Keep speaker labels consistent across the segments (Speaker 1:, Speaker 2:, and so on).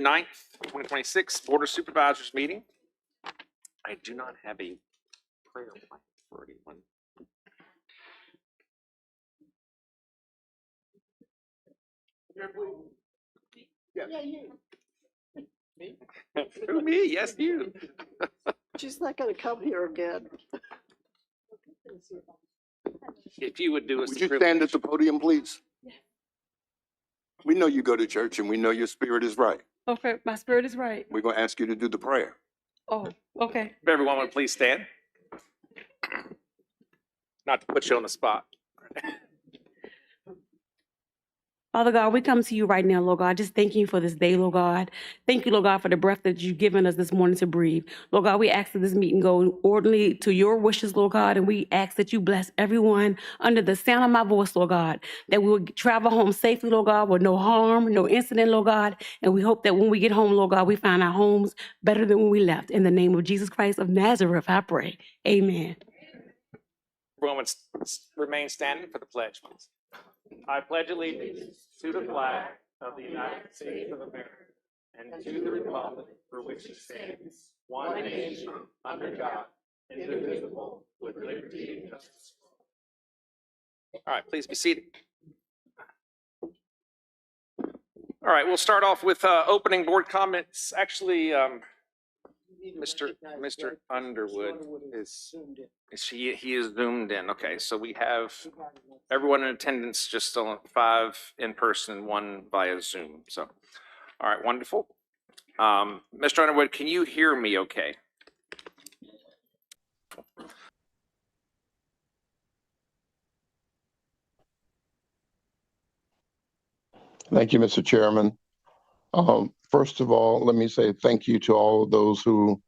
Speaker 1: 9th, 2026 Board of Supervisors meeting. I do not have a prayer plan for anyone.
Speaker 2: Yeah, you.
Speaker 1: Me? Who, me? Yes, you.
Speaker 2: She's not gonna come here again.
Speaker 1: If you would do us
Speaker 3: Would
Speaker 1: the
Speaker 3: you
Speaker 1: privilege.
Speaker 3: stand at the podium, please? We know you go to church and we know your spirit is right.
Speaker 4: Okay, my spirit is right.
Speaker 3: We're going to ask you to do the prayer.
Speaker 4: Oh, okay.
Speaker 1: If everyone would please stand. Not to put you on the spot.
Speaker 4: Father God, we come to you right now, Lord God, just thanking you for this day, Lord God. Thank you, Lord God, for the breath that you've given us this morning to breathe. Lord God, we ask that this meeting go orderly to your wishes, Lord God, and we ask that you bless everyone under the sound of my voice, Lord God, that we will travel home safely, Lord God, with no harm, no incident, Lord God, and we hope that when we get home, Lord God, we find our homes better than when we left. In the name of Jesus Christ of Nazareth, I pray. Amen.
Speaker 1: Everyone would remain standing for the pledge, please. I pledge allegiance to the flag of the United States of America and to the republic for which it stands, one nation, under God, indivisible, with liberty and justice. All right, please be seated. All right, we'll start off with opening board comments. Actually, Mr. Underwood he is zoomed in. Okay, so we have everyone in attendance, just 5 in person and 1 via Zoom. So, all right, wonderful. Mr. Underwood, can you hear me okay?
Speaker 3: Thank you, Mr. Chairman. First of all, let me say thank you to all of those who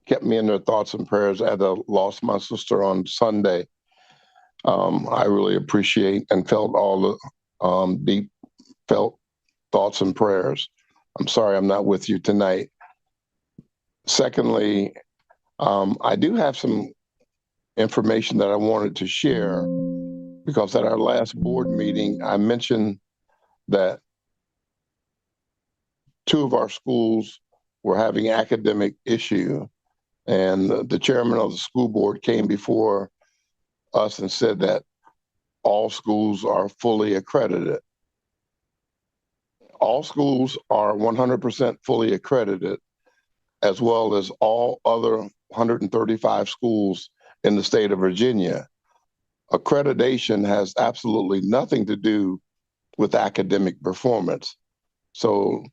Speaker 3: kept me in their thoughts and prayers as I lost my sister on Sunday. I really appreciate and felt all the deep felt thoughts and prayers. I'm sorry I'm not with you tonight. Secondly, I do have some information that I wanted to share because at our last board meeting, I mentioned that 2 of our schools were having academic issue, and the chairman of the school board came before us and said that all schools are fully accredited. All schools are 100% fully accredited, as well as all other 135 schools in the state of Virginia. Accreditation has absolutely nothing to do with academic performance. So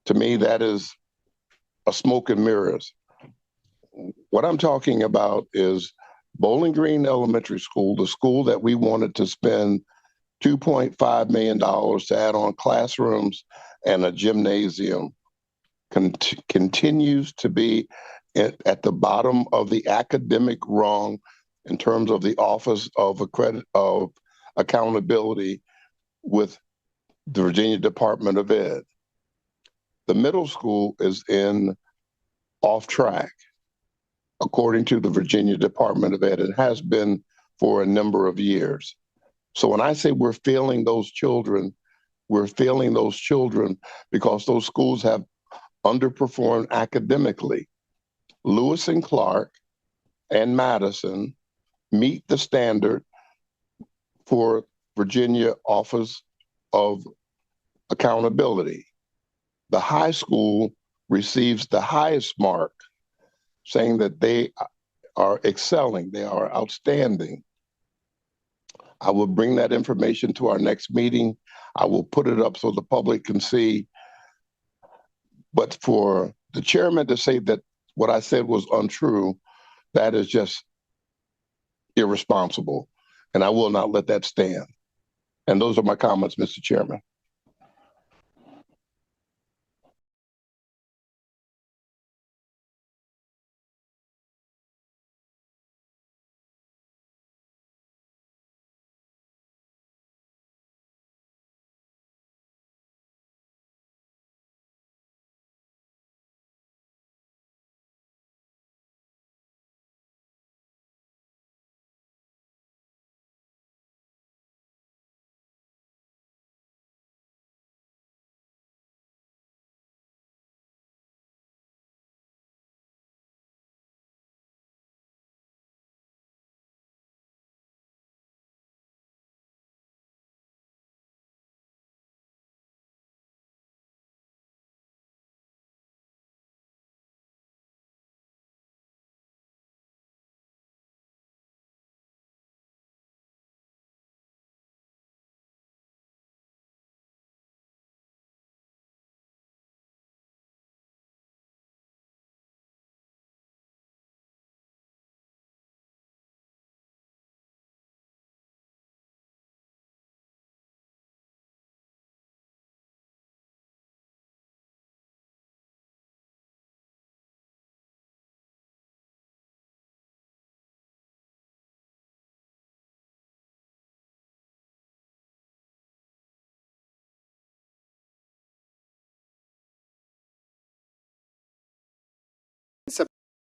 Speaker 3: to me, that is a smoke and mirrors. What I'm talking about is Bowling Green Elementary School, the school that we wanted to spend $2.5 million to add on classrooms and a gymnasium, continues to be at the bottom of the academic rung in terms of the Office of Accountability with the Virginia Department of Ed. The middle school is off track, according to the Virginia Department of Ed. It has been for a number of years. So when I say we're failing those children, we're failing those children because those schools have underperformed academically. Lewis and Clark and Madison meet the standard for Virginia Office of Accountability. The high school receives the highest mark, saying that they are excelling, they are outstanding. I will bring that information to our next meeting. I will put it up so the public can see. But for the chairman to say that what I said was untrue, that is just irresponsible. And I will not let that stand. And those are my comments, Mr. Chairman.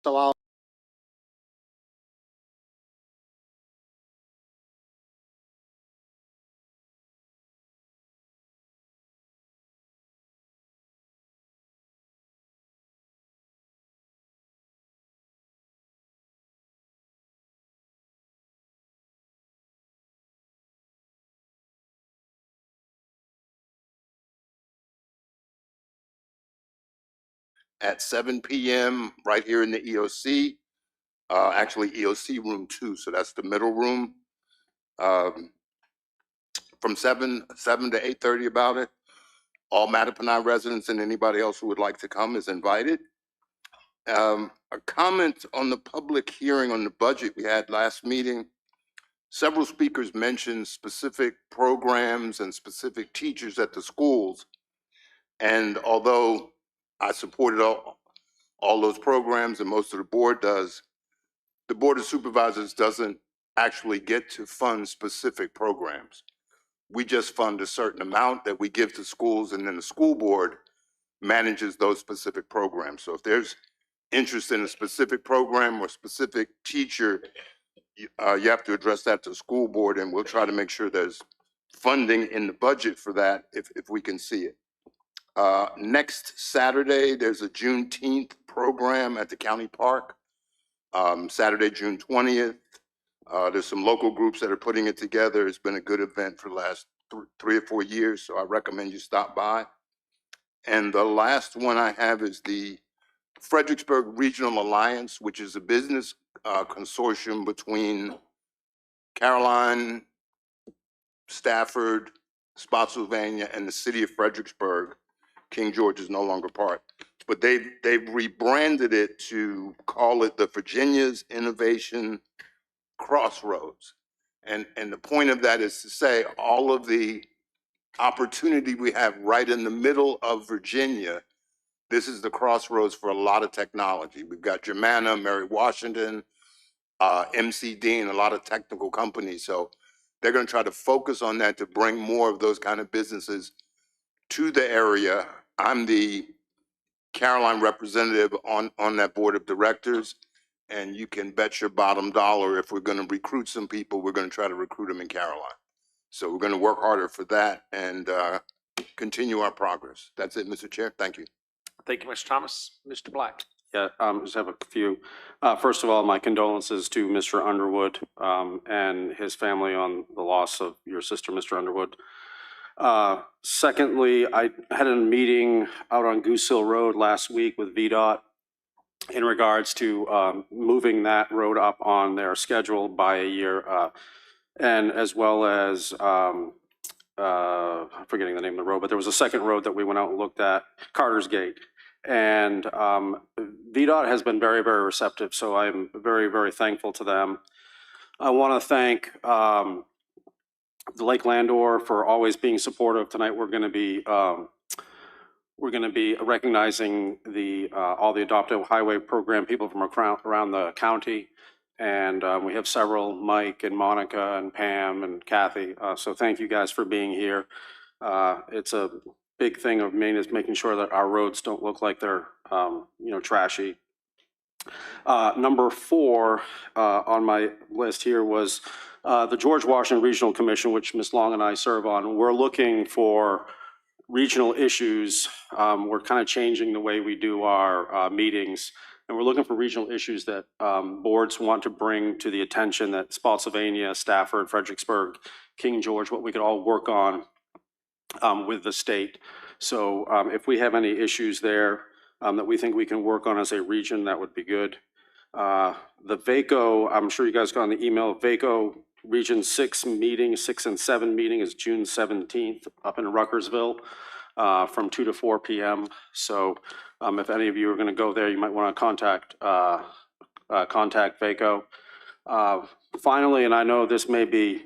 Speaker 5: So I'll
Speaker 3: at 7 p.m. right here in the EOC, actually EOC room 2, so that's the middle room. From 7 to 8:30 about it. All Mattapan residents and anybody else who would like to come is invited. A comment on the public hearing on the budget we had last meeting. Several speakers mentioned specific programs and specific teachers at the schools. And although I supported all those programs and most of the board does, the Board of Supervisors doesn't actually get to fund specific programs. We just fund a certain amount that we give to schools, and then the school board manages those specific programs. So if there's interest in a specific program or specific teacher, you have to address that to the school board, and we'll try to make sure there's funding in the budget for that if we can see it. Next Saturday, there's a Juneteenth program at the county park. Saturday, June 20th. There's some local groups that are putting it together. It's been a good event for the last 3 or 4 years, so I recommend you stop by. And the last one I have is the Fredericksburg Regional Alliance, which is a business consortium between Caroline, Stafford, Spotsylvania, and the city of Fredericksburg. King George is no longer part, but they've rebranded it to call it the Virginia's Innovation Crossroads. And the point of that is to say all of the opportunity we have right in the middle of Virginia, this is the crossroads for a lot of technology. We've got Germanna, Mary Washington, MC Dean, a lot of technical companies. So they're going to try to focus on that to bring more of those kind of businesses to the area. I'm the Caroline representative on that board of directors. And you can bet your bottom dollar if we're going to recruit some people, we're going to try to recruit them in Caroline. So we're going to work harder for that and continue our progress. That's it, Mr. Chair. Thank you.
Speaker 1: Thank you, Mr. Thomas. Mr. Black.
Speaker 6: Yeah, just have a few. First of all, my condolences to Mr. Underwood and his family on the loss of your sister, Mr. Underwood. Secondly, I had a meeting out on Goose Hill Road last week with VDOT in regards to moving that road up on their schedule by a year, and as well as, I'm forgetting the name of the road, but there was a second road that we went out and looked at, Carter's Gate. And VDOT has been very, very receptive, so I'm very, very thankful to them. I want to thank the Lake Landor for always being supportive. Tonight we're going to be recognizing all the Adoptive Highway Program people from around the county, and we have several, Mike and Monica and Pam and Kathy. So thank you guys for being here. It's a big thing of Maine is making sure that our roads don't look like they're trashy. Number 4 on my list here was the George Washington Regional Commission, which Ms. Long and I serve on. We're looking for regional issues. We're kind of changing the way we do our meetings, and we're looking for regional issues that boards want to bring to the attention that Spotsylvania, Stafford, Fredericksburg, King George, what we could all work on with the state. So if we have any issues there that we think we can work on as a region, that would be good. The VACO, I'm sure you guys got on the email, VACO Region 6 meeting, 6 and 7 meeting is June 17th up in Ruckersville from 2 to 4 p.m. So if any of you are going to go there, you might want to contact VACO. Finally, and I know this may be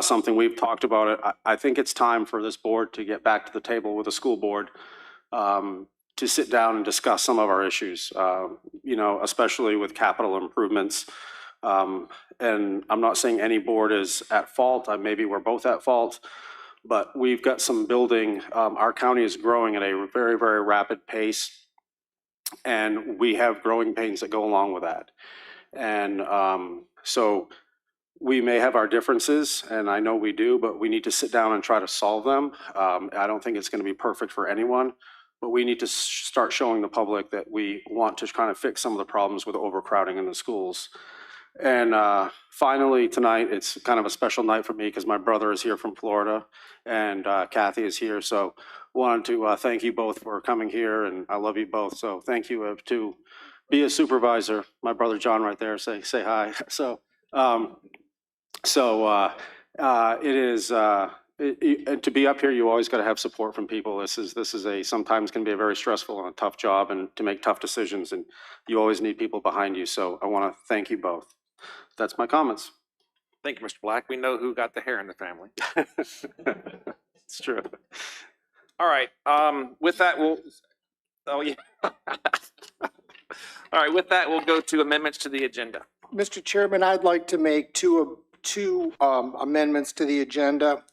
Speaker 6: something we've talked about it, I think it's time for this board to get back to the table with the school board to sit down and discuss some of our issues, especially with capital improvements. And I'm not saying any board is at fault. Maybe we're both at fault, but we've got some building. Our county is growing at a very, very rapid pace. And we have growing pains that go along with that. And so we may have our differences, and I know we do, but we need to sit down and try to solve them. I don't think it's going to be perfect for anyone, but we need to start showing the public that we want to kind of fix some of the problems with overcrowding in the schools. And finally, tonight, it's kind of a special night for me because my brother is here from Florida and Kathy is here. So wanted to thank you both for coming here, and I love you both. So thank you to be a supervisor. My brother John right there, say hi. So it is to be up here. You always got to have support from people. This is a sometimes can be a very stressful and a tough job, and to make tough decisions, and you always need people behind you. So I want to thank you both. That's my comments.
Speaker 1: Thank you, Mr. Black. We know who got the hair in the family.
Speaker 6: It's true.
Speaker 1: All right, with that, oh, yeah. All right, with that, we'll go to amendments to the agenda.
Speaker 5: Mr. Chairman, I'd like to make two amendments to the agenda.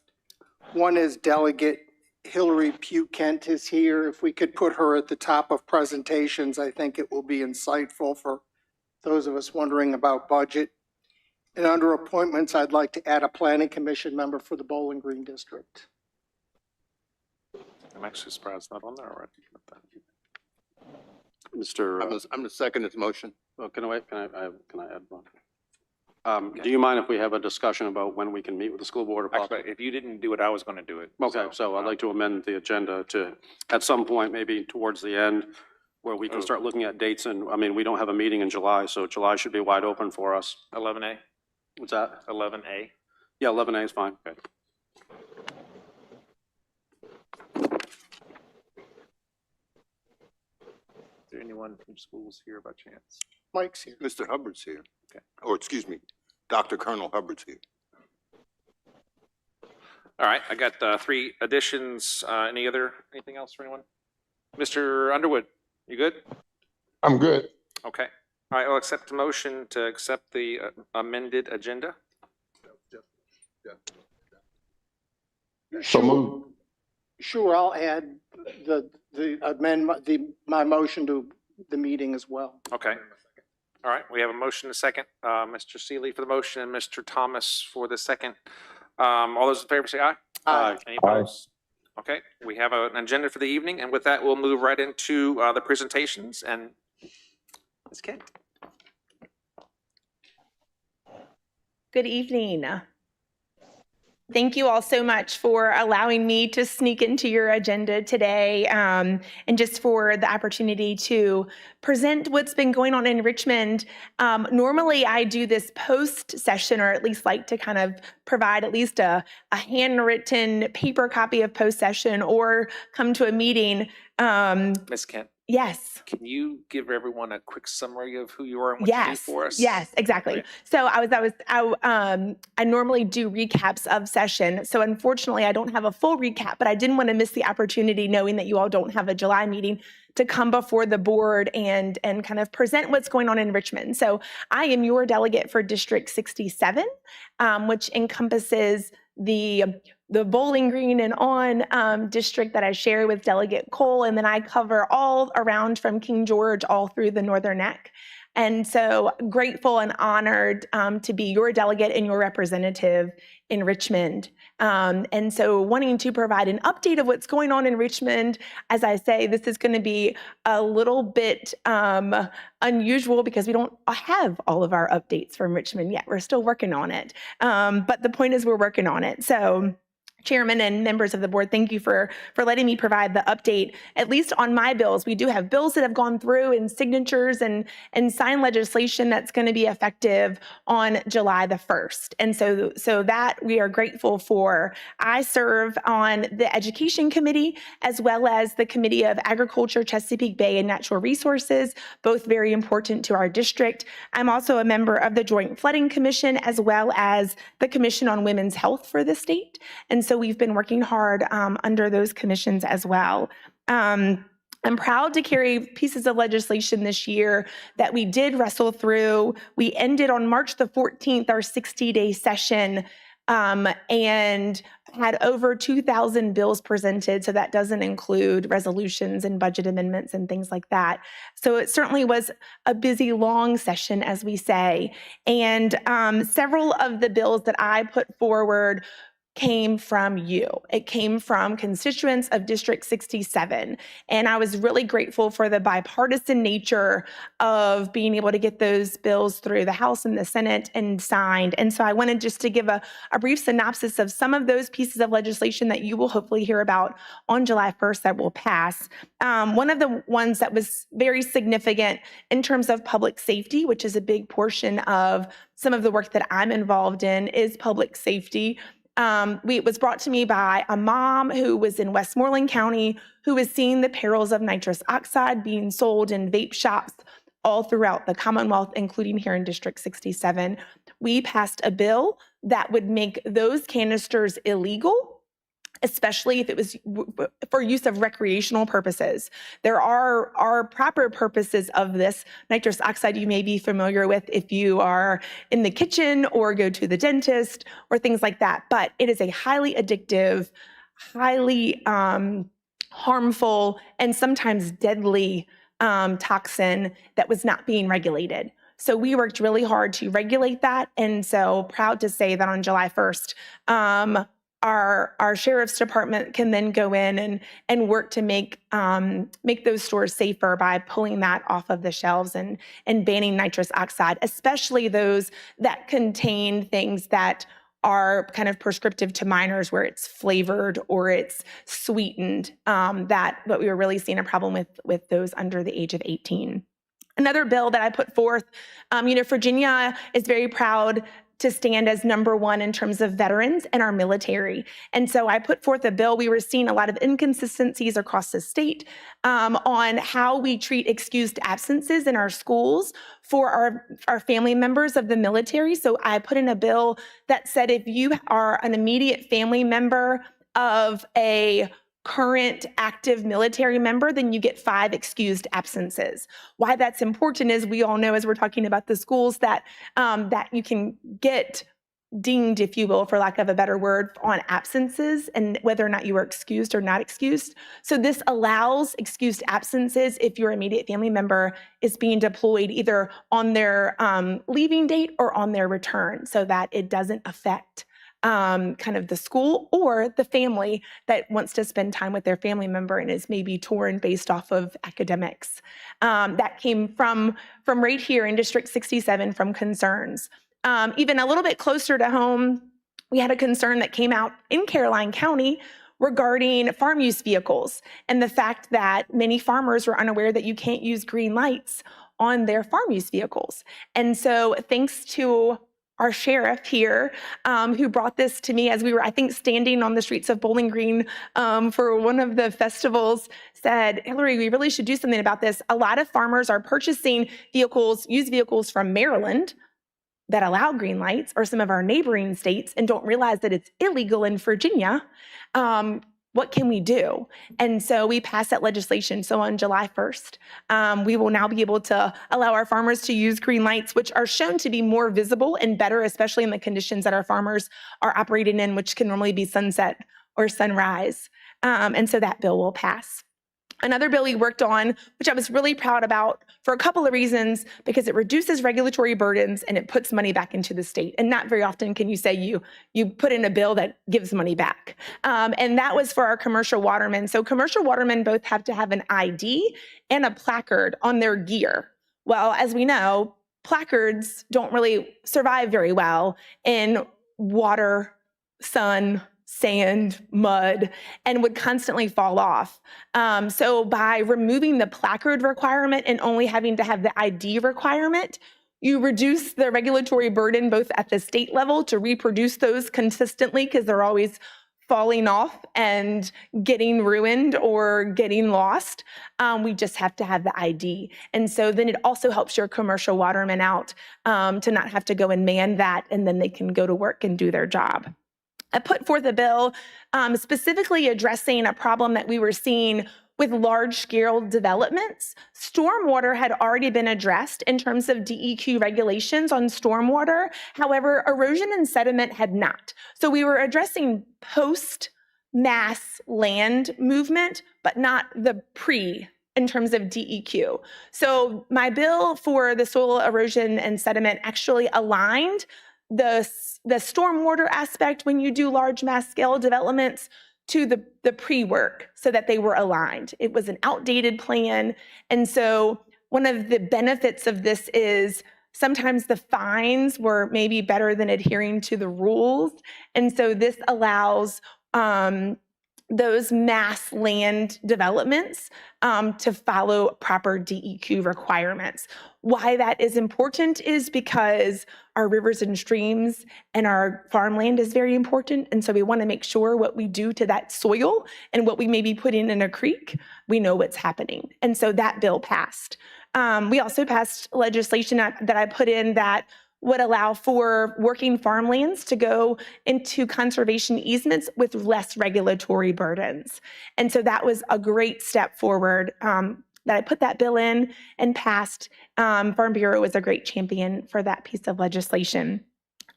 Speaker 5: One is Delegate Hillary Pugh Kent is here. If we could put her at the top of presentations, I think it will be insightful for those of us wondering about budget. And under appointments, I'd like to add a planning commission member for the Bowling Green District.
Speaker 1: I'm actually surprised it's not on there already.
Speaker 6: Mr.
Speaker 7: I'm the second this motion.
Speaker 6: Oh, can I add one? Do you mind if we have a discussion about when we can meet with the school board?
Speaker 1: Actually, if you didn't do it, I was going to do it.
Speaker 6: Okay, so I'd like to amend the agenda to, at some point, maybe towards the end, where we can start looking at dates. And I mean, we don't have a meeting in July, so July should be wide open for us.
Speaker 1: 11A?
Speaker 6: What's that?
Speaker 1: 11A?
Speaker 6: Yeah, 11A is fine. Okay.
Speaker 1: Is there anyone from schools here by chance?
Speaker 5: Mike's here.
Speaker 7: Mr. Hubbard's here.
Speaker 1: Okay.
Speaker 7: Or excuse me, Dr. Colonel Hubbard's here.
Speaker 1: All right, I got 3 additions. Anything else for anyone? Mr. Underwood, you good?
Speaker 3: I'm good.
Speaker 1: Okay. All right, I'll accept the motion to accept the amended agenda.
Speaker 3: So moved.
Speaker 5: Sure, I'll add my motion to the meeting as well.
Speaker 1: Okay. All right, we have a motion and a second. Mr. Seeley for the motion and Mr. Thomas for the second. All those in favor say aye.
Speaker 6: Aye.
Speaker 1: Any opposed? Okay, we have an agenda for the evening, and with that, we'll move right into the presentations, and Ms. Kent.
Speaker 8: Good evening. Thank you all so much for allowing me to sneak into your agenda today, and just for the opportunity to present what's been going on in Richmond. Normally I do this post session, or at least like to kind of provide at least a handwritten paper copy of post session, or come to a meeting.
Speaker 1: Ms. Kent,
Speaker 8: Yes.
Speaker 1: can you give everyone a quick summary of who you are and what you do for us?
Speaker 8: Yes, exactly.
Speaker 1: Great.
Speaker 8: So I normally do recaps of session. So unfortunately, I don't have a full recap, but I didn't want to miss the opportunity, knowing that you all don't have a July meeting, to come before the board and kind of present what's going on in Richmond. So I am your delegate for District 67, which encompasses the Bowling Green and on district that I share with Delegate Cole, and then I cover all around from King George all through the Northern Neck. And so grateful and honored to be your delegate and your representative in Richmond. And so wanting to provide an update of what's going on in Richmond. As I say, this is going to be a little bit unusual because we don't have all of our updates from Richmond yet. We're still working on it. But the point is we're working on it. So Chairman and members of the board, thank you for letting me provide the update, at least on my bills. We do have bills that have gone through and signatures and signed legislation that's going to be effective on July the 1st. And so that we are grateful for. I serve on the Education Committee as well as the Committee of Agriculture, Chesapeake Bay, and Natural Resources, both very important to our district. I'm also a member of the Joint Flooding Commission as well as the Commission on Women's Health for the state. And so we've been working hard under those commissions as well. I'm proud to carry pieces of legislation this year that we did wrestle through. We ended on March the 14th, our 60-day session and had over 2,000 bills presented. So that doesn't include resolutions and budget amendments and things like that. So it certainly was a busy, long session, as we say. And several of the bills that I put forward came from you. It came from constituents of District 67. And I was really grateful for the bipartisan nature of being able to get those bills through the House and the Senate and signed. And so I wanted just to give a brief synopsis of some of those pieces of legislation that you will hopefully hear about on July 1st that will pass. One of the ones that was very significant in terms of public safety, which is a big portion of some of the work that I'm involved in, is public safety. It was brought to me by a mom who was in Westmoreland County who was seeing the perils of nitrous oxide being sold in vape shops all throughout the Commonwealth, including here in District 67. We passed a bill that would make those canisters illegal, especially if it was for use of recreational purposes. There are proper purposes of this. Nitrous oxide you may be familiar with if you are in the kitchen or go to the dentist or things like that. But it is a highly addictive, highly harmful, and sometimes deadly toxin that was not being regulated. So we worked really hard to regulate that. And so proud to say that on July 1st, our sheriff's department can then go in and work to make those stores safer by pulling that off of the shelves and banning nitrous oxide, especially those that contain things that are kind of prescriptive to minors, where it's flavored or it's sweetened. But we were really seeing a problem with those under the age of 18. Another bill that I put forth, Virginia is very proud to stand as number one in terms of veterans and our military. And so I put forth a bill. We were seeing a lot of inconsistencies across the state on how we treat excused absences in our schools for our family members of the military. So I put in a bill that said if you are an immediate family member of a current active military member, then you get 5 excused absences. Why that's important is we all know, as we're talking about the schools, that you can get dinged, if you will, for lack of a better word, on absences and whether or not you are excused or not excused. So this allows excused absences if your immediate family member is being deployed either on their leaving date or on their return, so that it doesn't affect kind of the school or the family that wants to spend time with their family member and is maybe torn based off of academics. That came from right here in District 67 from concerns. Even a little bit closer to home, we had a concern that came out in Caroline County regarding farm use vehicles and the fact that many farmers were unaware that you can't use green lights on their farm use vehicles. And so thanks to our sheriff here, who brought this to me as we were, I think, standing on the streets of Bowling Green for one of the festivals, said, Hillary, we really should do something about this. A lot of farmers are purchasing vehicles, used vehicles from Maryland that allow green lights, or some of our neighboring states, and don't realize that it's illegal in Virginia. What can we do? And so we passed that legislation. So on July 1st, we will now be able to allow our farmers to use green lights, which are shown to be more visible and better, especially in the conditions that our farmers are operating in, which can normally be sunset or sunrise. And so that bill will pass. Another bill we worked on, which I was really proud about for a couple of reasons, because it reduces regulatory burdens and it puts money back into the state. And not very often can you say you put in a bill that gives money back. And that was for our commercial watermen. So commercial watermen both have to have an ID and a placard on their gear. Well, as we know, placards don't really survive very well in water, sun, sand, mud, and would constantly fall off. So by removing the placard requirement and only having to have the ID requirement, you reduce the regulatory burden both at the state level to reproduce those consistently, because they're always falling off and getting ruined or getting lost. We just have to have the ID. And so then it also helps your commercial watermen out to not have to go and man that, and then they can go to work and do their job. I put forth a bill specifically addressing a problem that we were seeing with large-scale developments. Stormwater had already been addressed in terms of DEQ regulations on stormwater. However, erosion and sediment had not. So we were addressing post-mass land movement, but not the pre in terms of DEQ. So my bill for the soil erosion and sediment actually aligned the stormwater aspect when you do large mass scale developments to the pre-work so that they were aligned. It was an outdated plan. And so one of the benefits of this is sometimes the fines were maybe better than adhering to the rules. And so this allows those mass land developments to follow proper DEQ requirements. Why that is important is because our rivers and streams and our farmland is very important. And so we want to make sure what we do to that soil and what we maybe put in a creek, we know what's happening. And so that bill passed. We also passed legislation that I put in that would allow for working farmlands to go into conservation easements with less regulatory burdens. And so that was a great step forward that I put that bill in and passed. Farm Bureau was a great champion for that piece of legislation.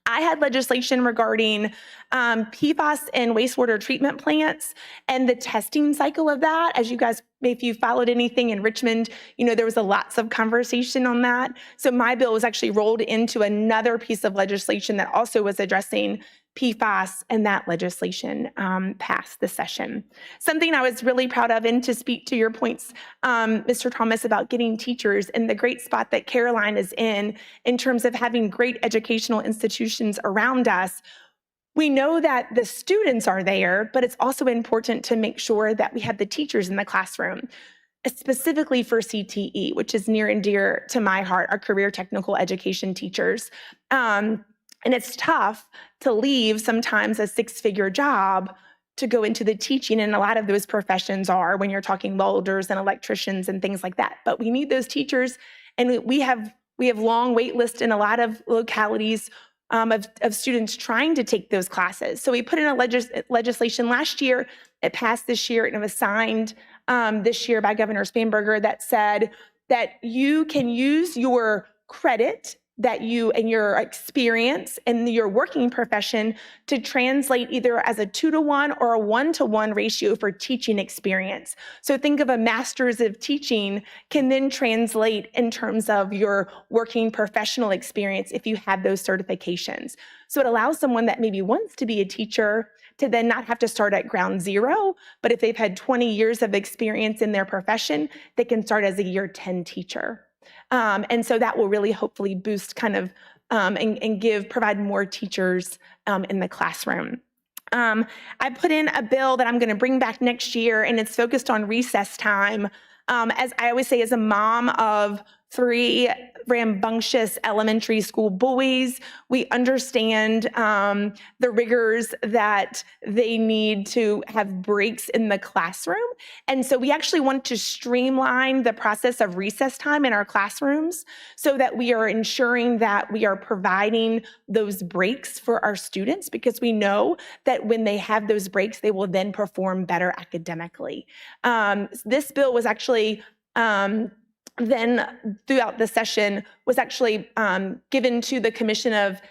Speaker 8: I had legislation regarding PFAS and wastewater treatment plants and the testing cycle of that. As you guys, if you followed anything in Richmond, you know, there was lots of conversation on that. So my bill was actually rolled into another piece of legislation that also was addressing PFAS, and that legislation passed this session. Something I was really proud of, and to speak to your points, Mr. Thomas, about getting teachers and the great spot that Caroline is in terms of having great educational institutions around us. We know that the students are there, but it's also important to make sure that we have the teachers in the classroom, specifically for CTE, which is near and dear to my heart, our career technical education teachers. And it's tough to leave sometimes a six-figure job to go into the teaching, and a lot of those professions are when you're talking welders and electricians and things like that. But we need those teachers, and we have long wait lists in a lot of localities of students trying to take those classes. So we put in a legislation last year, it passed this year, and it was signed this year by Governor Spanberger that said that you can use your credit that you and your experience in your working profession to translate either as a 2-to-1 or a 1-to-1 ratio for teaching experience. So think of a master's of teaching can then translate in terms of your working professional experience if you have those certifications. So it allows someone that maybe wants to be a teacher to then not have to start at ground zero, but if they've had 20 years of experience in their profession, they can start as a year 10 teacher. And so that will really hopefully boost kind of and provide more teachers in the classroom. I put in a bill that I'm going to bring back next year, and it's focused on recess time. As I always say, as a mom of 3 rambunctious elementary school boys, we understand the rigors that they need to have breaks in the classroom. And so we actually want to streamline the process of recess time in our classrooms so that we are ensuring that we are providing those breaks for our students, because we know that when they have those breaks, they will then perform better academically. This bill was actually then throughout the session was actually given to the Commission of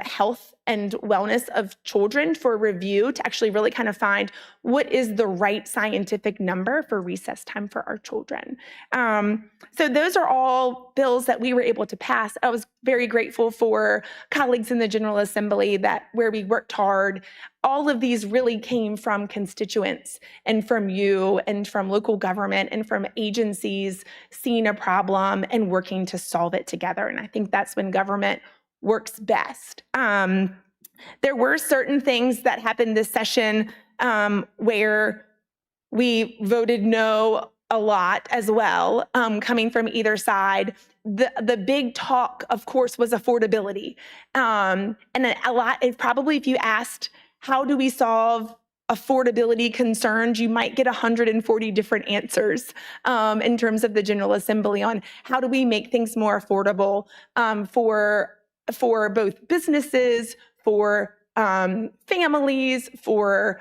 Speaker 8: Health and Wellness of Children for review to actually really kind of find what is the right scientific number for recess time for our children. So those are all bills that we were able to pass. I was very grateful for colleagues in the General Assembly that where we worked hard. All of these really came from constituents and from you and from local government and from agencies seeing a problem and working to solve it together. And I think that's when government works best. There were certain things that happened this session where we voted no a lot as well, coming from either side. The big talk, of course, was affordability. And a lot, probably if you asked, how do we solve affordability concerns, you might get 140 different answers in terms of the General Assembly on how do we make things more affordable for both businesses, for families, for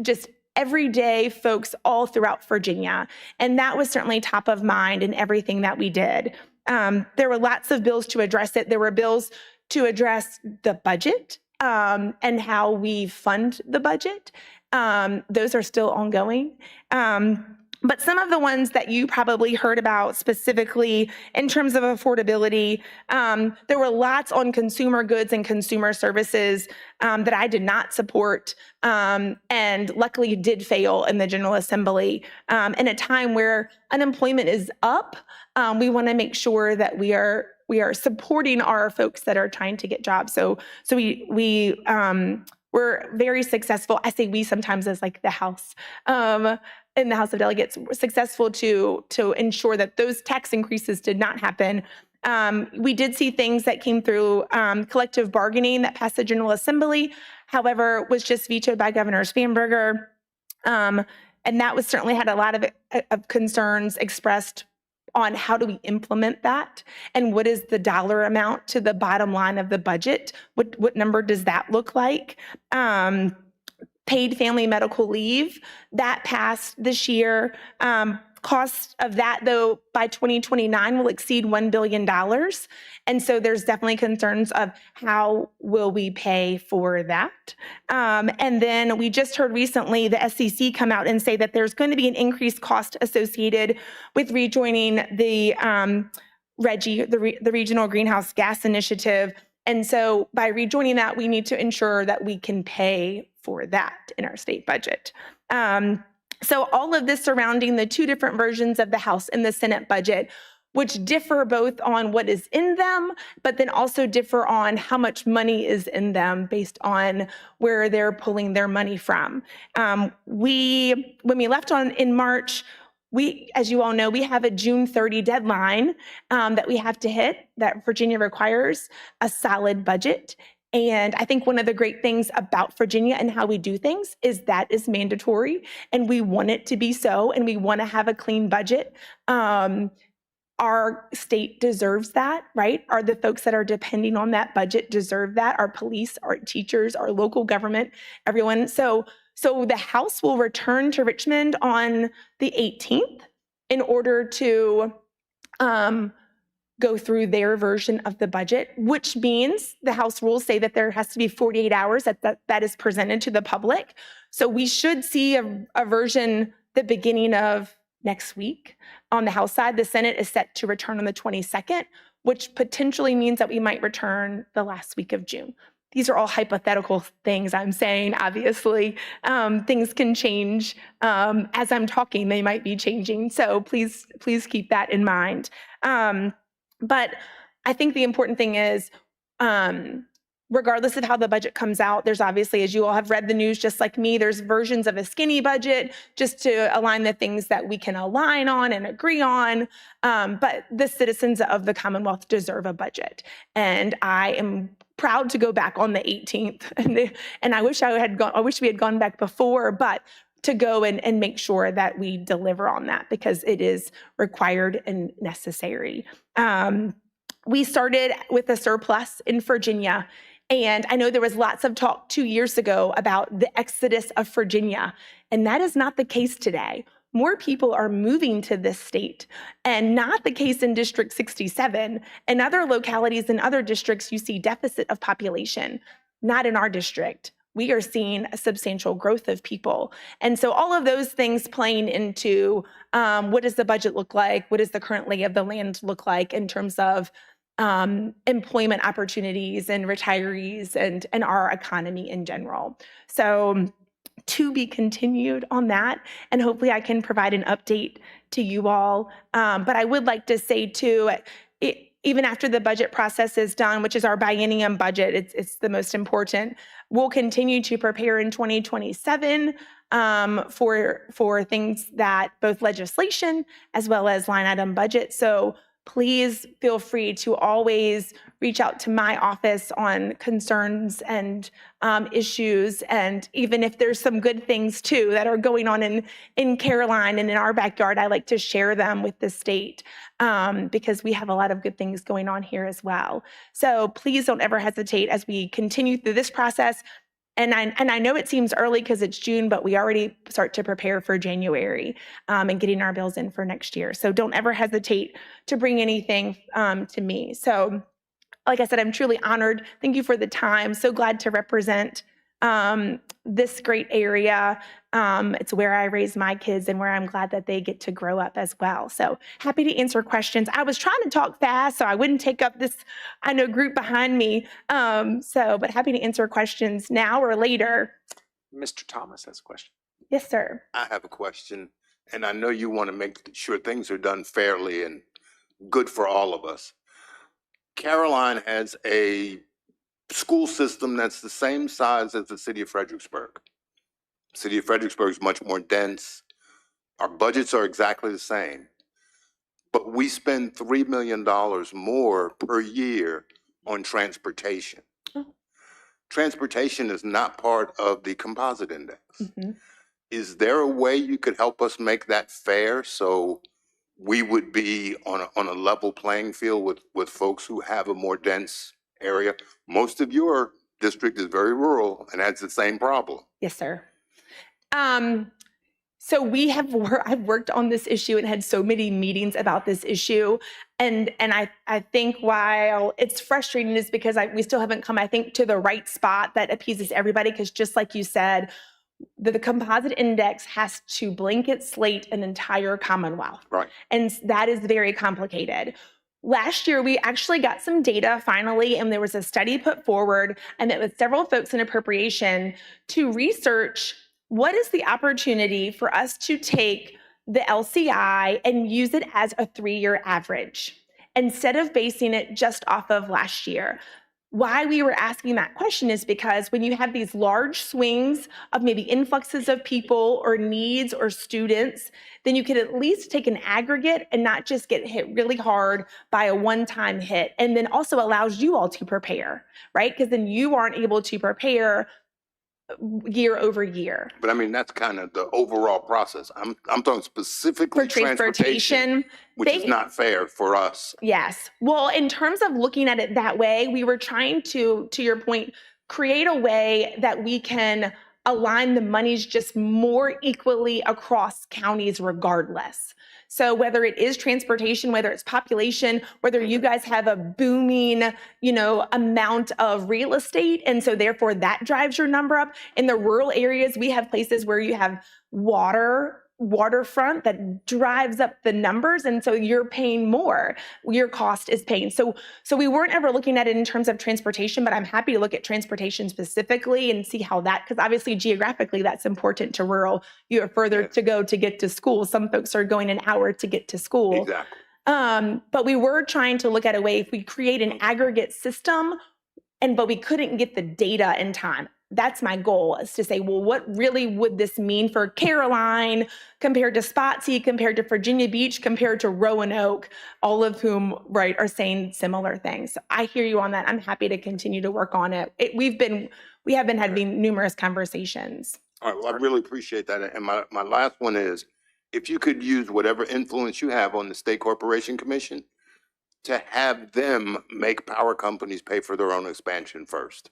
Speaker 8: just everyday folks all throughout Virginia. And that was certainly top of mind in everything that we did. There were lots of bills to address it. There were bills to address the budget and how we fund the budget. Those are still ongoing. But some of the ones that you probably heard about specifically in terms of affordability, there were lots on consumer goods and consumer services that I did not support, and luckily did fail in the General Assembly. In a time where unemployment is up, we want to make sure that we are supporting our folks that are trying to get jobs. So we're very successful. I say we sometimes as like the House. In the House of Delegates, successful to ensure that those tax increases did not happen. We did see things that came through collective bargaining that passed the General Assembly, however, was just vetoed by Governor Spanberger. And that was certainly had a lot of concerns expressed on how do we implement that and what is the dollar amount to the bottom line of the budget? What number does that look like? Paid family medical leave, that passed this year. Cost of that, though, by 2029 will exceed $1 billion. And so there's definitely concerns of how will we pay for that. And then we just heard recently the SEC come out and say that there's going to be an increased cost associated with rejoining the RGGI, the Regional Greenhouse Gas Initiative. And so by rejoining that, we need to ensure that we can pay for that in our state budget. So all of this surrounding the two different versions of the House and the Senate budget, which differ both on what is in them, but then also differ on how much money is in them based on where they're pulling their money from. When we left in March, as you all know, we have a June 30 deadline that we have to hit, that Virginia requires a solid budget. And I think one of the great things about Virginia and how we do things is that is mandatory, and we want it to be so, and we want to have a clean budget. Our state deserves that, right? Are the folks that are depending on that budget deserve that? Our police, our teachers, our local government, everyone. So the House will return to Richmond on the 18th in order to go through their version of the budget, which means the House rules say that there has to be 48 hours that is presented to the public. So we should see a version the beginning of next week on the House side. The Senate is set to return on the 22nd, which potentially means that we might return the last week of June. These are all hypothetical things I'm saying, obviously. Things can change. As I'm talking, they might be changing. So please keep that in mind. But I think the important thing is, regardless of how the budget comes out, there's obviously, as you all have read the news just like me, there's versions of a skinny budget just to align the things that we can align on and agree on. But the citizens of the Commonwealth deserve a budget. And I am proud to go back on the 18th. And I wish we had gone back before, but to go and make sure that we deliver on that because it is required and necessary. We started with a surplus in Virginia, and I know there was lots of talk 2 years ago about the exodus of Virginia, and that is not the case today. More people are moving to this state, and not the case in District 67. In other localities and other districts, you see deficit of population, not in our district. We are seeing a substantial growth of people. And so all of those things playing into what does the budget look like? What does the current lay of the land look like in terms of employment opportunities and retirees and our economy in general? So to be continued on that, and hopefully I can provide an update to you all. But I would like to say too, even after the budget process is done, which is our biennium budget, it's the most important, we'll continue to prepare in 2027 for things that both legislation as well as line item budget. So please feel free to always reach out to my office on concerns and issues. And even if there's some good things too that are going on in Caroline and in our backyard, I like to share them with the state because we have a lot of good things going on here as well. So please don't ever hesitate as we continue through this process. And I know it seems early because it's June, but we already start to prepare for January and getting our bills in for next year. So don't ever hesitate to bring anything to me. So like I said, I'm truly honored. Thank you for the time. So glad to represent this great area. It's where I raise my kids and where I'm glad that they get to grow up as well. So happy to answer questions. I was trying to talk fast so I wouldn't take up this, I know, group behind me. But happy to answer questions now or later.
Speaker 1: Mr. Thomas has a question.
Speaker 8: Yes, sir.
Speaker 7: I have a question, and I know you want to make sure things are done fairly and good for all of us. Caroline has a school system that's the same size as the city of Fredericksburg. City of Fredericksburg is much more dense. Our budgets are exactly the same, but we spend $3 million more per year on transportation.
Speaker 8: Oh.
Speaker 7: Transportation is not part of the composite index.
Speaker 8: Mm-hmm.
Speaker 7: Is there a way you could help us make that fair so we would be on a level playing field with folks who have a more dense area? Most of your district is very rural and has the same problem.
Speaker 8: Yes, sir. So I've worked on this issue and had so many meetings about this issue. And I think while it's frustrating is because we still haven't come, I think, to the right spot that appeases everybody. Because just like you said, the composite index has to blanket slate an entire Commonwealth.
Speaker 7: Right.
Speaker 8: And that is very complicated. Last year, we actually got some data finally, and there was a study put forward, and met with several folks in appropriation to research what is the opportunity for us to take the LCI and use it as a 3-year average instead of basing it just off of last year. Why we were asking that question is because when you have these large swings of maybe influxes of people or needs or students, then you can at least take an aggregate and not just get hit really hard by a one-time hit. And then also allows you all to prepare, right? Because then you aren't able to prepare year over year.
Speaker 7: But I mean, that's kind of the overall process. I'm talking specifically
Speaker 8: For transportation,
Speaker 7: which is not fair for us.
Speaker 8: Yes. Well, in terms of looking at it that way, we were trying to your point, create a way that we can align the monies just more equally across counties regardless. So whether it is transportation, whether it's population, whether you guys have a booming, amount of real estate, and so therefore that drives your number up. In the rural areas, we have places where you have waterfront that drives up the numbers, and so you're paying more. Your cost is paying. So we weren't ever looking at it in terms of transportation, but I'm happy to look at transportation specifically and see how that, because obviously geographically that's important to rural. You have further to go to get to school. Some folks are going an hour to get to school.
Speaker 7: Exactly.
Speaker 8: But we were trying to look at a way if we create an aggregate system, but we couldn't get the data in time. That's my goal, is to say, well, what really would this mean for Caroline compared to Spotsy, compared to Virginia Beach, compared to Roanoke, all of whom, right, are saying similar things. So I hear you on that. I'm happy to continue to work on it. We have been having numerous conversations.
Speaker 7: All right, well, I really appreciate that. And my last one is, if you could use whatever influence you have on the State Corporation Commission to have them make power companies pay for their own expansion first.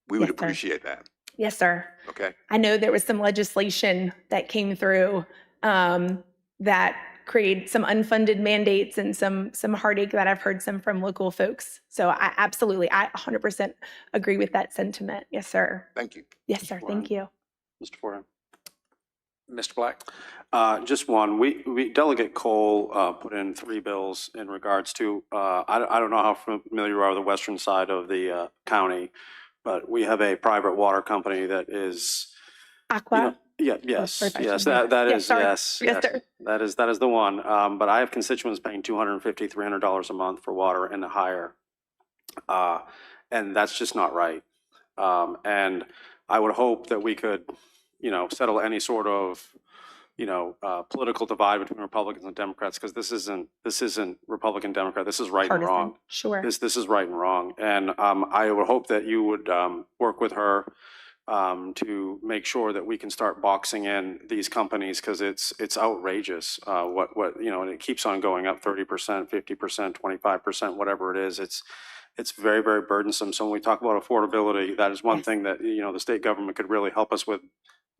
Speaker 7: We would
Speaker 8: Yes, sir.
Speaker 7: appreciate that.
Speaker 8: Yes, sir.
Speaker 7: Okay.
Speaker 8: I know there was some legislation that came through that created some unfunded mandates and some heartache that I've heard some from local folks. So I 100% agree with that sentiment. Yes, sir.
Speaker 7: Thank you.
Speaker 8: Yes, sir. Thank you.
Speaker 6: Mr. Foran.
Speaker 1: Mr. Black?
Speaker 6: Just one. We Delegate Cole put in 3 bills in regards to, I don't know how familiar you are with the western side of the county, but we have a private water company that is.
Speaker 8: Aqua?
Speaker 6: Yes,
Speaker 8: Perfect.
Speaker 6: that
Speaker 8: Yes,
Speaker 6: is,
Speaker 8: sorry.
Speaker 6: yes.
Speaker 8: Yes, sir.
Speaker 6: That is the one. But I have constituents paying $250, $300 a month for water and higher. And that's just not right. And I would hope that we could, settle any sort of, political divide between Republicans and Democrats, because this isn't Republican Democrat. This is right and wrong.
Speaker 8: Partisan. Sure.
Speaker 6: This is right and wrong. And I would hope that you would work with her to make sure that we can start boxing in these companies, because it's outrageous and it keeps on going up 30%, 50%, 25%, whatever it is. it's very, very burdensome. So when we talk about affordability, that is one thing that, the state government could really help us with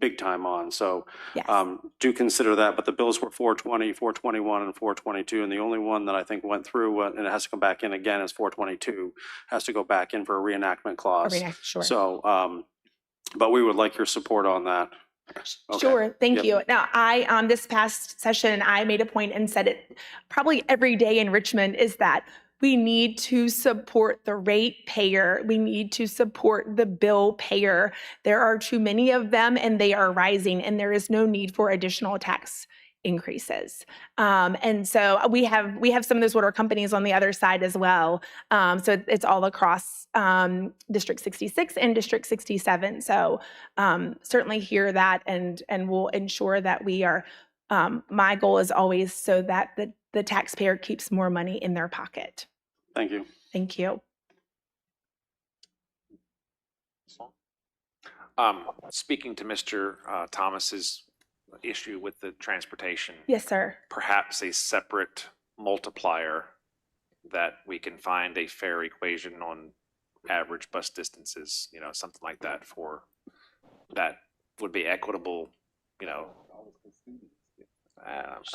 Speaker 6: big time on. So
Speaker 8: Yes.
Speaker 6: do consider that. But the bills were 420, 421, and 422. And the only one that I think went through, and it has to come back in again, is 422. Has to go back in for a reenactment clause.
Speaker 8: Sure.
Speaker 6: So, but we would like your support on that. Okay.
Speaker 8: Sure, thank
Speaker 6: Yep.
Speaker 8: you. Now, this past session, I made a point and said it probably every day in Richmond is that we need to support the rate payer. We need to support the bill payer. There are too many of them and they are rising, and there is no need for additional tax increases. And so we have some of those water companies on the other side as well. So it's all across District 66 and District 67. So certainly hear that, and we'll ensure that we are, my goal is always so that the taxpayer keeps more money in their pocket.
Speaker 6: Thank you.
Speaker 8: Thank you.
Speaker 1: Speaking to Mr. Thomas's issue with the transportation,
Speaker 8: Yes, sir.
Speaker 1: perhaps a separate multiplier that we can find a fair equation on average bus distances, something like that that would be equitable,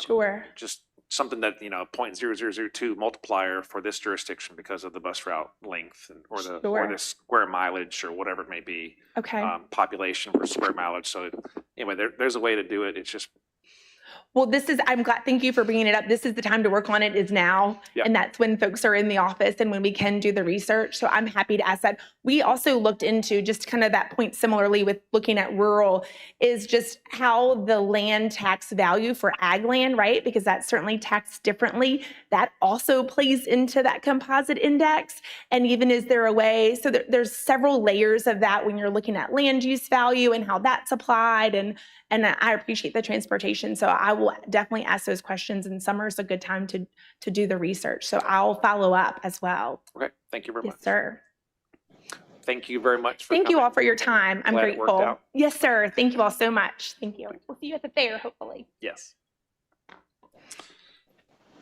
Speaker 8: Sure.
Speaker 1: just something that, 0.0002 multiplier for this jurisdiction because of the bus route length or the square mileage or whatever it may be.
Speaker 8: Okay.
Speaker 1: Population for square mileage. So anyway, there's a way to do it. It's just.
Speaker 8: Well, I'm glad, thank you for bringing it up. This is the time to work on it, is now.
Speaker 1: Yeah.
Speaker 8: And that's when folks are in the office and when we can do the research. So I'm happy to ask that. We also looked into just kind of that point similarly with looking at rural, is just how the land tax value for ag land, right? Because that's certainly taxed differently. That also plays into that composite index. And even is there a way, so there's several layers of that when you're looking at land use value and how that's applied. And I appreciate the transportation. So I will definitely ask those questions, and summer's a good time to do the research. So I'll follow up as well.
Speaker 1: Okay. Thank you very much.
Speaker 8: Yes, sir.
Speaker 1: Thank you very much.
Speaker 8: Thank you all for your time. I'm
Speaker 1: Glad it worked
Speaker 8: grateful.
Speaker 1: out.
Speaker 8: Yes, sir. Thank you all so much. Thank you. We'll see you at the fair, hopefully.
Speaker 1: Yes.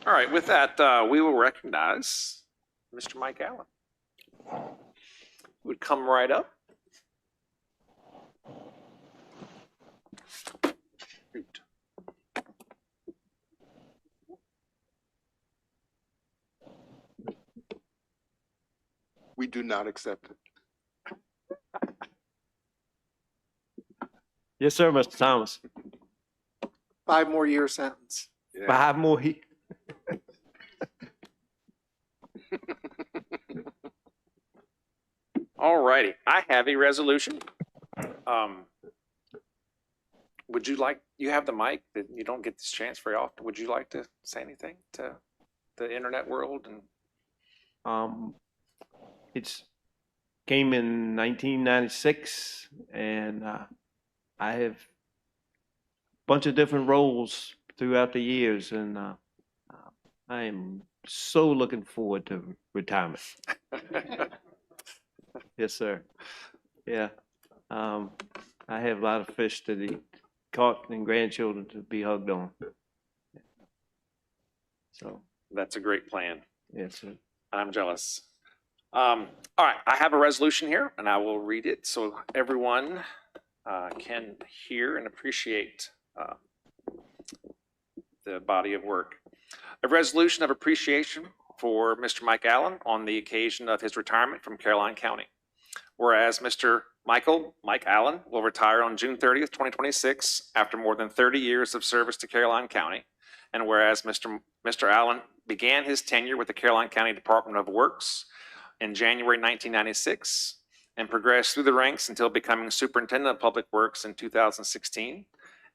Speaker 1: All right. With that, we will recognize Mr. Mike Allen. Would come right up. Shoot.
Speaker 7: We do not accept it.
Speaker 9: Yes, sir, Mr. Thomas.
Speaker 5: 5 more year sentence.
Speaker 9: 5 more.
Speaker 1: All righty. I have a resolution. Would you like, you have the mic, that you don't get this chance very often. Would you like to say anything to the internet world? And
Speaker 9: It's came in 1996, and I have a bunch of different roles throughout the years, and I am so looking forward to retirement. Yes, sir. Yeah. I have a lot of fish to eat, caught, and grandchildren to be hugged on. So,
Speaker 1: that's a great plan.
Speaker 9: yes, sir.
Speaker 1: I'm jealous. All right, I have a resolution here, and I will read it so everyone can hear and appreciate the body of work. A resolution of appreciation for Mr. Mike Allen on the occasion of his retirement from Caroline County. Whereas Mr. Mike Allen will retire on June 30th, 2026, after more than 30 years of service to Caroline County. And whereas Mr. Allen began his tenure with the Caroline County Department of Works in January 1996 and progressed through the ranks until becoming Superintendent of Public Works in 2016.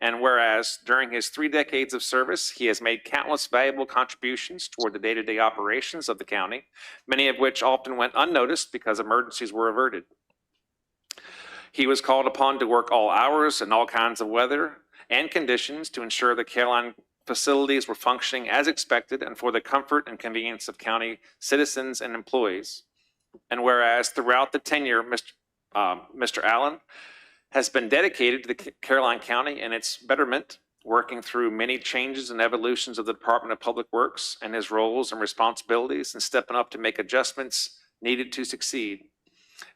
Speaker 1: And whereas during his 3 decades of service, he has made countless valuable contributions toward the day-to-day operations of the county, many of which often went unnoticed because emergencies were averted. He was called upon to work all hours and all kinds of weather and conditions to ensure the Caroline facilities were functioning as expected and for the comfort and convenience of county citizens and employees. And whereas throughout the tenure, Mr. Allen has been dedicated to the Caroline County and its betterment, working through many changes and evolutions of the Department of Public Works and his roles and responsibilities, and stepping up to make adjustments needed to succeed.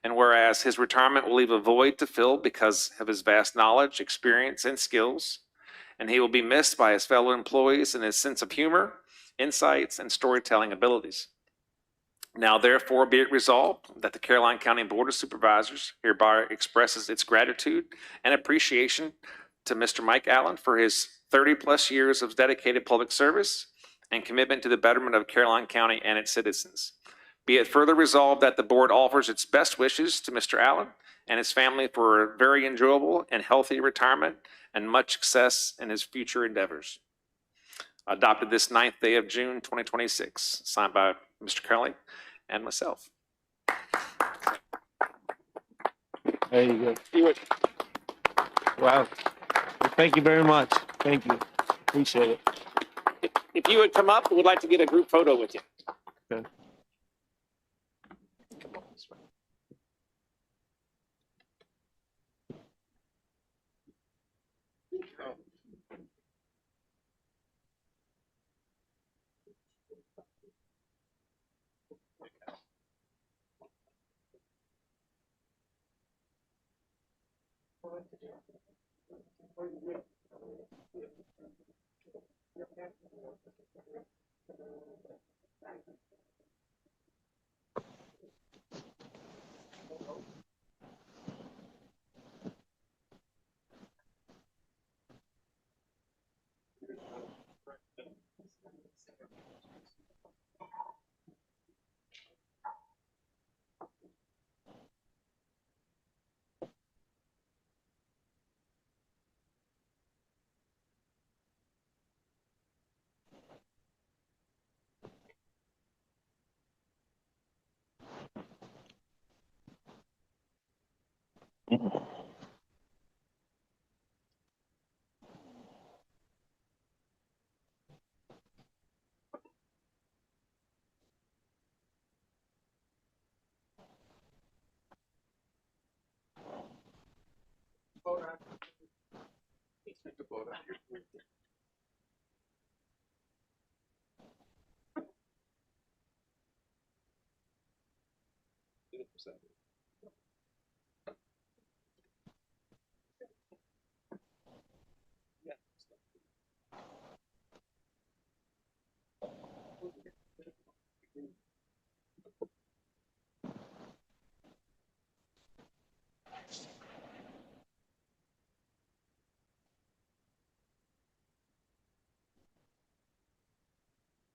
Speaker 1: And whereas his retirement will leave a void to fill because of his vast knowledge, experience, and skills, and he will be missed by his fellow employees and his sense of humor, insights, and storytelling abilities. Now therefore be it resolved that the Caroline County Board of Supervisors hereby expresses its gratitude and appreciation to Mr. Mike Allen for his 30-plus years of dedicated public service and commitment to the betterment of Caroline County and its citizens. Be it further resolved that the board offers its best wishes to Mr. Allen and his family for a very enjoyable and healthy retirement and much success in his future endeavors. Adopted this 9th day of June, 2026, signed by Mr. Kelly and myself.
Speaker 9: There you go. Wow. Well, thank you very much. Thank you. Appreciate it.
Speaker 1: If you would come up, we'd like to get a group photo with you.
Speaker 9: Okay.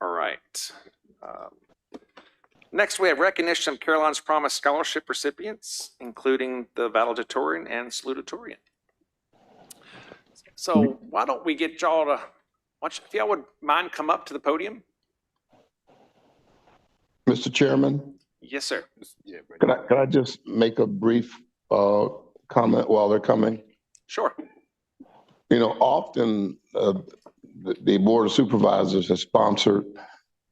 Speaker 1: All right. Next, we have recognition of Caroline's Promise Scholarship recipients, including the valedictorian and salutatorian. So why don't we get y'all to, if y'all would mind come up to the podium?
Speaker 3: Mr. Chairman,
Speaker 1: Yes, sir.
Speaker 3: could I just make a brief comment while they're coming?
Speaker 1: Sure.
Speaker 3: You know, often the Board of Supervisors has sponsored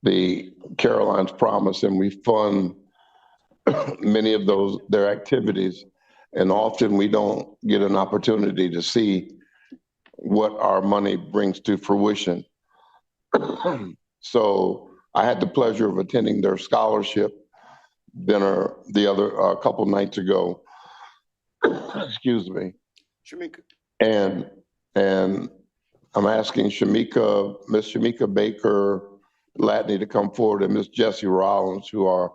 Speaker 3: the Caroline's Promise, and we fund many of their activities. And often we don't get an opportunity to see what our money brings to fruition. So I had the pleasure of attending their scholarship dinner a couple nights ago. Excuse me.
Speaker 7: Shamika.
Speaker 3: And I'm asking Miss Shamika Baker Latney to come forward, and Miss Jessie Rollins, who are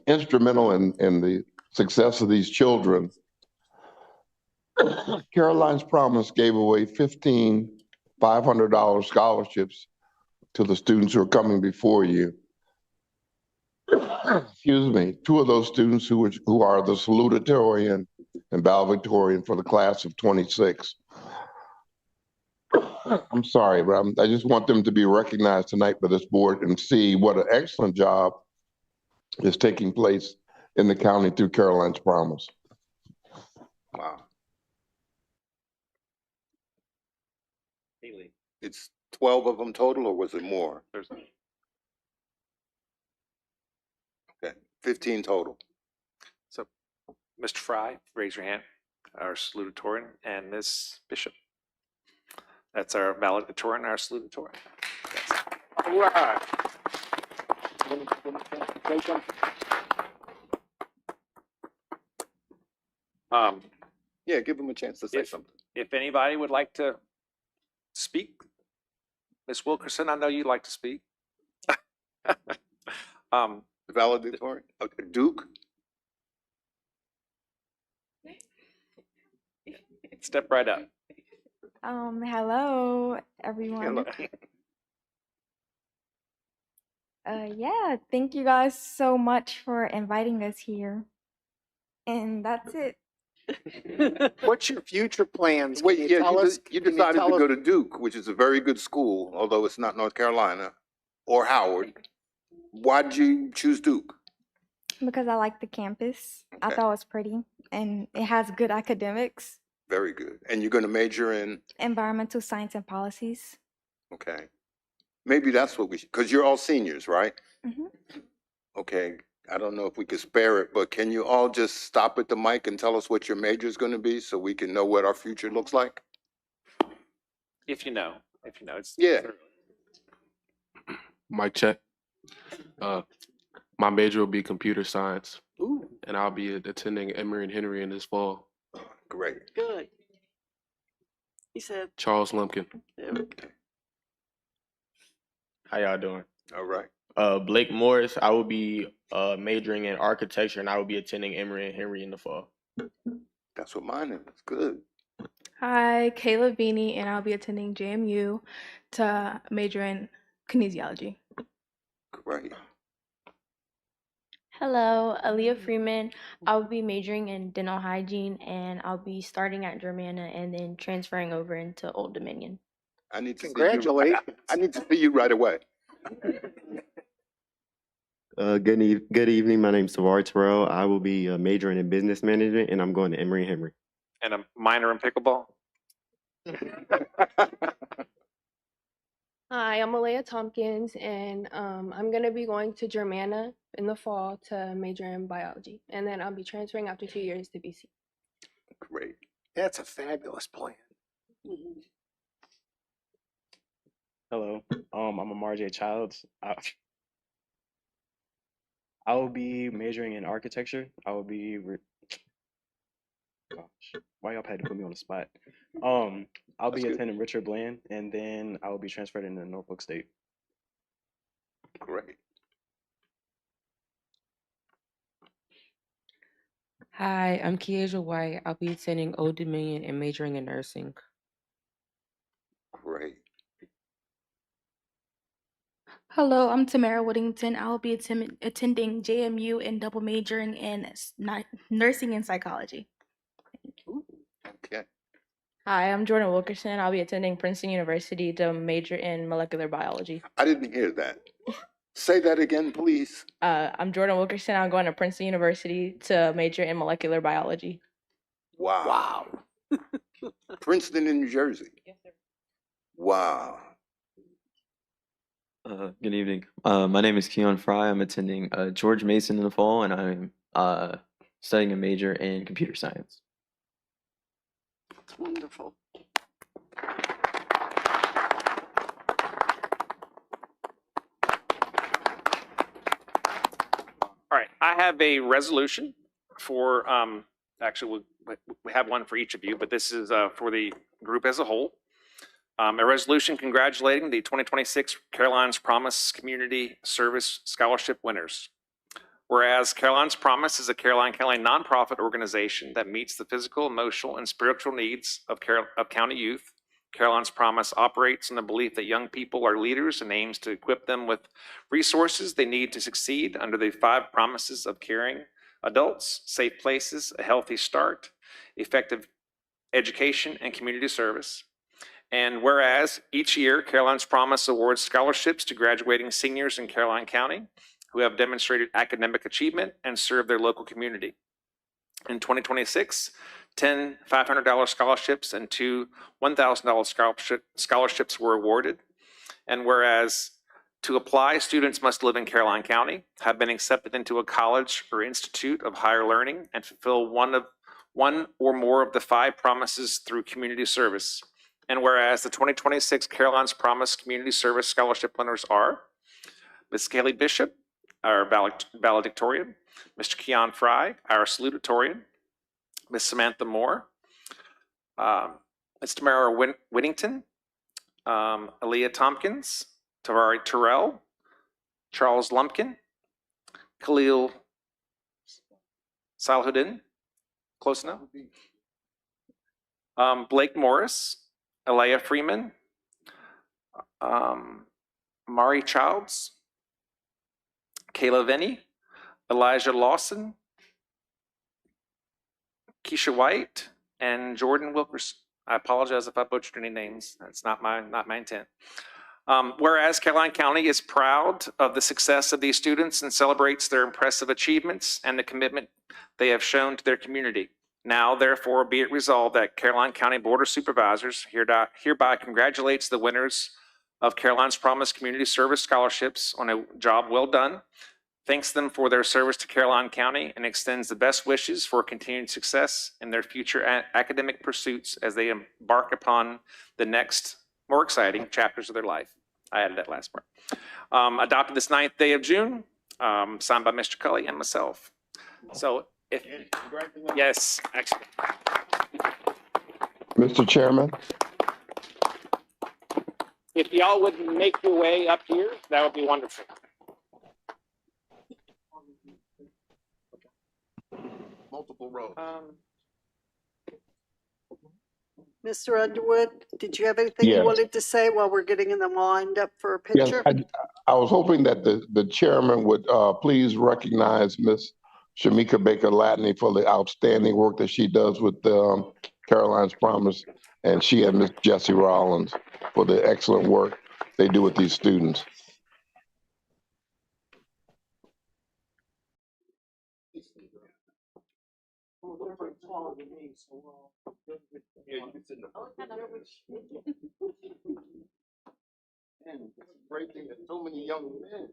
Speaker 3: instrumental in the success of these children. Caroline's Promise gave away 15 $500 scholarships to the students who are coming before you. Excuse me. Two of those students who are the salutatorian and valedictorian for the class of 26. I'm sorry, but I just want them to be recognized tonight by this board and see what an excellent job is taking place in the county through Caroline's Promise.
Speaker 7: Wow.
Speaker 1: Haley.
Speaker 7: It's 12 of them total, or was it more?
Speaker 1: There's
Speaker 7: Okay, 15 total.
Speaker 1: So, Mr. Fry, raise your hand, our salutatorian, and Ms. Bishop. That's our valedictorian, our salutatorian. Yes. All right.
Speaker 7: Yeah, give them a chance to say
Speaker 1: If-
Speaker 7: something.
Speaker 1: If anybody would like to speak, Ms. Wilkerson, I know you'd like to speak.
Speaker 7: Valedictorian, Duke?
Speaker 1: Step right up.
Speaker 10: Hello, everyone. Yeah, thank you guys so much for inviting us here. And that's it.
Speaker 5: What's your future plans?
Speaker 7: Wait,
Speaker 5: Can
Speaker 7: yeah,
Speaker 5: tell us-
Speaker 7: you
Speaker 5: can
Speaker 7: decided
Speaker 5: tell
Speaker 7: to
Speaker 5: us-
Speaker 7: go to Duke, which is a very good school, although it's not North Carolina, or Howard. Why did you choose Duke?
Speaker 10: Because I like the campus. I
Speaker 7: Okay.
Speaker 10: thought it was pretty and it has good academics,
Speaker 7: Very good. And you're going to major in,
Speaker 10: environmental science and policies.
Speaker 7: okay. Maybe that's what we should, because you're all seniors, right?
Speaker 10: Mhm.
Speaker 7: Okay, I don't know if we could spare it, but can you all just stop at the mic and tell us what your major is going to be so we can know what our future looks like?
Speaker 1: If you know, it's.
Speaker 7: Yeah.
Speaker 11: Mic check. My major will be computer science,
Speaker 5: Ooh,
Speaker 11: and I'll be attending Emory and Henry in this fall.
Speaker 7: Great.
Speaker 2: good. He said,
Speaker 11: Charles Lumpkin.
Speaker 2: there we go.
Speaker 12: How y'all doing?
Speaker 7: All right.
Speaker 12: Blake Morris. I will be majoring in architecture, and I will be attending Emory and Henry in the fall.
Speaker 7: That's what mine is. Good.
Speaker 13: Hi, Kayla Vini, and I'll be attending JMU to major in kinesiology.
Speaker 7: Great.
Speaker 14: Hello, Aaliyah Freeman. I'll be majoring in dental hygiene and I'll be starting at Germana and then transferring over into Old Dominion.
Speaker 7: I need to see you.
Speaker 5: Congratulations.
Speaker 7: I need to see you right away.
Speaker 15: Good evening. My name's Savar Terrell. I will be majoring in business management, and I'm going to Emory and Henry.
Speaker 1: And a minor in pickleball.
Speaker 13: Hi, I'm Alea Tompkins, and I'm going to be going to Germana in the fall to major in biology. And then I'll be transferring after 2 years to BC.
Speaker 7: Great.
Speaker 5: That's a fabulous plan.
Speaker 12: Hello. I'm Amar J. Childs. I will be majoring in architecture. I will be. Gosh, why y'all had to put me on the spot? I'll be
Speaker 7: good.
Speaker 12: attending Richard Bland, and then I will be transferred into Norfolk State.
Speaker 7: Great.
Speaker 16: Hi, I'm Kiesia White. I'll be attending Old Dominion and majoring in nursing.
Speaker 7: Great.
Speaker 13: Hello, I'm Tamara Whittington. I will be attending JMU and double majoring in nursing and psychology.
Speaker 7: Okay.
Speaker 14: Hi, I'm Jordan Wilkerson. I'll be attending Princeton University to major in molecular biology.
Speaker 7: I didn't hear that. Say that again, please.
Speaker 14: I'm Jordan Wilkerson. I'm going to Princeton University to major in molecular biology.
Speaker 7: Wow. Princeton in New Jersey.
Speaker 14: Yes, sir.
Speaker 7: Wow.
Speaker 17: Good evening. My name is Keon Fry. I'm attending George Mason in the fall, and I'm studying a major in computer science.
Speaker 2: That's wonderful.
Speaker 1: All right, I have a resolution for, actually, we have one for each of you, but this is for the group as a whole. A resolution congratulating the 2026 Caroline's Promise Community Service Scholarship winners. Whereas Caroline's Promise is a Caroline County nonprofit organization that meets the physical, emotional, and spiritual needs of county youth. Caroline's Promise operates on the belief that young people are leaders and aims to equip them with resources they need to succeed under the 5 promises of caring adults, safe places, a healthy start, effective education, and community service. And whereas each year, Caroline's Promise awards scholarships to graduating seniors in Caroline County who have demonstrated academic achievement and served their local community. In 2026, 10 $500 scholarships and 2 $1,000 scholarships were awarded. And whereas to apply, students must live in Caroline County, have been accepted into a college or institute of higher learning, and fulfill one or more of the 5 promises through community service. And whereas the 2026 Caroline's Promise Community Service Scholarship winners are Ms. Kaylee Bishop, our valedictorian, Mr. Keon Fry, our salutatorian, Ms. Samantha Moore, Ms. Tamara Whittington, Aaliyah Tompkins, Tavari Terrell, Charles Lumpkin, Khalil Salhuddin, close enough, Blake Morris, Alea Freeman, Mari Childs, Kayla Venny, Elijah Lawson, Keisha White, and Jordan Wilkerson. I apologize if I butchered any names. That's not my intent. Whereas Caroline County is proud of the success of these students and celebrates their impressive achievements and the commitment they have shown to their community. Now, therefore, be it resolved that Caroline County Board of Supervisors hereby congratulates the winners of Caroline's Promise Community Service Scholarships on a job well done, thanks them for their service to Caroline County, and extends the best wishes for continued success in their future academic pursuits as they embark upon the next, more exciting chapters of their life. I added that last part. Adopted this 9th day of June, signed by Mr. Cully and myself. So if, yes, actually.
Speaker 3: Mr. Chairman,
Speaker 1: If y'all would make your way up here, that would be wonderful.
Speaker 7: Multiple rows.
Speaker 2: Mr. Underwood, did you have anything you
Speaker 3: Yes.
Speaker 2: wanted to say while we're getting them lined up for a
Speaker 3: yes,
Speaker 2: picture?
Speaker 3: I was hoping that the chairman would please recognize Miss Shamika Baker-Latney for the outstanding work that she does with Caroline's Promise, and she and Miss Jessie Rollins for the excellent work they do with these students.
Speaker 7: And it's a great thing that so many young men.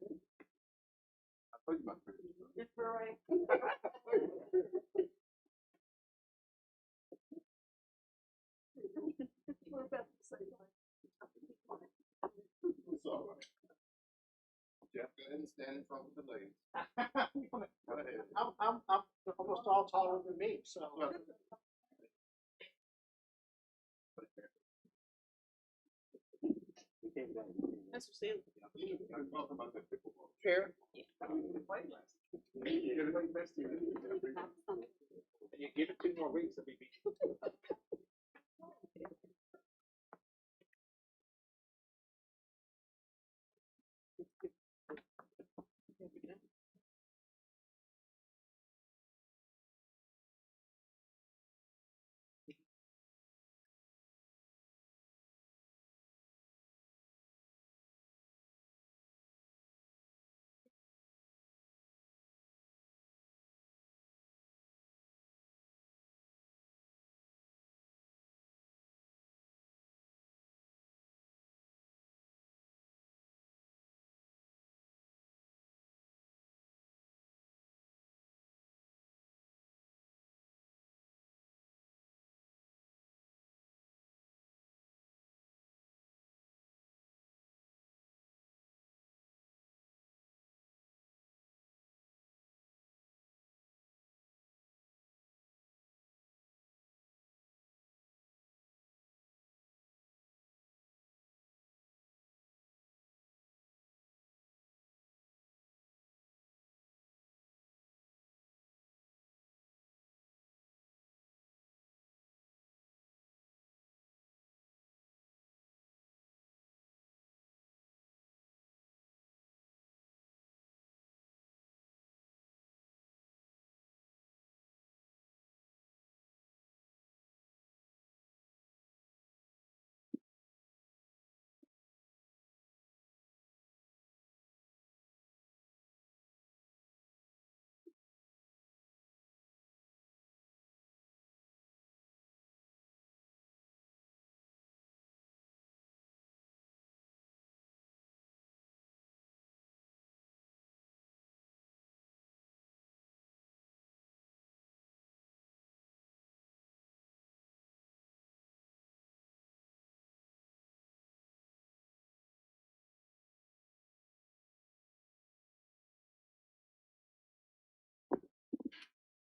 Speaker 7: I told you my It's all right. Jeff, go ahead and stand in front of the ladies. Go ahead.
Speaker 5: I'm almost all taller than me, so. Chair?
Speaker 1: You give it 2 more weeks, it'll be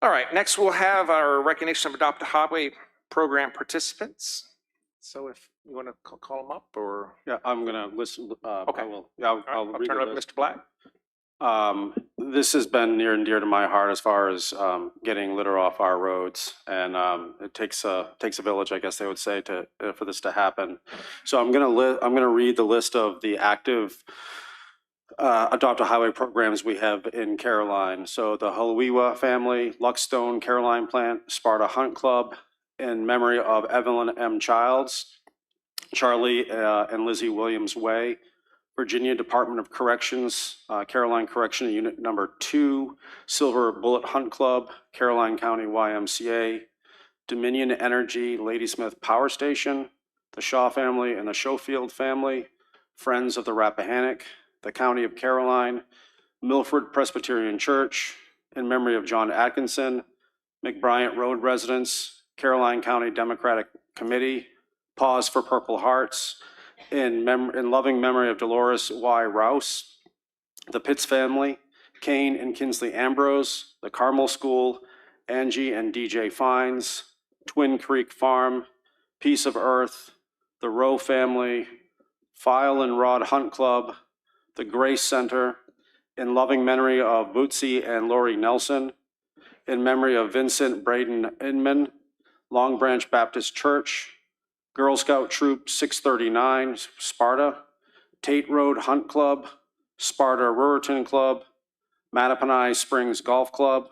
Speaker 1: All right, next we'll have our recognition of Adopt a Highway program participants. So if you want to call them up or.
Speaker 6: Yeah, I'm gonna listen,
Speaker 1: Okay.
Speaker 6: I will, yeah, I'll
Speaker 1: I'll
Speaker 6: read
Speaker 1: turn
Speaker 6: the
Speaker 1: it over to
Speaker 6: list.
Speaker 1: Mr. Black.
Speaker 6: This has been near and dear to my heart as far as getting litter off our roads, and it takes a village, I guess they would say, to for this to happen. So I'm gonna read the list of the active Adopt a Highway programs we have in Caroline. So the Halawiwa family, Luckstone Caroline Plant, Sparta Hunt Club, in memory of Evelyn M. Childs, Charlie and Lizzie Williams Way, Virginia Department of Corrections, Caroline Correction Unit Number 2, Silver Bullet Hunt Club, Caroline County YMCA, Dominion Energy Ladysmith Power Station, the Shaw family and the Schofield family, Friends of the Rappahannock, the County of Caroline, Milford Presbyterian Church, in memory of John Atkinson, McBryant Road residents, Caroline County Democratic Committee, Pause for Purple Hearts, in loving memory of Dolores Y. Rouse, the Pitts family, Kane and Kinsley Ambrose, the Carmel School, Angie and DJ Fines, Twin Creek Farm, Piece of Earth, the Rowe family, File and Rod Hunt Club, the Grace Center, in loving memory of Bootsy and Lori Nelson, in memory of Vincent Braden Inman, Long Branch Baptist Church, Girl Scout Troop 639, Sparta, Tate Road Hunt Club, Sparta Ruriton Club, Mattaponi Springs Golf Club,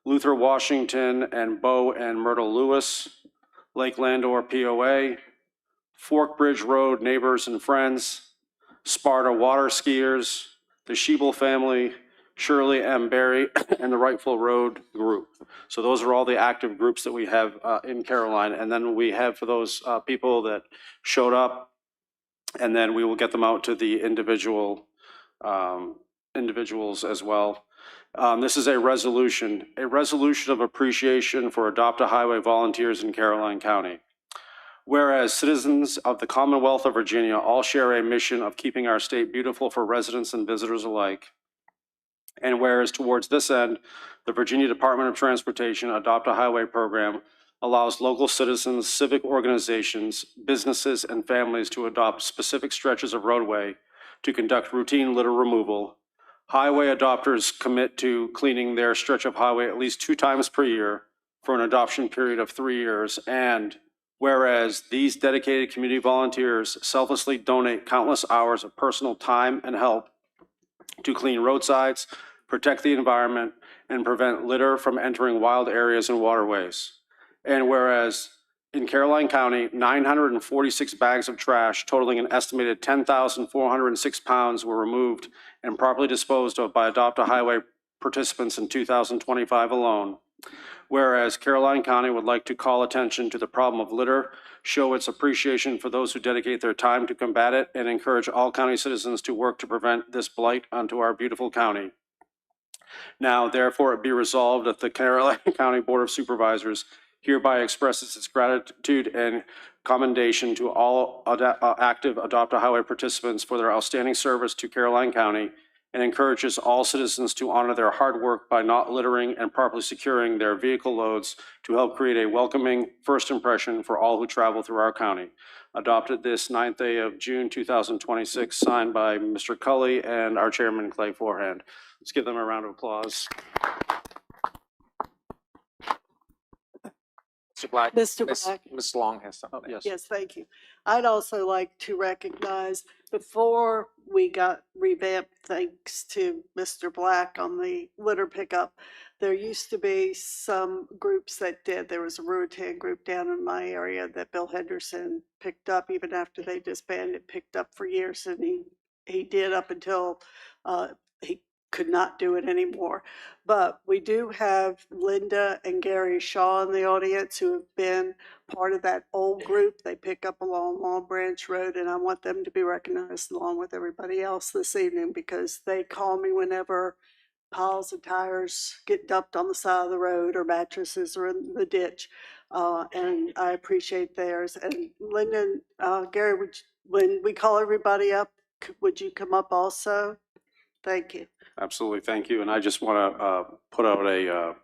Speaker 6: Luther Washington and Bo and Myrtle Lewis, Lake Landor POA, Fork Bridge Road Neighbors and Friends, Sparta Water Skiers, the Sheeble family, Shirley M. Berry, and the Rightful Road Group. So those are all the active groups that we have in Caroline. And then we have for those people that showed up, and then we will get them out to the individuals as well. This is a resolution of appreciation for Adopt a Highway volunteers in Caroline County. Whereas citizens of the Commonwealth of Virginia all share a mission of keeping our state beautiful for residents and visitors alike. And whereas towards this end, the Virginia Department of Transportation Adopt a Highway program allows local citizens, civic organizations, businesses, and families to adopt specific stretches of roadway to conduct routine litter removal. Highway adopters commit to cleaning their stretch of highway at least 2 times per year for an adoption period of 3 years. And whereas these dedicated community volunteers selflessly donate countless hours of personal time and help to clean roadsides, protect the environment, and prevent litter from entering wild areas and waterways. And whereas in Caroline County, 946 bags of trash totaling an estimated 10,406 pounds were removed and properly disposed of by Adopt a Highway participants in 2025 alone. Whereas Caroline County would like to call attention to the problem of litter, show its appreciation for those who dedicate their time to combat it, and encourage all county citizens to work to prevent this blight onto our beautiful county. Now, therefore, it be resolved that the Caroline County Board of Supervisors hereby expresses its gratitude and commendation to all active Adopt a Highway participants for their outstanding service to Caroline County, and encourages all citizens to honor their hard work by not littering and properly securing their vehicle loads to help create a welcoming first impression for all who travel through our county. Adopted this 9th day of June 2026, signed by Mr. Cully and our chairman, Clay Forehand. Let's give them a round of applause.
Speaker 1: Mr. Black.
Speaker 2: Mr. Black.
Speaker 1: Ms. Long has something.
Speaker 6: Yes.
Speaker 2: Yes, thank you. I'd also like to recognize, before we got revamped, thanks to Mr. Black on the litter pickup, there used to be some groups that did. There was a Ruritan group down in my area that Bill Henderson picked up, even after they disbanded, picked up for years, and he did up until he could not do it anymore. But we do have Linda and Gary Shaw in the audience who have been part of that old group. They pick up along Long Branch Road, and I want them to be recognized along with everybody else this evening, because they call me whenever piles of tires get dumped on the side of the road or mattresses are in the ditch. And I appreciate theirs. And Linda and Gary, when we call everybody up, would you come up also? Thank you.
Speaker 6: Absolutely, thank you. And I just want to put out a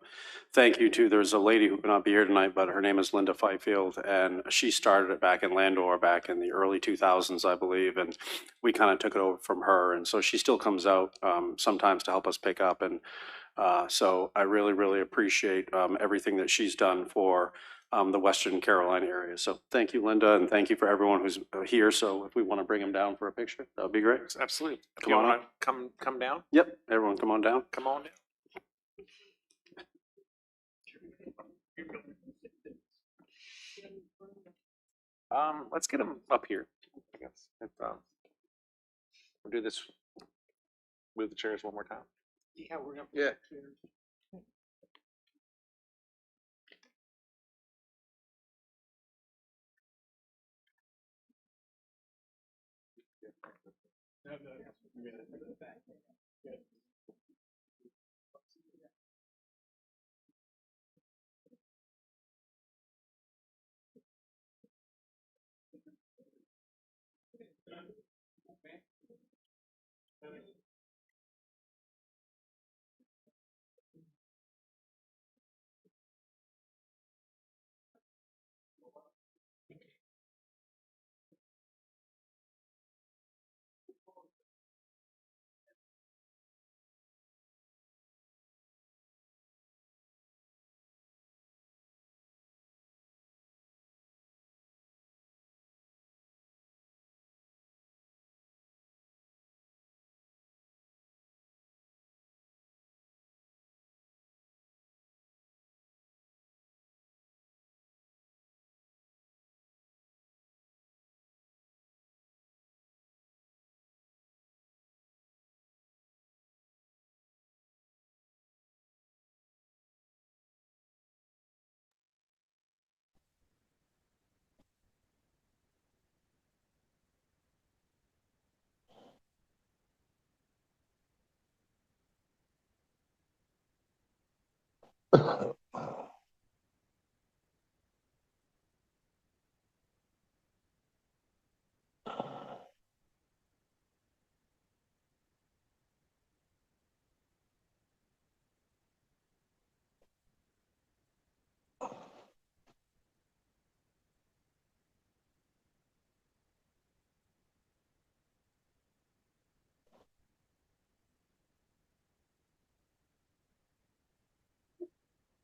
Speaker 6: thank you to, there's a lady who cannot be here tonight, but her name is Linda Fifield, and she started it back in Landor back in the early 2000s, I believe, and we kind of took it over from her. And so she still comes out sometimes to help us pick up. And so I really, really appreciate everything that she's done for the Western Carolina area. So thank you, Linda, and thank you for everyone who's here. So if we want to bring him down for a picture, that would be great.
Speaker 1: Absolutely.
Speaker 6: Come
Speaker 1: You
Speaker 6: on
Speaker 1: wanna
Speaker 6: up.
Speaker 1: come down?
Speaker 6: Yep, everyone come on down.
Speaker 1: Come on down. Let's get him up here, I guess. We'll do this, move the chairs one more time.
Speaker 5: Yeah, we're gonna.
Speaker 7: Yeah.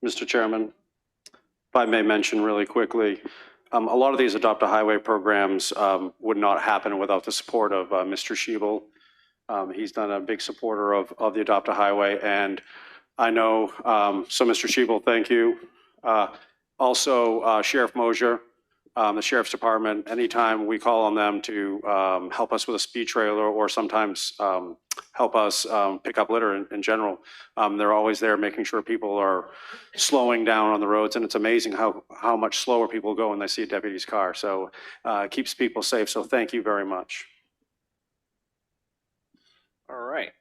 Speaker 6: Mr. Chairman, if I may mention really quickly, a lot of these Adopt a Highway programs would not happen without the support of Mr. Schiebel. He's done a big supporter of the Adopt a Highway, and I know, so Mr. Schiebel, thank you. Also, Sheriff Mosier, the Sheriff's Department, anytime we call on them to help us with a speed trailer or sometimes help us pick up litter in general, they're always there making sure people are slowing down on the roads. And it's amazing how much slower people go when they see a deputy's car. So it keeps people safe. So thank you very much.
Speaker 1: All right.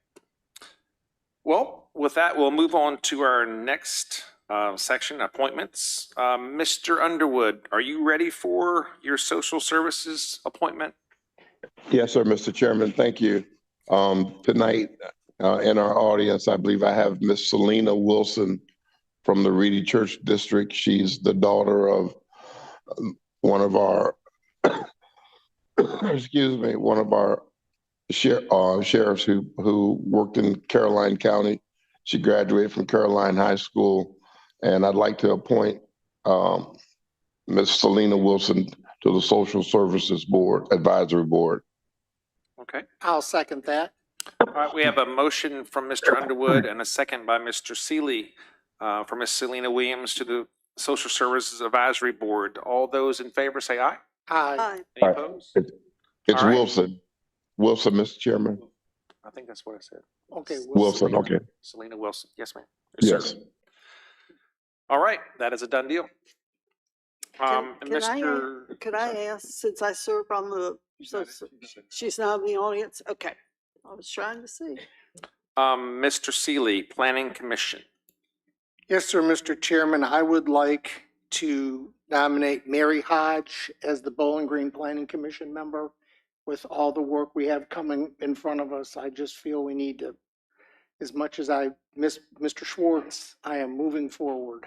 Speaker 1: Well, with that, we'll move on to our next section, appointments. Mr. Underwood, are you ready for your social services appointment?
Speaker 3: Yes, sir, Mr. Chairman. Thank you. Tonight, in our audience, I believe I have Miss Selena Wilson from the Reedy Church District. She's the daughter of one of our, excuse me, one of our sheriffs who worked in Caroline County. She graduated from Caroline High School, and I'd like to appoint Ms. Selena Wilson to the Social Services Board, Advisory Board.
Speaker 1: Okay.
Speaker 5: I'll second that.
Speaker 1: All right, we have a motion from Mr. Underwood and a second by Mr. Seeley for Ms. Selena Williams to the Social Services Advisory Board. All those in favor say aye.
Speaker 5: Aye.
Speaker 1: Any opposed?
Speaker 3: It's
Speaker 1: All right.
Speaker 3: Wilson. Wilson, Mr. Chairman.
Speaker 1: I think that's what I said.
Speaker 5: Okay.
Speaker 3: Wilson, okay.
Speaker 1: Selena Wilson. Yes, ma'am.
Speaker 3: Yes.
Speaker 1: Sir. All right, that is a done deal.
Speaker 2: Could I ask, since I serve on the, she's not in the audience? Okay. I was trying to see.
Speaker 1: Mr. Seeley, Planning Commission.
Speaker 5: Yes, sir, Mr. Chairman, I would like to nominate Mary Hodge as the Bowling Green Planning Commission member with all the work we have coming in front of us, I just feel we need to, as much as I miss Mr. Schwartz, I am moving forward.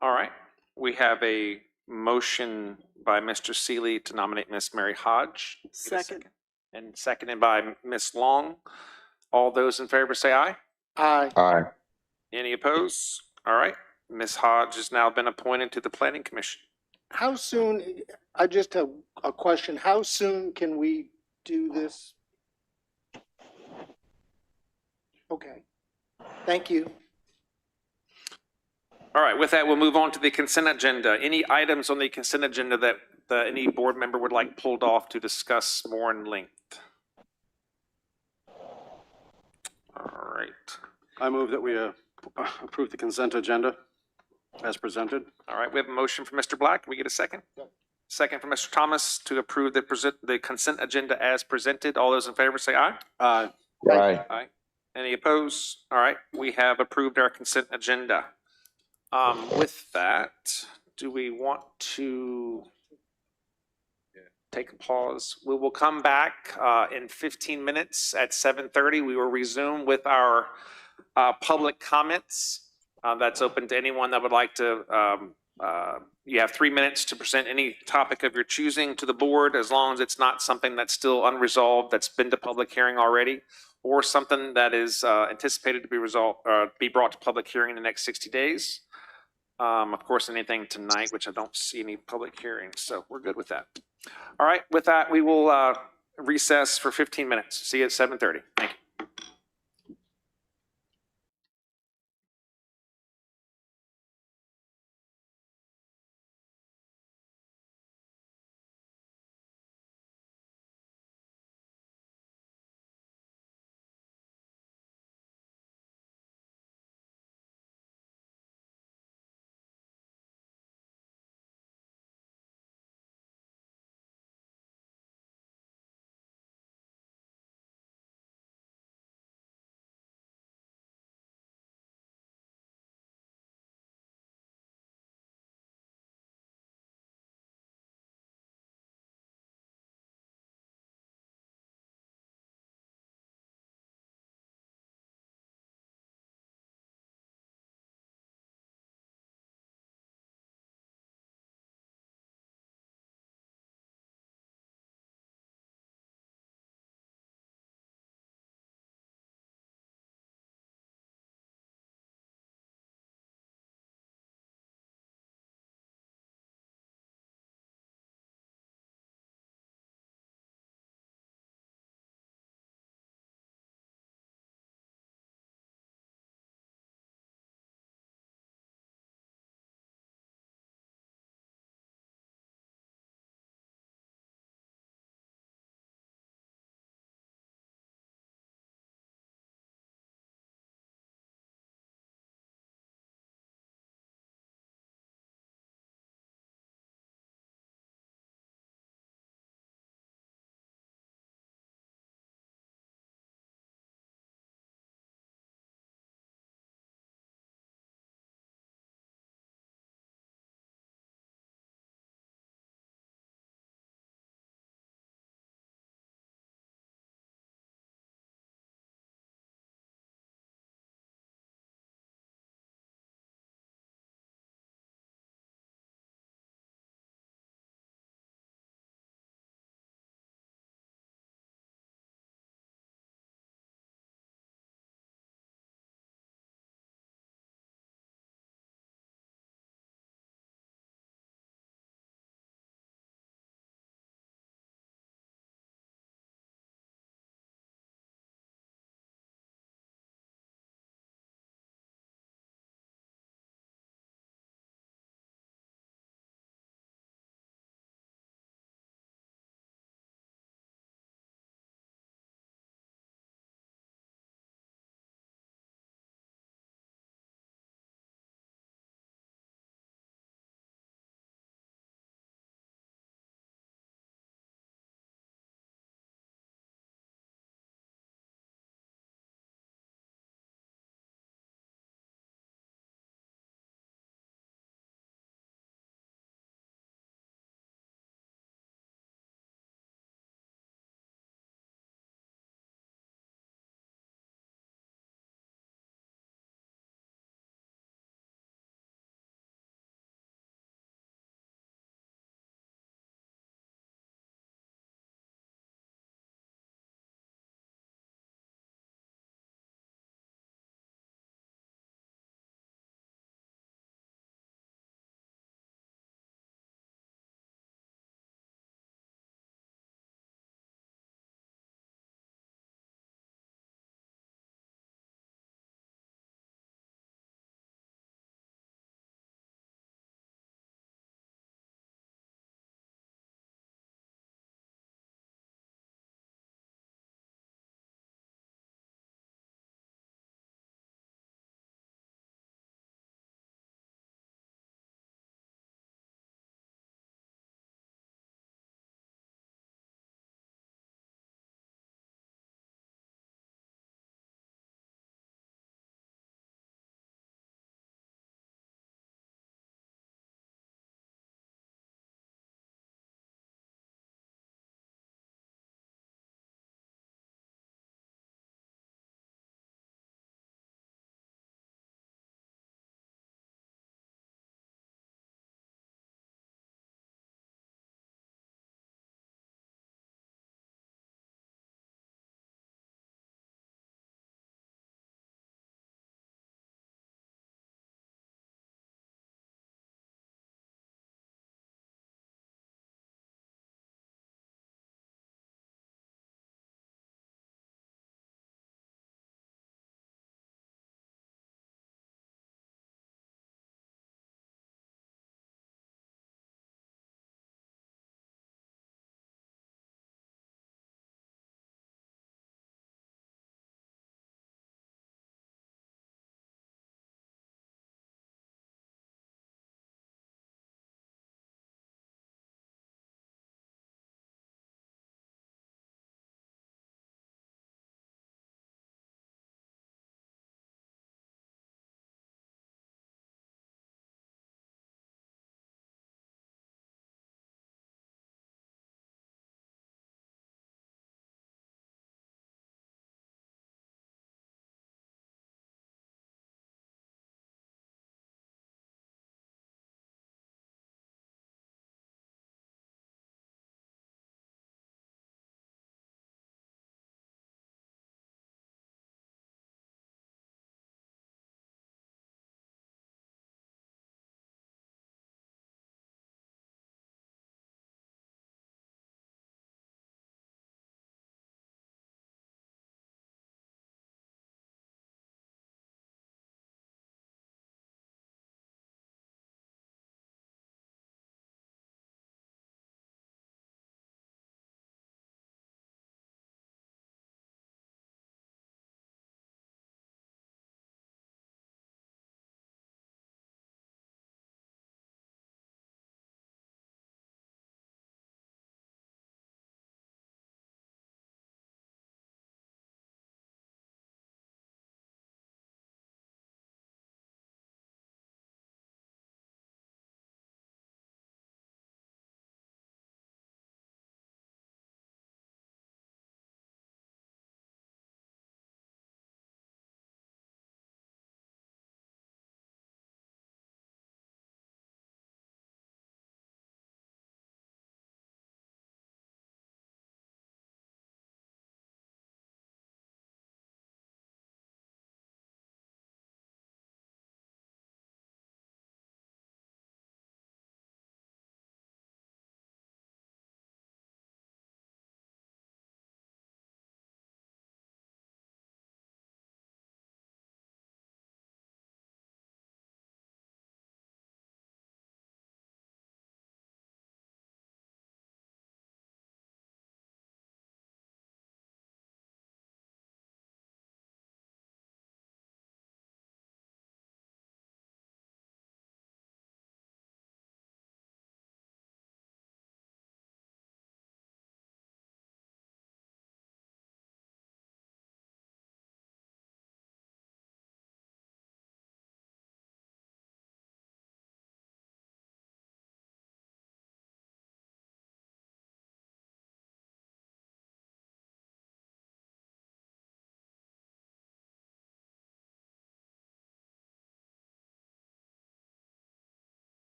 Speaker 1: All right. We have a motion by Mr. Seeley to nominate Miss Mary Hodge. Get a
Speaker 2: Second.
Speaker 1: And seconded by Miss Long. All those in favor say aye.
Speaker 5: Aye.
Speaker 3: Aye.
Speaker 1: Any opposed? All right. Miss Hodge has now been appointed to the Planning Commission.
Speaker 5: How soon, I just have a question, how soon can we do this? Okay, thank you.
Speaker 1: All right, with that, we'll move on to the consent agenda. Any items on the consent agenda that any board member would like pulled off to discuss more in length? All right.
Speaker 6: I move that we approve the consent agenda as presented.
Speaker 1: All right, we have a motion from Mr. Black. Can we get a second? Second from Mr. Thomas to approve the consent agenda as presented. All those in favor say aye.
Speaker 6: Aye.
Speaker 3: Aye.
Speaker 1: Aye. Any opposed? All right, we have approved our consent agenda. With that, do we want to take a pause? We will come back in 15 minutes at 7:30. We will resume with our public comments. That's open to anyone that would like to. You have 3 minutes to present any topic of your choosing to the board, as long as it's not something that's still unresolved, that's been to public hearing already, or something that is anticipated to be be brought to public hearing in the next 60 days. Of course, anything tonight, which I don't see any public hearings, so we're good with that. All right, with that, we will recess for 15 minutes. See you at 7:30. Thank you.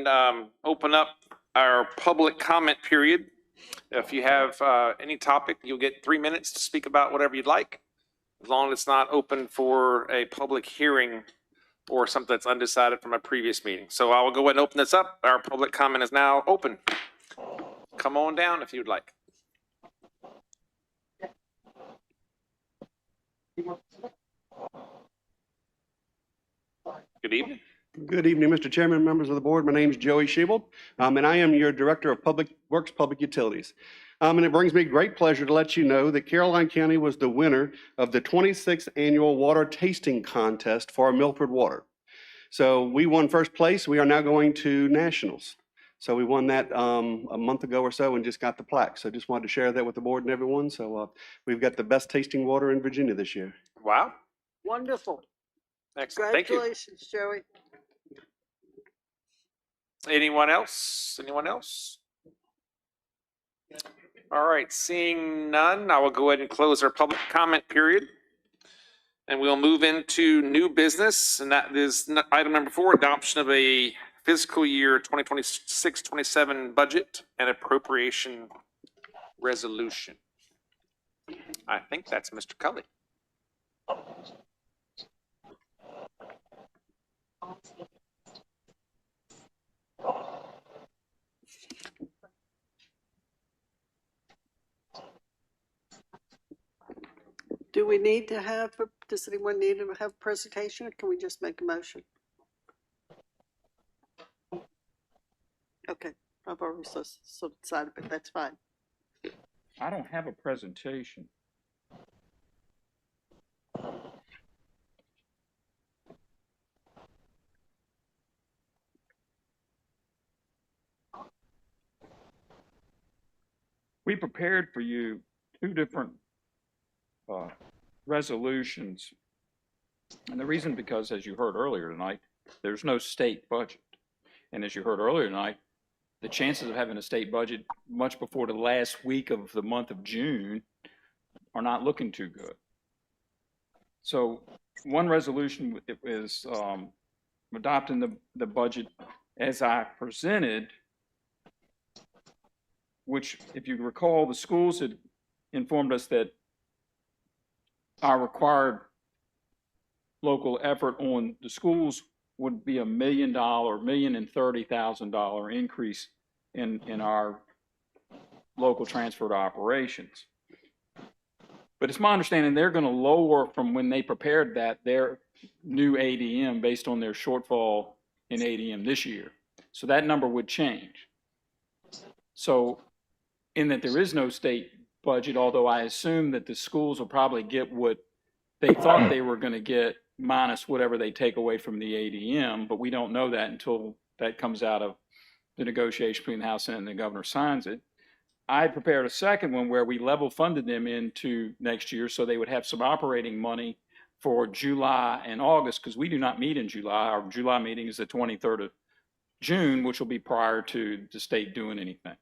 Speaker 1: and open up our public comment period. If you have any topic, you'll get 3 minutes to speak about whatever you'd like, as long as it's not open for a public hearing or something that's undecided from a previous meeting. So I will go ahead and open this up. Our public comment is now open. Come on down if you'd like. Good evening.
Speaker 18: Good evening, Mr. Chairman, members of the board. My name is Joey Shebel, and I am your Director of Public Works, Public Utilities. And it brings me great pleasure to let you know that Caroline County was the winner of the 26th Annual Water Tasting Contest for Milford Water. So we won first place. We are now going to nationals. So we won that a month ago or so and just got the plaque. So just wanted to share that with the board and everyone. So we've got the best tasting water in Virginia this year.
Speaker 1: Wow.
Speaker 2: Wonderful.
Speaker 1: Excellent. Thank you.
Speaker 2: Congratulations, Joey.
Speaker 1: Anyone else? Anyone else? All right, seeing none, I will go ahead and close our public comment period. And we'll move into new business, and that is item number 4, adoption of a fiscal year 2026-27 budget and appropriation resolution. I think that's Mr. Cully.
Speaker 2: Do we need to have, does anyone need to have a presentation, or can we just make a motion? Okay, I've already so decided, but that's fine.
Speaker 19: I don't have a presentation. We prepared for you 2 different resolutions. And the reason, because as you heard earlier tonight, there's no state budget. And as you heard earlier tonight, the chances of having a state budget much before the last week of the month of June are not looking too good. So one resolution is adopting the budget as I presented, which, if you recall, the schools had informed us that our required local effort on the schools would be $1 million, $1,030,000 increase in our local transferred operations. But it's my understanding they're going to lower from when they prepared that their new ADM based on their shortfall in ADM this year. So that number would change. So in that there is no state budget, although I assume that the schools will probably get what they thought they were going to get minus whatever they take away from the ADM, but we don't know that until that comes out of the negotiation between the House, Senate, and the governor signs it. I prepared a second one where we level funded them into next year so they would have some operating money for July and August, because we do not meet in July. Our July meeting is the 23rd of June, which will be prior to the state doing anything.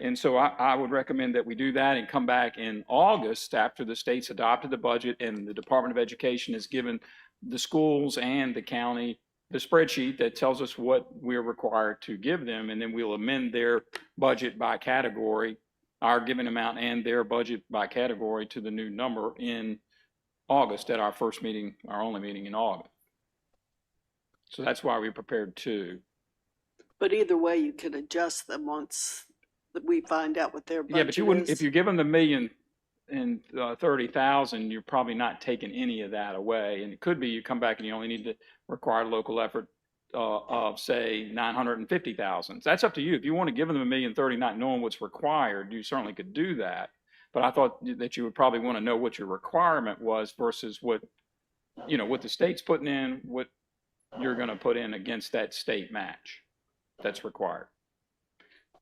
Speaker 19: And so I would recommend that we do that and come back in August after the state's adopted the budget and the Department of Education has given the schools and the county the spreadsheet that tells us what we're required to give them. And then we'll amend their budget by category, our given amount and their budget by category to the new number in August at our first meeting, our only meeting in August. So that's why we prepared 2.
Speaker 2: But either way, you can adjust them once we find out what their budget is.
Speaker 19: Yeah, but you wouldn't, if you give them the $1,030,000, you're probably not taking any of that away. And it could be you come back and you only need to require local effort of say $950,000. That's up to you. If you want to give them $1,030,000 not knowing what's required, you certainly could do that. But I thought that you would probably want to know what your requirement was versus what, you know, what the state's putting in, what you're going to put in against that state match that's required.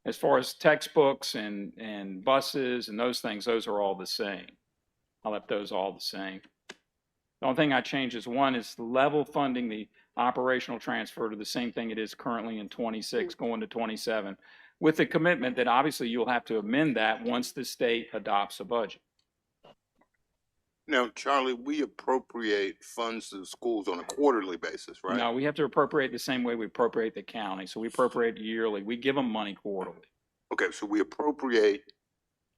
Speaker 19: As far as textbooks and buses and those things, those are all the same. I left those all the same. The only thing I changed is one is level funding the operational transfer to the same thing it is currently in 26 going to 27, with the commitment that obviously you'll have to amend that once the state adopts a budget.
Speaker 7: Now, Charlie, we appropriate funds to the schools on a quarterly basis, right?
Speaker 19: No, we have to appropriate the same way we appropriate the county. So we appropriate yearly. We give them money quarterly
Speaker 7: Okay, so we appropriate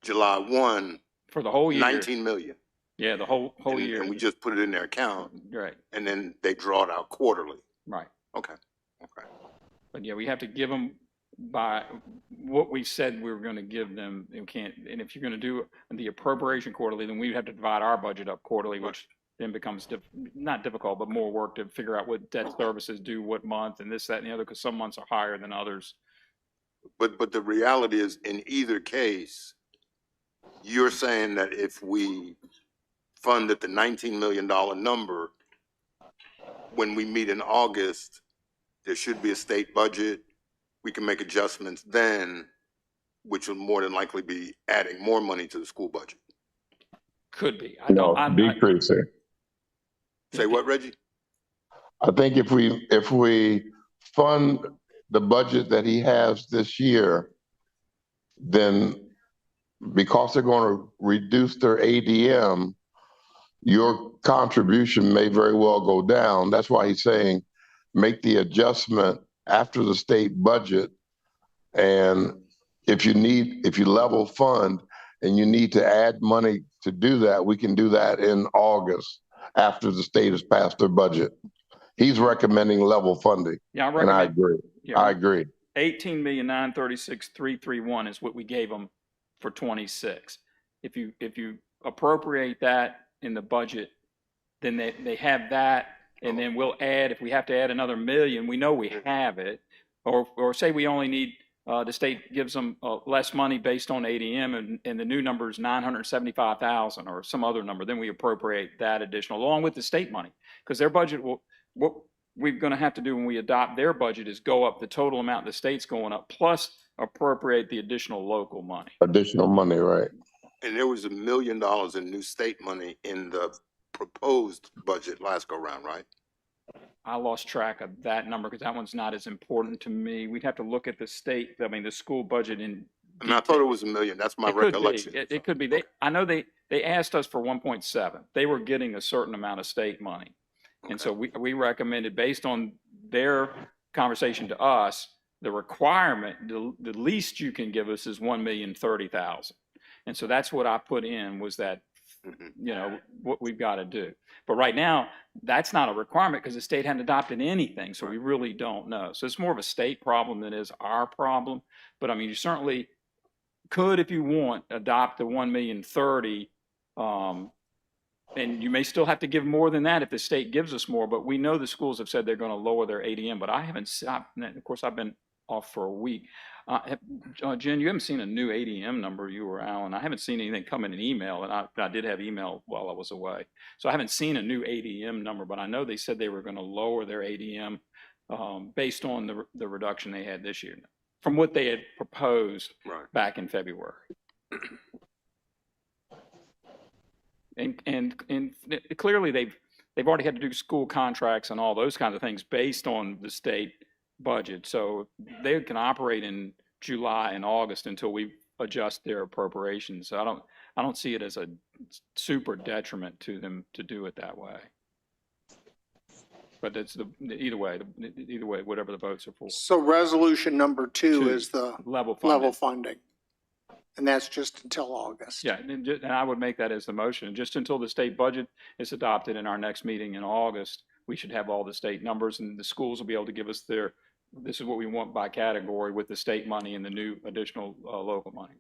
Speaker 7: July 1,
Speaker 19: for the whole year.
Speaker 7: 19 million.
Speaker 19: Yeah, the whole
Speaker 7: And
Speaker 19: year.
Speaker 7: and we just put it in their account,
Speaker 19: Right,
Speaker 7: and then they draw it out quarterly.
Speaker 19: right.
Speaker 7: Okay, okay.
Speaker 19: But yeah, we have to give them by what we said we were going to give them. You can't, and if you're going to do the appropriation quarterly, then we have to divide our budget up quarterly, which then becomes not difficult, but more work to figure out what debt services do what month and this, that, and the other, because some months are higher than others.
Speaker 7: But the reality is, in either case, you're saying that if we fund at the $19 million number, when we meet in August, there should be a state budget. We can make adjustments then, which will more than likely be adding more money to the school budget.
Speaker 19: Could be. I don't. I'm not,
Speaker 3: decreasing.
Speaker 7: Say what, Reggie?
Speaker 3: I think if we fund the budget that he has this year, then because they're going to reduce their ADM, your contribution may very well go down. That's why he's saying make the adjustment after the state budget. And if you level fund and you need to add money to do that, we can do that in August after the state has passed their budget. He's recommending level funding.
Speaker 19: Yeah, I
Speaker 3: and I
Speaker 19: recommend.
Speaker 3: agree.
Speaker 19: Yeah,
Speaker 3: I agree.
Speaker 19: 18,936,331 is what we gave them for 26. If you appropriate that in the budget, then they have that, and then we'll add, if we have to add another million, we know we have it. Or say we only need, the state gives them less money based on ADM, and the new number is 975,000 or some other number, then we appropriate that additional along with the state money, because their budget will, what we're going to have to do when we adopt their budget is go up the total amount the state's going up plus appropriate the additional local money.
Speaker 3: Additional money, right?
Speaker 7: And there was $1 million in new state money in the proposed budget last go round, right?
Speaker 19: I lost track of that number because that one's not as important to me. We'd have to look at the state, I mean, the school budget in.
Speaker 7: I mean, I thought it was $1 million. That's my recollection.
Speaker 19: It could be. I know they asked us for 1.7. They were getting a certain amount of state money. And so we recommended, based on their conversation to us, the requirement, the least you can give us is 1,030,000. And so that's what I put in, was that, you know, what we've got to do. But right now, that's not a requirement because the state hadn't adopted anything. So we really don't know. So it's more of a state problem than it is our problem. But I mean, you certainly could, if you want, adopt the 1,030,000. And you may still have to give more than that if the state gives us more, but we know the schools have said they're going to lower their ADM, but I haven't, of course, I've been off for a week. Jen, you haven't seen a new ADM number, you or Alan. I haven't seen anything come in an email, and I did have email while I was away. So I haven't seen a new ADM number, but I know they said they were going to lower their ADM based on the reduction they had this year from what they had proposed back in February. And clearly they've already had to do school contracts and all those kinds of things based on the state budget. So they can operate in July and August until we adjust their appropriations. So I don't see it as a super detriment to them to do it that way. But it's either way, whatever the votes are for.
Speaker 5: So resolution number two is the
Speaker 19: level
Speaker 5: funding. And that's just until August.
Speaker 19: Yeah, and I would make that as the motion. Just until the state budget is adopted in our next meeting in August, we should have all the state numbers, and the schools will be able to give us this is what we want by category with the state money and the new additional local money.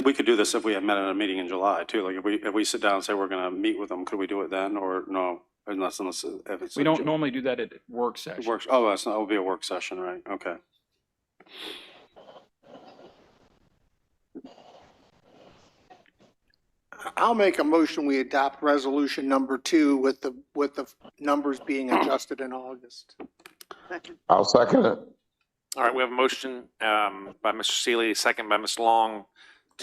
Speaker 6: We could do this if we had met at a meeting in July too. Like if we sit down and say we're going to meet with them, could we do it then, or no? Unless if it's
Speaker 19: we don't normally do that at work session.
Speaker 6: Oh, that will be a work session, right? Okay.
Speaker 5: I'll make a motion, we adopt resolution number 2 with the numbers being adjusted in August.
Speaker 2: Second.
Speaker 3: I'll second it.
Speaker 1: All right, we have a motion by Mr. Seeley, second by Ms. Long.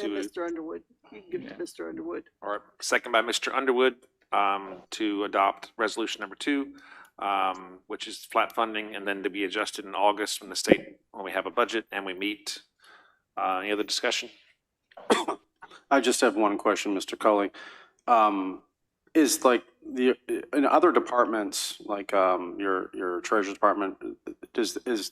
Speaker 2: And Mr. Underwood. You can give it to Mr. Underwood.
Speaker 1: All right, second by Mr. Underwood to adopt resolution number 2, which is flat funding, and then to be adjusted in August when we have a budget and we meet. Any other discussion?
Speaker 6: I just have one question, Mr. Cully. Is like in other departments, like your treasurer's department, did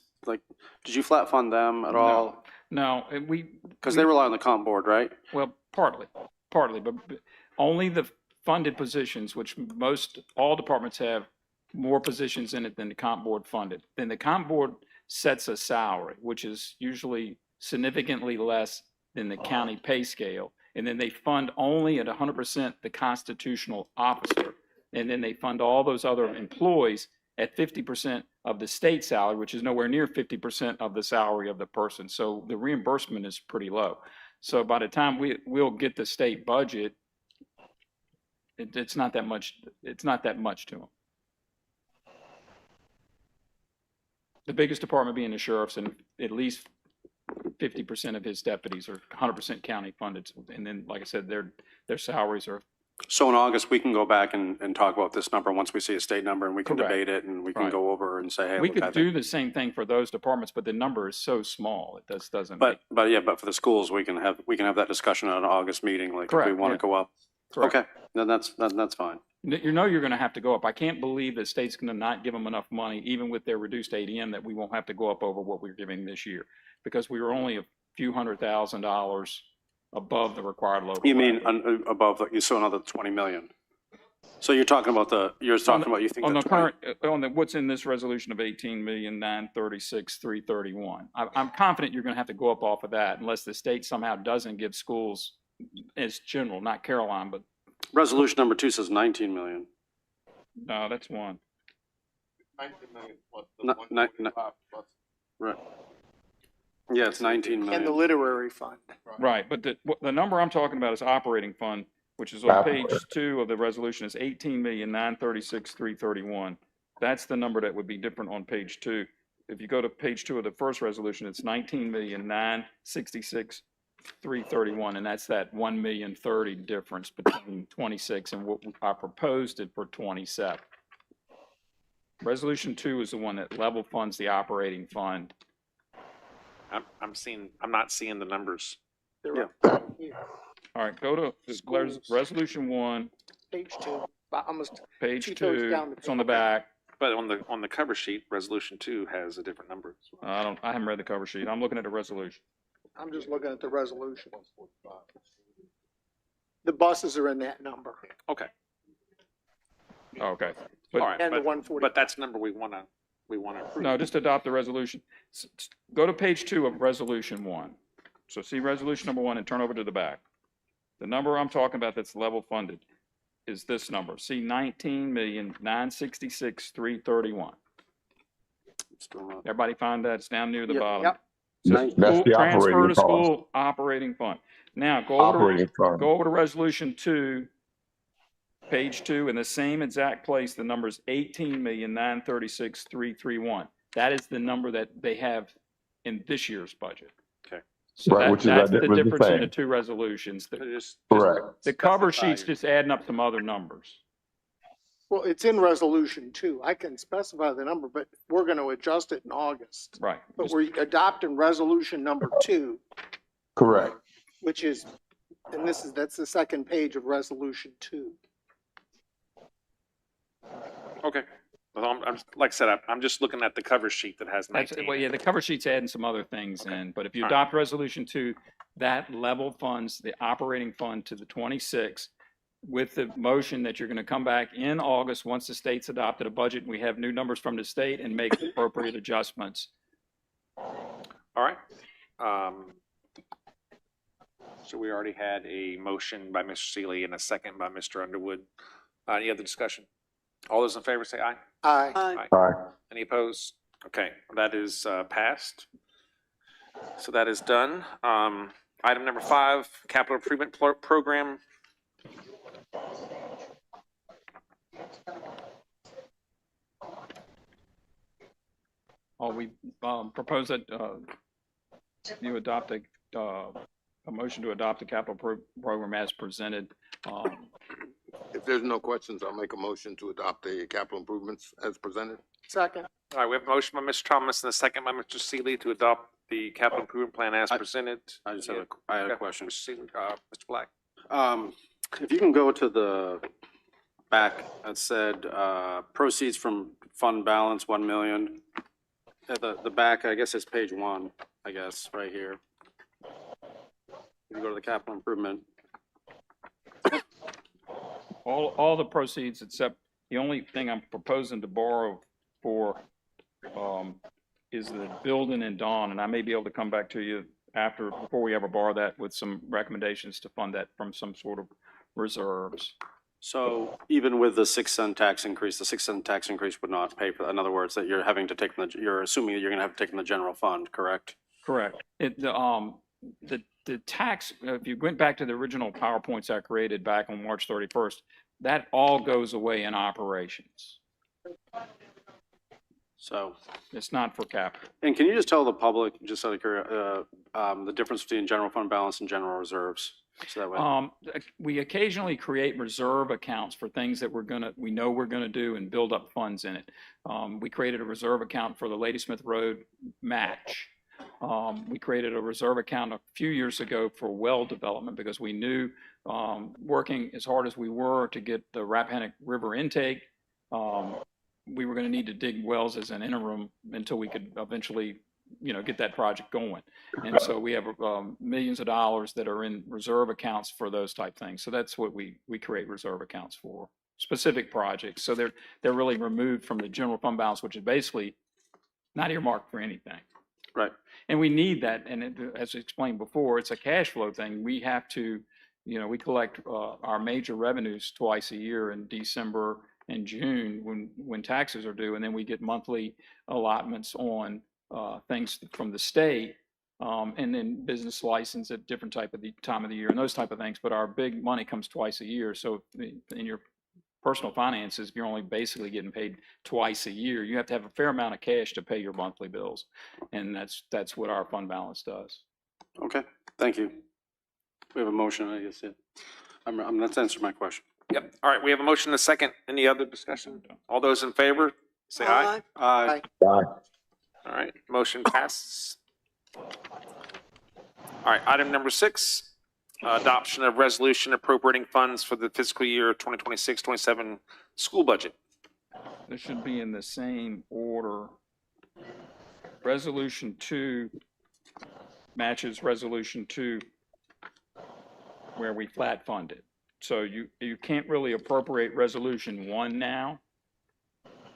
Speaker 6: you flat fund them at all?
Speaker 19: No,
Speaker 6: Because they rely on the comp board, right?
Speaker 19: well, partly, but only the funded positions, which all departments have more positions in it than the comp board funded. Then the comp board sets a salary, which is usually significantly less than the county pay scale. And then they fund only at 100% the constitutional officer. And then they fund all those other employees at 50% of the state salary, which is nowhere near 50% of the salary of the person. So the reimbursement is pretty low. So by the time we'll get the state budget, it's not that much. It's not that much to them. The biggest department being the sheriff's, and at least 50% of his deputies are 100% county funded. And then, like I said, their salaries are.
Speaker 6: So in August, we can go back and talk about this number once we see a state number, and we can
Speaker 19: Correct.
Speaker 6: debate it, and we can
Speaker 19: Right.
Speaker 6: go over and say, hey,
Speaker 19: We
Speaker 6: look, I
Speaker 19: could
Speaker 6: think-
Speaker 19: do the same thing for those departments, but the number is so small, it just doesn't.
Speaker 6: But for the schools, we can have that discussion at an August meeting, like if we
Speaker 19: Correct,
Speaker 6: want to
Speaker 19: yeah.
Speaker 6: go up.
Speaker 19: Correct.
Speaker 6: Okay, then that's fine.
Speaker 19: You know you're going to have to go up. I can't believe the state's going to not give them enough money, even with their reduced ADM, that we won't have to go up over what we're giving this year, because we were only a few $100,000 above the required local.
Speaker 6: You mean above, you saw another 20 million? So you're talking about you think
Speaker 19: on
Speaker 6: that
Speaker 19: the
Speaker 6: 20
Speaker 19: current, on the, what's in this resolution of 18,936,331. I'm confident you're going to have to go up off of that unless the state somehow doesn't give schools as general, not Caroline, but.
Speaker 6: Resolution number 2 says 19 million.
Speaker 19: No, that's one.
Speaker 7: 19 million plus
Speaker 6: Right. Yeah, it's 19 million.
Speaker 5: And the literary fund.
Speaker 19: Right, but the number I'm talking about is operating fund, which is on page 2 of the resolution, is 18,936,331. That's the number that would be different on page 2. If you go to page 2 of the first resolution, it's 19,966,331, and that's that 1,030,000 difference between 26 and what I proposed it for 27. Resolution 2 is the one that level funds the operating fund.
Speaker 1: I'm not seeing the numbers.
Speaker 5: Yeah.
Speaker 19: All right, go to resolution 1,
Speaker 5: Page 2, almost
Speaker 19: page
Speaker 5: two-thirds
Speaker 19: 2.
Speaker 5: down the
Speaker 19: It's on the
Speaker 5: page.
Speaker 19: back.
Speaker 1: But on the cover sheet, resolution 2 has a different number.
Speaker 19: I haven't read the cover sheet. I'm looking at the resolution.
Speaker 5: I'm just looking at the resolution. The buses are in that number.
Speaker 1: Okay.
Speaker 19: Okay.
Speaker 1: All right.
Speaker 5: And the
Speaker 1: But
Speaker 5: 140.
Speaker 1: that's the number we want to approve.
Speaker 19: No, just adopt the resolution. Go to page 2 of resolution 1. So see resolution number 1 and turn over to the back. The number I'm talking about that's level funded is this number. See 19,966,331. Everybody find that? It's down near the
Speaker 5: Yeah,
Speaker 19: bottom.
Speaker 5: yep.
Speaker 19: Says
Speaker 3: That's
Speaker 19: school-
Speaker 3: the
Speaker 19: transfer
Speaker 3: operating
Speaker 19: to
Speaker 3: cost.
Speaker 19: school operating fund. Now go
Speaker 3: Operating fund.
Speaker 19: over to resolution 2, page 2, in the same exact place. The number is 18,936,331. That is the number that they have in this year's budget.
Speaker 1: Okay.
Speaker 19: So
Speaker 3: Right, which is
Speaker 19: that's the
Speaker 3: was the
Speaker 19: difference in the
Speaker 3: same.
Speaker 19: two resolutions.
Speaker 3: Correct.
Speaker 19: The cover
Speaker 1: specify
Speaker 19: sheet's just adding up some other numbers.
Speaker 5: Well, it's in resolution 2. I can specify the number, but we're going to adjust it in August.
Speaker 19: Right.
Speaker 5: But we're adopting resolution number 2,
Speaker 3: Correct.
Speaker 5: which is, and that's the second page of resolution 2.
Speaker 1: Okay. Well, like I said, I'm just looking at the cover sheet that has 19.
Speaker 19: Well, yeah, the cover sheet's adding some other things in, but if you
Speaker 1: All right.
Speaker 19: adopt resolution 2, that level funds the operating fund to the 26 with the motion that you're going to come back in August, once the state's adopted a budget, and we have new numbers from the state, and make appropriate adjustments.
Speaker 1: All right. So we already had a motion by Mr. Seeley and a second by Mr. Underwood. Any other discussion? All those in favor say aye.
Speaker 5: Aye.
Speaker 3: Aye.
Speaker 1: Any opposed? Okay, that is passed. So that is done. Item number 5, capital improvement program.
Speaker 19: We propose that you adopt a motion to adopt the capital program as presented.
Speaker 7: If there's no questions, I'll make a motion to adopt the capital improvements as presented.
Speaker 5: Second.
Speaker 1: All right, we have a motion by Mr. Thomas and a second by Mr. Seeley to adopt the capital improvement plan as presented.
Speaker 6: I just have I had a question.
Speaker 1: Mr. Black.
Speaker 6: If you can go to the back, that said, proceeds from fund balance, 1 million. At the back, I guess it's page 1, I guess, right here. If you go to the capital improvement,
Speaker 19: All the proceeds except the only thing I'm proposing to borrow for, is the building in Dawn, and I may be able to come back to you before we ever borrow that with some recommendations to fund that from some sort of reserves.
Speaker 6: so even with the 6-cent tax increase, the 6-cent tax increase would not pay for that. In other words, that you're having to take from you're assuming that you're gonna have to take from the general fund, correct?
Speaker 19: Correct. The tax, if you went back to the original PowerPoints I created back on March 31st, that all goes away in operations.
Speaker 6: So
Speaker 19: it's not for capital.
Speaker 6: And can you just tell the public, just out of curiosity, the difference between general fund balance and general reserves? So that way.
Speaker 19: We occasionally create reserve accounts for things that we know we're gonna do and build up funds in it. We created a reserve account for the Ladysmith Road match. We created a reserve account a few years ago for well development because we knew, working as hard as we were to get the Rappahannock River intake, we were gonna need to dig wells as an interim until we could eventually, get that project going. And so we have millions of dollars that are in reserve accounts for those type things. So that's what we create reserve accounts for, specific projects. So they're really removed from the general fund balance, which is basically not earmarked for anything.
Speaker 6: Right.
Speaker 19: And we need that. And as explained before, it's a cash flow thing. We have to, we collect our major revenues twice a year in December and June when taxes are due. And then we get monthly allotments on things from the state, and then business license at different time of the year and those type of things. But our big money comes twice a year. So in your personal finances, if you're only basically getting paid twice a year, you have to have a fair amount of cash to pay your monthly bills. And that's what our fund balance does.
Speaker 6: Okay, thank you. We have a motion, I guess, yeah. That's answered my question.
Speaker 1: Yep. All right, we have a motion and a second. Any other discussion? All those in favor, say aye.
Speaker 6: Aye.
Speaker 1: All right, motion passes. All right, item number 6, adoption of resolution appropriating funds for the fiscal year 2026-27 school budget.
Speaker 19: This should be in the same order. Resolution 2 matches Resolution 2 where we flat funded. So you can't really appropriate Resolution 1 now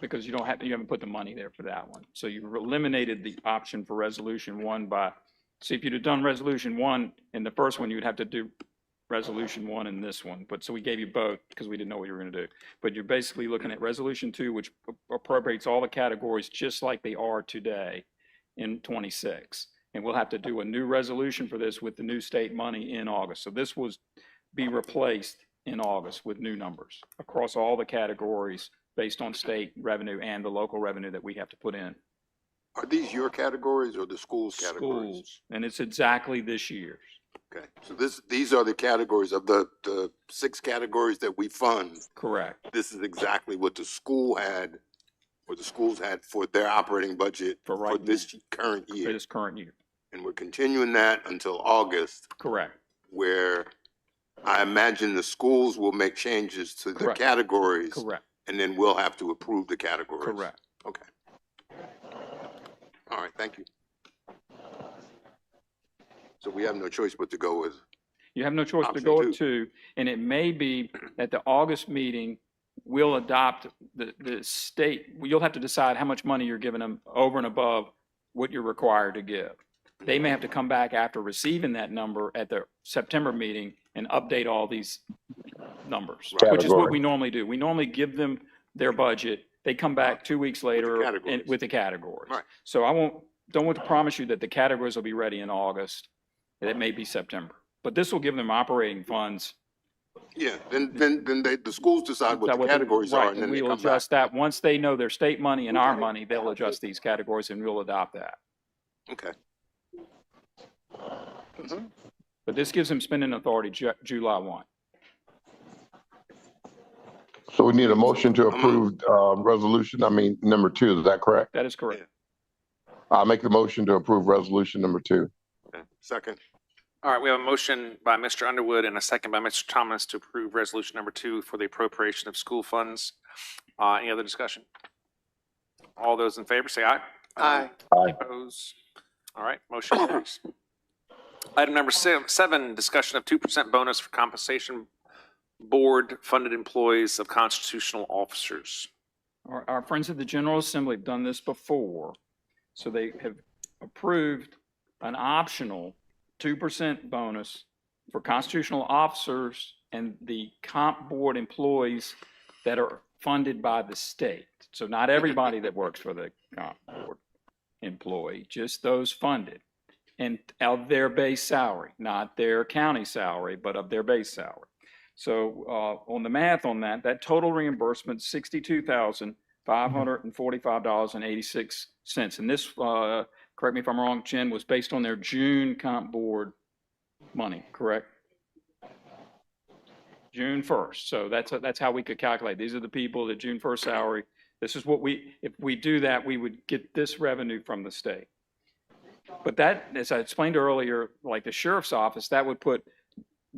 Speaker 19: because you haven't put the money there for that one. So you eliminated the option for Resolution 1 see, if you'd have done Resolution 1 in the first one, you would have to do Resolution 1 in this one. But so we gave you both because we didn't know what you were going to do. But you're basically looking at Resolution 2, which appropriates all the categories just like they are today in 26. And we'll have to do a new resolution for this with the new state money in August. So this will be replaced in August with new numbers across all the categories based on state revenue and the local revenue that we have to put in.
Speaker 7: Are these your categories or the school's categories?
Speaker 19: Schools, and it's exactly this year's.
Speaker 7: Okay, so these are the categories of the 6 categories that we fund.
Speaker 19: Correct.
Speaker 7: This is exactly what the school had, or the schools had for their operating budget for this current year.
Speaker 19: For this current year.
Speaker 7: And we're continuing that until August.
Speaker 19: Correct.
Speaker 7: Where I imagine the schools will make changes to the categories.
Speaker 19: Correct.
Speaker 7: And then we'll have to approve the categories.
Speaker 19: Correct.
Speaker 7: Okay. All right, thank you. So we have no choice but to go with.
Speaker 19: You have no choice to go with 2, and it may be at the August meeting, we'll adopt the state, you'll have to decide how much money you're giving them over and above what you're required to give. They may have to come back after receiving that number at the September meeting and update all these numbers, which is what we normally do. We normally give them their budget. They come back 2 weeks later with the categories.
Speaker 7: Right.
Speaker 19: So don't want to promise you that the categories will be ready in August. It may be September, but this will give them operating funds.
Speaker 7: Yeah, then the schools decide what the categories are, and then
Speaker 19: we'll adjust that. Once they know their state money and our money, they'll adjust these categories and we'll adopt that.
Speaker 7: Okay.
Speaker 19: But this gives them spending authority July 1.
Speaker 3: So we need a motion to approve resolution, number 2, is that correct?
Speaker 19: That is correct.
Speaker 3: I'll make the motion to approve resolution number 2.
Speaker 7: Okay. Second.
Speaker 1: All right, we have a motion by Mr. Underwood and a second by Mr. Thomas to approve resolution number 2 for the appropriation of school funds. Any other discussion? All those in favor say aye.
Speaker 5: Aye.
Speaker 3: Aye.
Speaker 1: Opposed? All right, motion carries. Item number 7, discussion of 2% bonus for compensation board funded employees of constitutional officers.
Speaker 19: Our friends at the General Assembly have done this before. So they have approved an optional 2% bonus for constitutional officers and the comp board employees that are funded by the state. So not everybody that works for the comp board employee, just those funded and of their base salary, not their county salary, but of their base salary. So on the math on that, that total reimbursement, $62,545.86. And this, correct me if I'm wrong, Jen, was based on their June comp board money, correct? June 1st. So that's how we could calculate. These are the people that June 1st salary. This is what if we do that, we would get this revenue from the state. But that, as I explained earlier, like the sheriff's office, that would put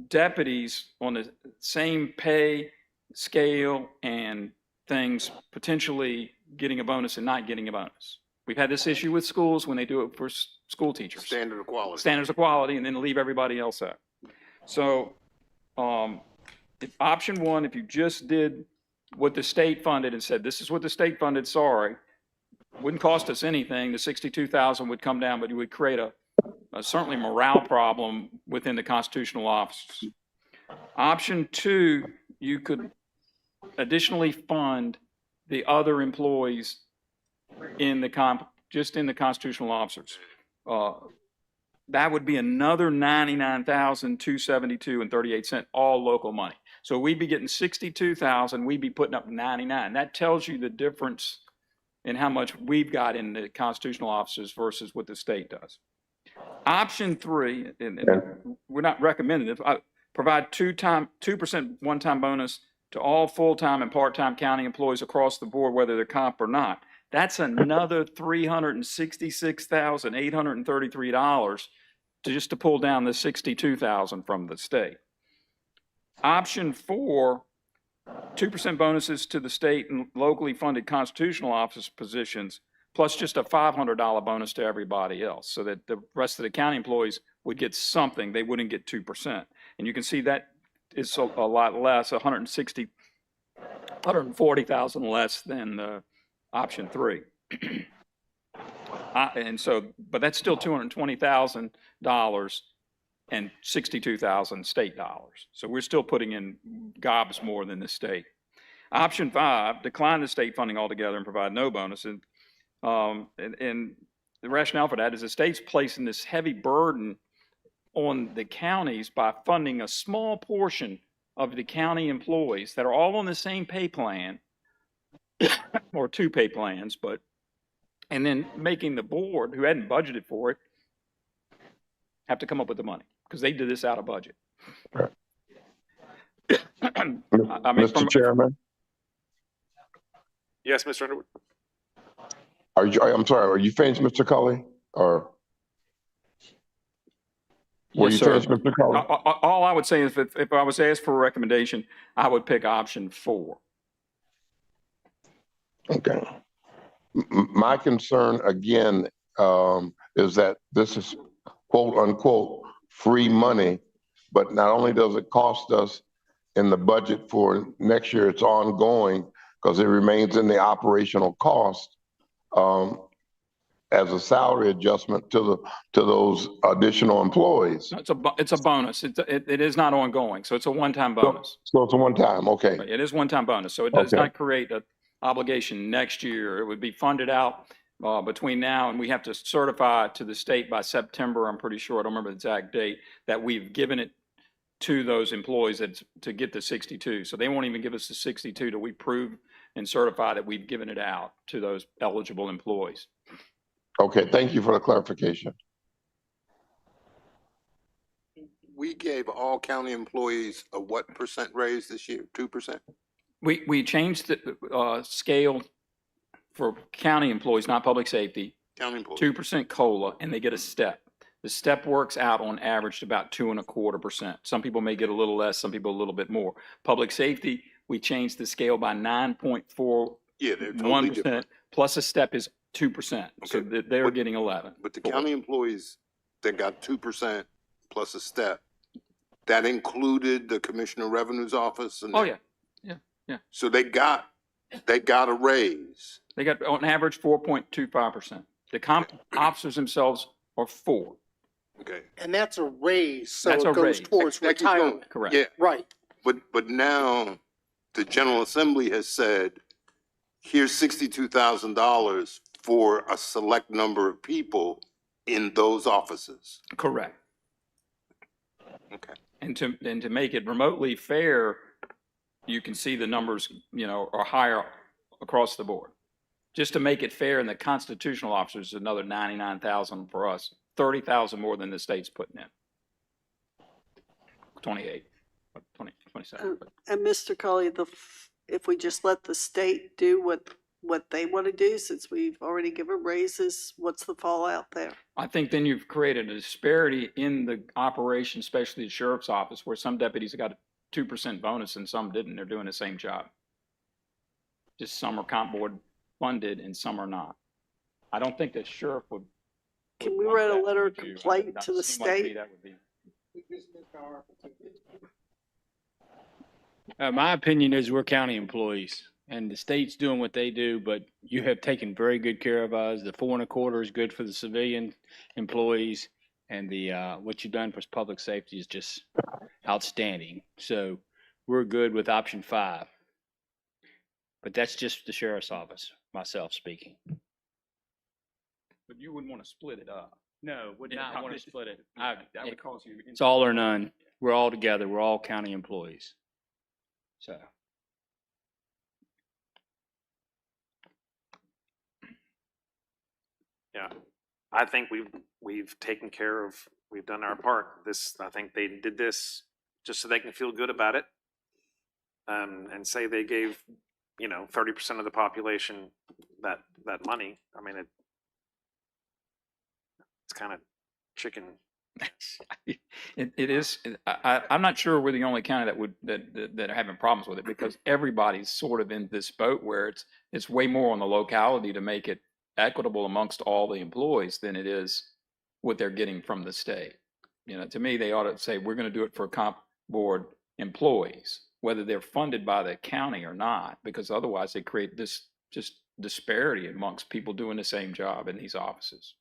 Speaker 19: deputies on the same pay scale and things, potentially getting a bonus and not getting a bonus. We've had this issue with schools when they do it for school teachers.
Speaker 7: Standard of quality.
Speaker 19: Standards of quality, and then leave everybody else out. So if option 1, if you just did what the state funded and said, this is what the state funded, sorry, wouldn't cost us anything, the 62,000 would come down, but you would create a certainly morale problem within the constitutional officers. Option 2, you could additionally fund the other employees in the just in the constitutional officers. That would be another $99,272.38, all local money. So we'd be getting 62,000, we'd be putting up 99. That tells you the difference in how much we've got in the constitutional officers versus what the state does. Option 3, and we're not recommending it, provide 2% one-time bonus to all full-time and part-time county employees across the board, whether they're comp or not. That's another $366,833 just to pull down the 62,000 from the state. Option 4, 2% bonuses to the state and locally funded constitutional office positions, plus just a $500 bonus to everybody else, so that the rest of the county employees would get something. They wouldn't get 2%. And you can see that is a lot less, 140,000 less than option 3. And so, but that's still $220,000 and 62,000 state dollars. So we're still putting in gobs more than the state. Option 5, decline the state funding altogether and provide no bonus. And the rationale for that is the state's placing this heavy burden on the counties by funding a small portion of the county employees that are all on the same pay plan or 2 pay plans, and then making the board, who hadn't budgeted for it, have to come up with the money because they did this out of budget.
Speaker 3: Right.
Speaker 19: I mean,
Speaker 3: Mr. Chairman,
Speaker 1: Yes, Mr. Underwood.
Speaker 3: I'm sorry, are you finished, Mr. Cully? Or were
Speaker 19: Yes,
Speaker 3: you
Speaker 19: sir.
Speaker 3: finished, Mr. Cully?
Speaker 19: All I would say is if I was asked for a recommendation, I would pick option 4.
Speaker 3: Okay. My concern again is that this is quote unquote free money, but not only does it cost us in the budget for next year, it's ongoing because it remains in the operational cost as a salary adjustment to those additional employees.
Speaker 19: No, it's a bonus. It is not ongoing, so it's a one-time bonus.
Speaker 3: So it's a one-time, okay.
Speaker 19: It is one-time bonus, so it does
Speaker 3: Okay.
Speaker 19: not create an obligation next year. It would be funded out between now and we have to certify to the state by September, I'm pretty sure, I don't remember the exact date, that we've given it to those employees to get the 62. So they won't even give us the 62 till we prove and certify that we've given it out to those eligible employees.
Speaker 3: Okay, thank you for the clarification.
Speaker 7: We gave all county employees a what percent raise this year? 2%?
Speaker 19: We changed the scale for county employees, not public safety,
Speaker 7: County employees.
Speaker 19: 2% COLA, and they get a step. The step works out on average to about 2.25%. Some people may get a little less, some people a little bit more. Public safety, we changed the scale by 9.41%.
Speaker 7: Yeah, they're totally different.
Speaker 19: Plus a step is 2%. So
Speaker 7: Okay,
Speaker 19: they're getting 11.
Speaker 7: But the county employees that got 2% plus a step, that included the Commissioner of Revenue's office? And
Speaker 19: Oh, yeah. Yeah. Yeah.
Speaker 7: So they got a raise.
Speaker 19: They got on average 4.25%. The comp officers themselves are 4.
Speaker 7: Okay.
Speaker 5: And that's a raise, so
Speaker 19: That's a
Speaker 5: it goes
Speaker 19: raise.
Speaker 5: towards
Speaker 7: That keeps going.
Speaker 5: retirement.
Speaker 19: Correct.
Speaker 7: Yeah,
Speaker 5: Right.
Speaker 7: but now the General Assembly has said, here's $62,000 for a select number of people in those offices.
Speaker 19: Correct.
Speaker 7: Okay.
Speaker 19: And to make it remotely fair, you can see the numbers, are higher across the board. Just to make it fair, and the constitutional officers is another 99,000 for us, 30,000 more than the state's putting in. 28, 27.
Speaker 2: And Mr. Colley, if we just let the state do what they want to do, since we've already given raises, what's the fallout there?
Speaker 19: I think then you've created a disparity in the operation, especially the sheriff's office, where some deputies got a 2% bonus and some didn't. They're doing the same job. Just some are comp board funded and some are not. I don't think the sheriff would.
Speaker 2: Can we write a letter of complaint to the state?
Speaker 20: My opinion is we're county employees and the state's doing what they do, but you have taken very good care of us. The 4.25 is good for the civilian employees, and the what you've done for public safety is just outstanding. So we're good with option 5. But that's just the sheriff's office, myself speaking.
Speaker 19: But you wouldn't want to split it up.
Speaker 20: No, would
Speaker 19: Yeah,
Speaker 20: not want to split it.
Speaker 19: That would cause you.
Speaker 20: It's all or none. We're all together. We're all county employees. So.
Speaker 1: Yeah, I think we've taken care of, we've done our part. I think they did this just so they can feel good about it. And say they gave, 30% of the population that money. I mean, it's kind of chicken.
Speaker 19: It is. I'm not sure we're the only county that are having problems with it, because everybody's sort of in this boat where it's way more on the locality to make it equitable amongst all the employees than it is what they're getting from the state. To me, they ought to say, we're going to do it for comp board employees, whether they're funded by the county or not, because otherwise they create this just disparity amongst people doing the same job in these offices.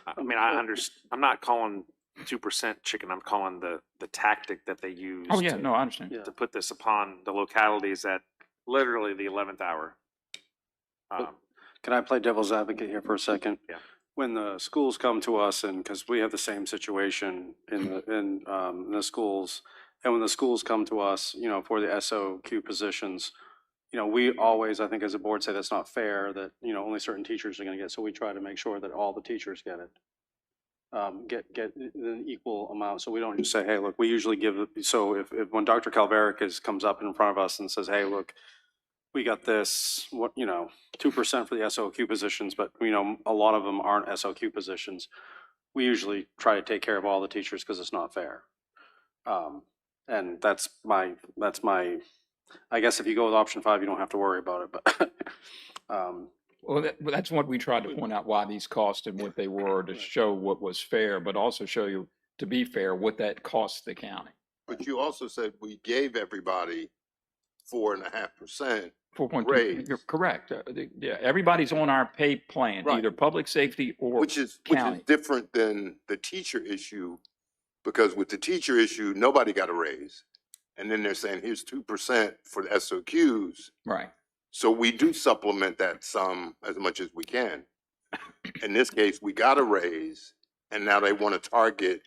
Speaker 1: I mean, I'm not calling 2% chicken. I'm calling the tactic that they use.
Speaker 19: Oh yeah, no, I understand.
Speaker 1: To put this upon the localities at literally the 11th hour.
Speaker 6: Can I play devil's advocate here for a second?
Speaker 1: Yeah.
Speaker 6: When the schools come to us, and because we have the same situation in the schools, and when the schools come to us, for the SOQ positions, we always, I think as a board, say that's not fair, that, only certain teachers are going to get, so we try to make sure that all the teachers get it. Get an equal amount, so we don't just say, hey, look, we usually give, so if when Dr. Calveric comes up in front of us and says, hey, look, we got this, 2% for the SOQ positions, but a lot of them aren't SOQ positions. We usually try to take care of all the teachers because it's not fair. And that's my, I guess if you go with option 5, you don't have to worry about it, but.
Speaker 19: Well, that's what we tried to point out, why these costs and what they were, to show what was fair, but also show you, to be fair, what that costs the county.
Speaker 7: But you also said we gave everybody 4.5%
Speaker 19: 4.2.
Speaker 7: raise.
Speaker 19: You're correct. Yeah, everybody's on our pay plan,
Speaker 7: Right.
Speaker 19: either public safety or
Speaker 7: Which is
Speaker 19: county.
Speaker 7: different than the teacher issue, because with the teacher issue, nobody got a raise. And then they're saying, here's 2% for the SOQs.
Speaker 19: Right.
Speaker 7: So we do supplement that sum as much as we can. In this case, we got a raise, and now they want to target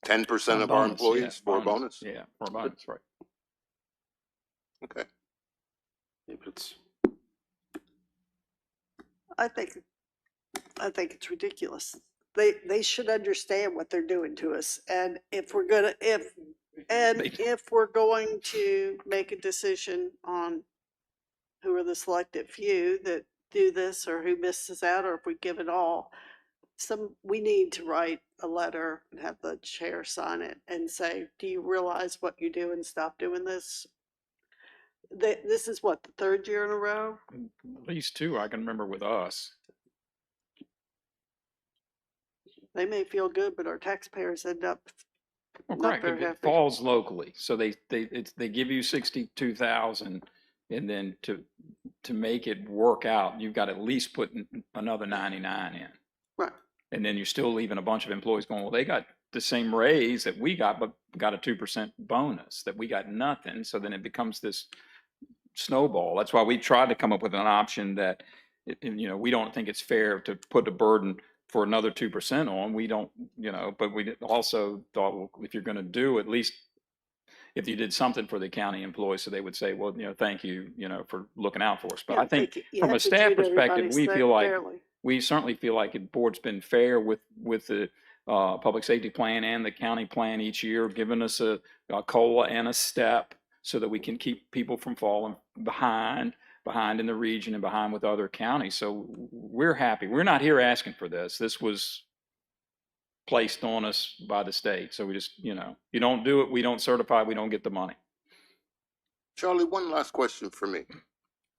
Speaker 7: 10% of our
Speaker 19: Bonus,
Speaker 7: employees
Speaker 19: yeah,
Speaker 7: for a bonus?
Speaker 19: Yeah, for a bonus, right.
Speaker 7: Okay.
Speaker 6: If it's,
Speaker 2: I think it's ridiculous. They should understand what they're doing to us. And if we're going to make a decision on who are the selected few, that do this or who misses out, or if we give it all, we need to write a letter and have the chair sign it and say, do you realize what you do and stop doing this? This is what, the third year in a row?
Speaker 19: At least two I can remember with us.
Speaker 2: They may feel good, but our taxpayers end up
Speaker 19: Well,
Speaker 2: not
Speaker 19: correct.
Speaker 2: very
Speaker 19: It
Speaker 2: happy.
Speaker 19: falls locally, so they give you 62,000, and then to make it work out, you've got to at least put another 99 in.
Speaker 2: Right.
Speaker 19: And then you're still leaving a bunch of employees going, well, they got the same raise that we got, but got a 2% bonus that we got nothing. So then it becomes this snowball. That's why we tried to come up with an option that, we don't think it's fair to put a burden for another 2% on. We don't, but we also thought, well, if you're going to do, at least if you did something for the county employees, so they would say, well, thank you, for looking out for us. But
Speaker 2: Yeah,
Speaker 19: I think
Speaker 2: you
Speaker 19: from a
Speaker 2: have to
Speaker 19: staff
Speaker 2: treat
Speaker 19: perspective,
Speaker 2: everybody fairly.
Speaker 19: we certainly feel like the board's been fair with the public safety plan and the county plan each year, giving us a COLA and a step so that we can keep people from falling behind in the region and behind with other counties. So we're happy. We're not here asking for this. This was placed on us by the state. So we just, you don't do it, we don't certify, we don't get the money.
Speaker 7: Charlie, one last question for me.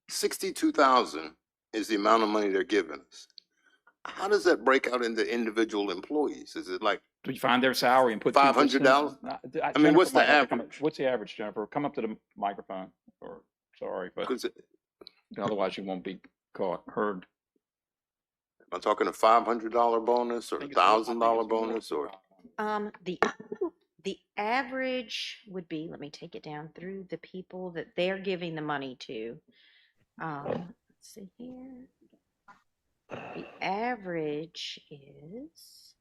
Speaker 7: 62,000 is the amount of money they're giving us. How does that break out into individual employees? Is it like
Speaker 19: Do you find their salary and put
Speaker 7: $500? I mean, what's the average?
Speaker 19: What's the average, Jennifer? Come up to the microphone. Or sorry, but otherwise you won't be heard.
Speaker 7: Am I talking a $500 bonus or a $1,000 bonus or?
Speaker 21: The average would be, let me take it down through the people that they're giving the money to. Let's see here. The average is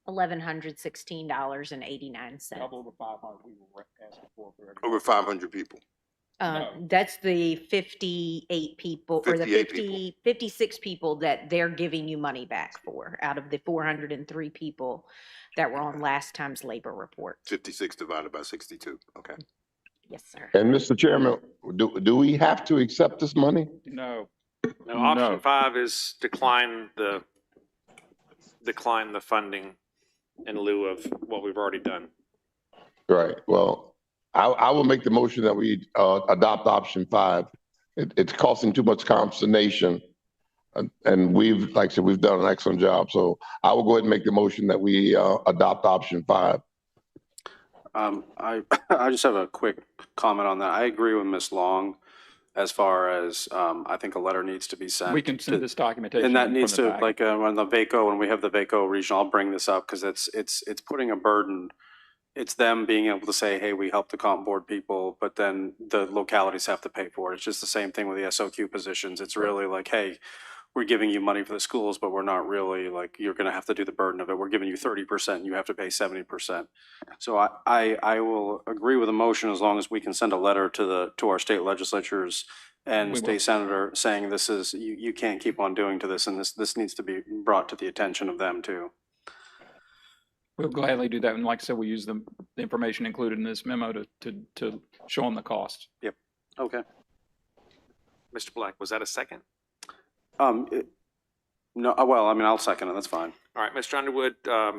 Speaker 21: $1,116.89.
Speaker 19: Over 500 we were asking for.
Speaker 7: Over 500 people.
Speaker 21: That's the 58 people or the
Speaker 7: 58
Speaker 21: 56 people that they're giving you money back for out of the 403 people that were on last time's labor report.
Speaker 7: 56 divided by 62. Okay.
Speaker 21: Yes, sir.
Speaker 3: And Mr. Chairman, do we have to accept this money?
Speaker 19: No.
Speaker 1: No, option 5 is decline the funding in lieu of what we've already done.
Speaker 3: Right. Well, I will make the motion that we adopt option 5. It's causing too much consternation. And we've, like I said, we've done an excellent job. So I will go ahead and make the motion that we adopt option 5.
Speaker 6: I just have a quick comment on that. I agree with Ms. Long as far as I think a letter needs to be sent.
Speaker 19: We can send this documentation.
Speaker 6: And that
Speaker 19: from
Speaker 6: needs
Speaker 19: the
Speaker 6: to,
Speaker 19: back.
Speaker 6: like, on the VACO, when we have the VACO regional, I'll bring this up because it's putting a burden. It's them being able to say, hey, we help the comp board people, but then the localities have to pay for it. It's just the same thing with the SOQ positions. It's really like, hey, we're giving you money for the schools, but we're not really like, you're going to have to do the burden of it. We're giving you 30% and you have to pay 70%. So I will agree with the motion as long as we can send a letter to our state legislatures and
Speaker 19: We will.
Speaker 6: state senator saying this is, you can't keep on doing to this, and this needs to be brought to the attention of them too.
Speaker 19: We'll gladly do that. And like I said, we use the information included in this memo to show them the cost.
Speaker 6: Yep. Okay.
Speaker 1: Mr. Black, was that a second?
Speaker 6: No, well, I mean, I'll second it. That's fine.
Speaker 1: All right, Mr. Underwood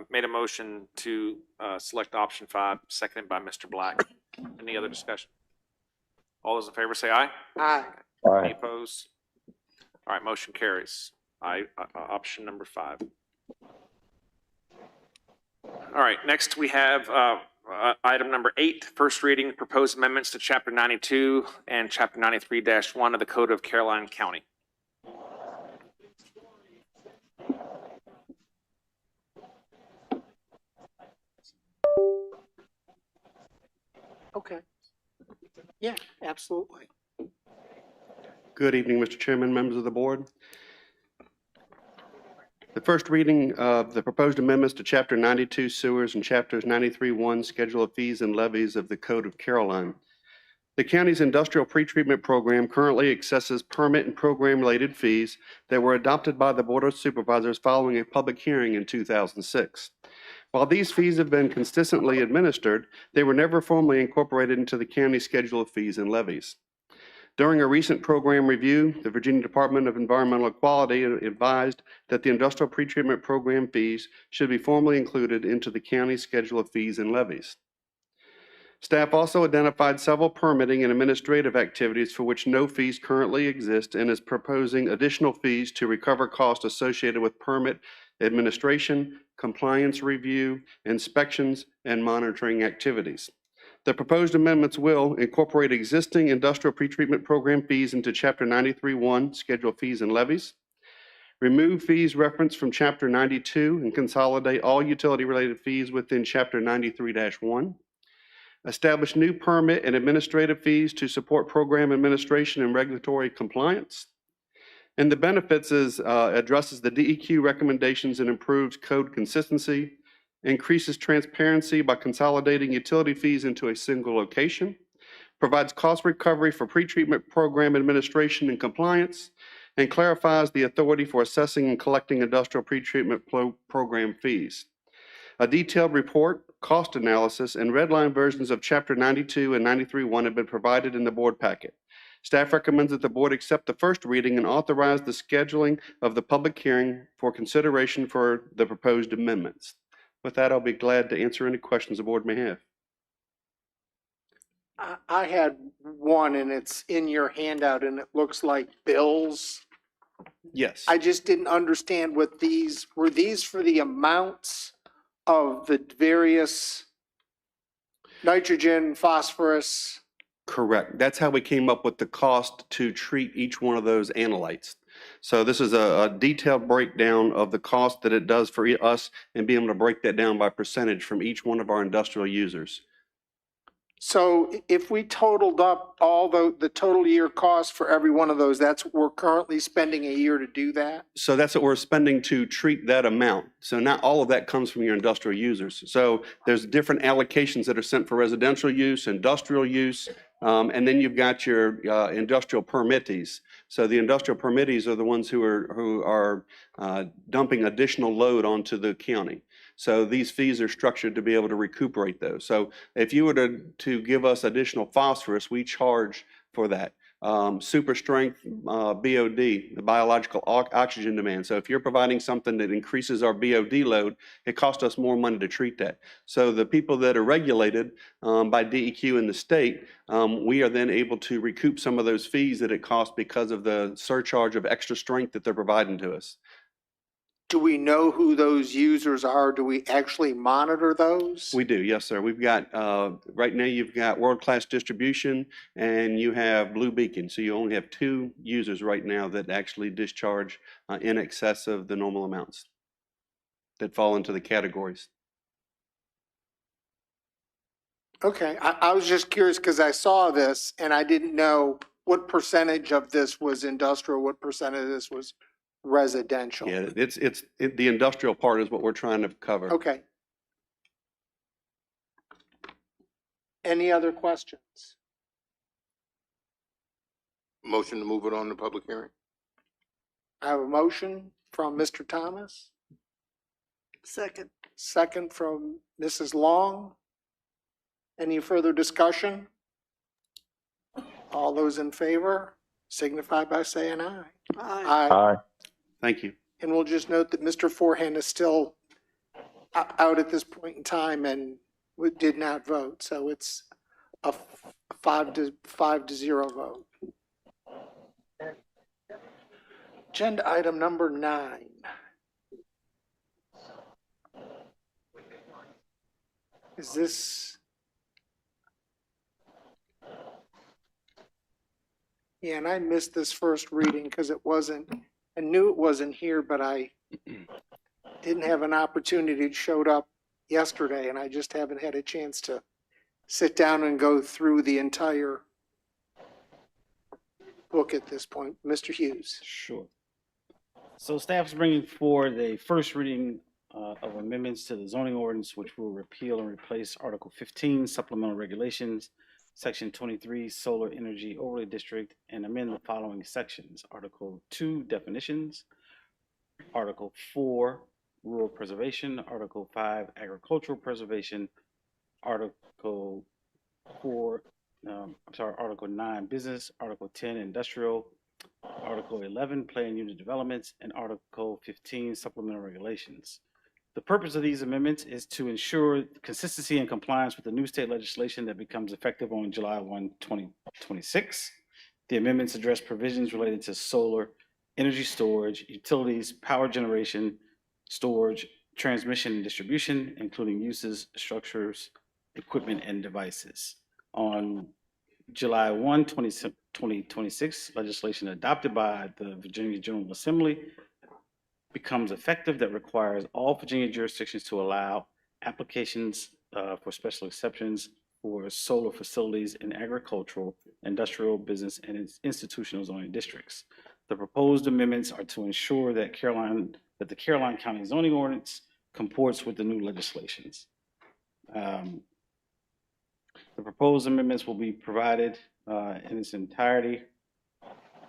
Speaker 1: made a motion to select option 5, seconded by Mr. Black. Any other discussion? All those in favor say aye.
Speaker 5: Aye.
Speaker 1: Any opposed? All right, motion carries. Option number 5. All right, next we have item number 8, first reading, proposed amendments to Chapter 92 and Chapter 93-1 of the Code of Caroline County.
Speaker 5: Okay. Yeah, absolutely.
Speaker 18: Good evening, Mr. Chairman, members of the board. The first reading of the proposed amendments to Chapter 92 Sewers and Chapters 93-1 Schedule of Fees and Levies of the Code of Caroline. The county's industrial pretreatment program currently accesses permit and program-related fees that were adopted by the Board of Supervisors following a public hearing in 2006. While these fees have been consistently administered, they were never formally incorporated into the county schedule of fees and levies. During a recent program review, the Virginia Department of Environmental Equality advised that the industrial pretreatment program fees should be formally included into the county schedule of fees and levies. Staff also identified several permitting and administrative activities for which no fees currently exist and is proposing additional fees to recover costs associated with permit administration, compliance review, inspections, and monitoring activities. The proposed amendments will incorporate existing industrial pretreatment program fees into Chapter 93-1, Schedule Fees and Levies, remove fees referenced from Chapter 92 and consolidate all utility-related fees within Chapter 93-1, establish new permit and administrative fees to support program administration and regulatory compliance. And the benefits addresses the DEQ recommendations and improves code consistency, increases transparency by consolidating utility fees into a single location, provides cost recovery for pretreatment program administration and compliance, and clarifies the authority for assessing and collecting industrial pretreatment program fees. A detailed report, cost analysis, and redline versions of Chapter 92 and 93-1 have been provided in the board packet. Staff recommends that the board accept the first reading and authorize the scheduling of the public hearing for consideration for the proposed amendments. With that, I'll be glad to answer any questions the board may have.
Speaker 5: I had one, and it's in your handout, and it looks like bills.
Speaker 18: Yes.
Speaker 5: I just didn't understand what these, were these for the amounts of the various nitrogen, phosphorus?
Speaker 18: Correct. That's how we came up with the cost to treat each one of those analytes. So this is a detailed breakdown of the cost that it does for us and being able to break that down by percentage from each one of our industrial users.
Speaker 5: So if we totaled up all the total year cost for every one of those, that's what we're currently spending a year to do that?
Speaker 18: So that's what we're spending to treat that amount. So not all of that comes from your industrial users. So there's different allocations that are sent for residential use, industrial use, and then you've got your industrial permittees. So the industrial permittees are the ones who are dumping additional load onto the county. So these fees are structured to be able to recuperate those. So if you were to give us additional phosphorus, we charge for that. Super strength BOD, the biological oxygen demand. So if you're providing something that increases our BOD load, it costs us more money to treat that. So the people that are regulated by DEQ in the state, we are then able to recoup some of those fees that it costs because of the surcharge of extra strength that they're providing to us.
Speaker 5: Do we know who those users are? Do we actually monitor those?
Speaker 18: We do, yes, sir. We've got, right now you've got world-class distribution and you have Blue Beacon. So you only have 2 users right now that actually discharge in excess of the normal amounts that fall into the categories.
Speaker 5: Okay, I was just curious because I saw this and I didn't know what percentage of this was industrial, what percentage of this was residential.
Speaker 18: Yeah, the industrial part is what we're trying to cover.
Speaker 5: Okay. Any other questions?
Speaker 7: Motion to move it on to public hearing?
Speaker 5: I have a motion from Mr. Thomas.
Speaker 2: Second.
Speaker 5: Second from Mrs. Long. Any further discussion? All those in favor signify by saying aye.
Speaker 2: Aye.
Speaker 5: Aye.
Speaker 18: Thank you.
Speaker 5: And we'll just note that Mr. Forehand is still out at this point in time and did not vote. So it's a 5-0 vote. Agenda item number 9. Is this? Yeah, and I missed this first reading because it wasn't, I knew it wasn't here, but I didn't have an opportunity. It showed up yesterday and I just haven't had a chance to sit down and go through the entire book at this point. Mr. Hughes.
Speaker 4: Sure. So staff is bringing forward a first reading of amendments to the zoning ordinance, which will repeal and replace Article 15, Supplemental Regulations, Section 23, Solar Energy Overlay District, and amend the following sections. Article 2, Definitions. Article 4, rural preservation, Article 5, agricultural preservation, Article 4, Article 9, business, Article 10, industrial, Article 11, plan unit developments, and Article 15, supplemental regulations. The purpose of these amendments is to ensure consistency and compliance with the new state legislation that becomes effective on July 1, 2026. The amendments address provisions related to solar, energy storage, utilities, power generation, storage, transmission, and distribution, including uses, structures, equipment, and devices. On July 1, 2026, legislation adopted by the Virginia General Assembly becomes effective that requires all Virginia jurisdictions to allow applications for special exceptions for solar facilities in agricultural, industrial, business, and institutional zoning districts. The proposed amendments are to ensure that the Caroline County zoning ordinance comports with the new legislations. The proposed amendments will be provided in its entirety.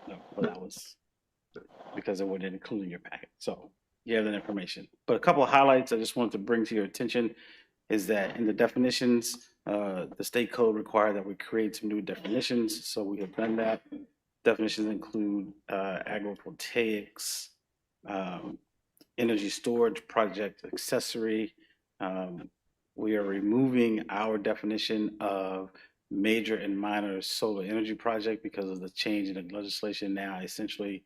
Speaker 4: No, well, that was because it wouldn't include in your packet. So you have that information. But a couple of highlights I just wanted to bring to your attention is that in the definitions, the state code required that we create some new definitions. So we have done that. Definitions include agrivoltaics, energy storage project accessory. We are removing our definition of major and minor solar energy project because of the change in the legislation now essentially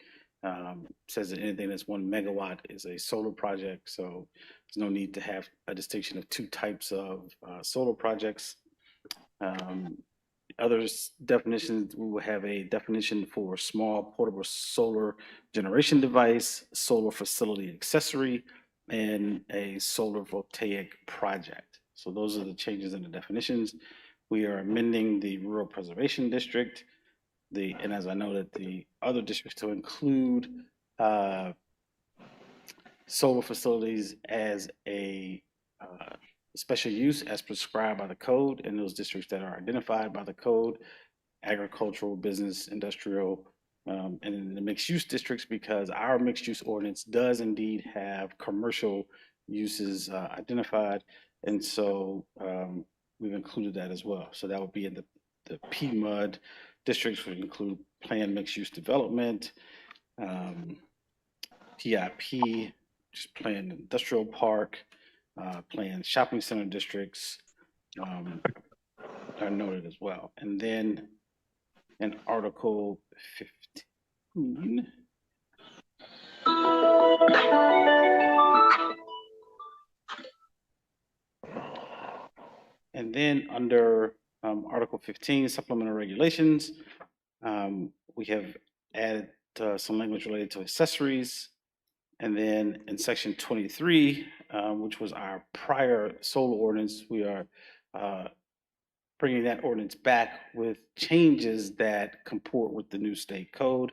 Speaker 4: says that anything that's 1 megawatt is a solar project. So there's no need to have a distinction of two types of solar projects. Others definitions, we will have a definition for small portable solar generation device, solar facility accessory, and a solar voltaic project. So those are the changes in the definitions. We are amending the rural preservation district, and as I noted, the other districts to include solar facilities as a special use as prescribed by the code in those districts that are identified by the code, agricultural, business, industrial, and in the mixed use districts, because our mixed use ordinance does indeed have commercial uses identified. And so we've included that as well. So that would be in the PMUD districts, would include planned mixed use development, PIP, just planned industrial park, planned shopping center districts are noted as well. And then in Article 15, and then under Article 15, supplemental regulations, we have added some language related to accessories. And then in section 23, which was our prior solar ordinance, we are bringing that ordinance back with changes that comport with the new state code.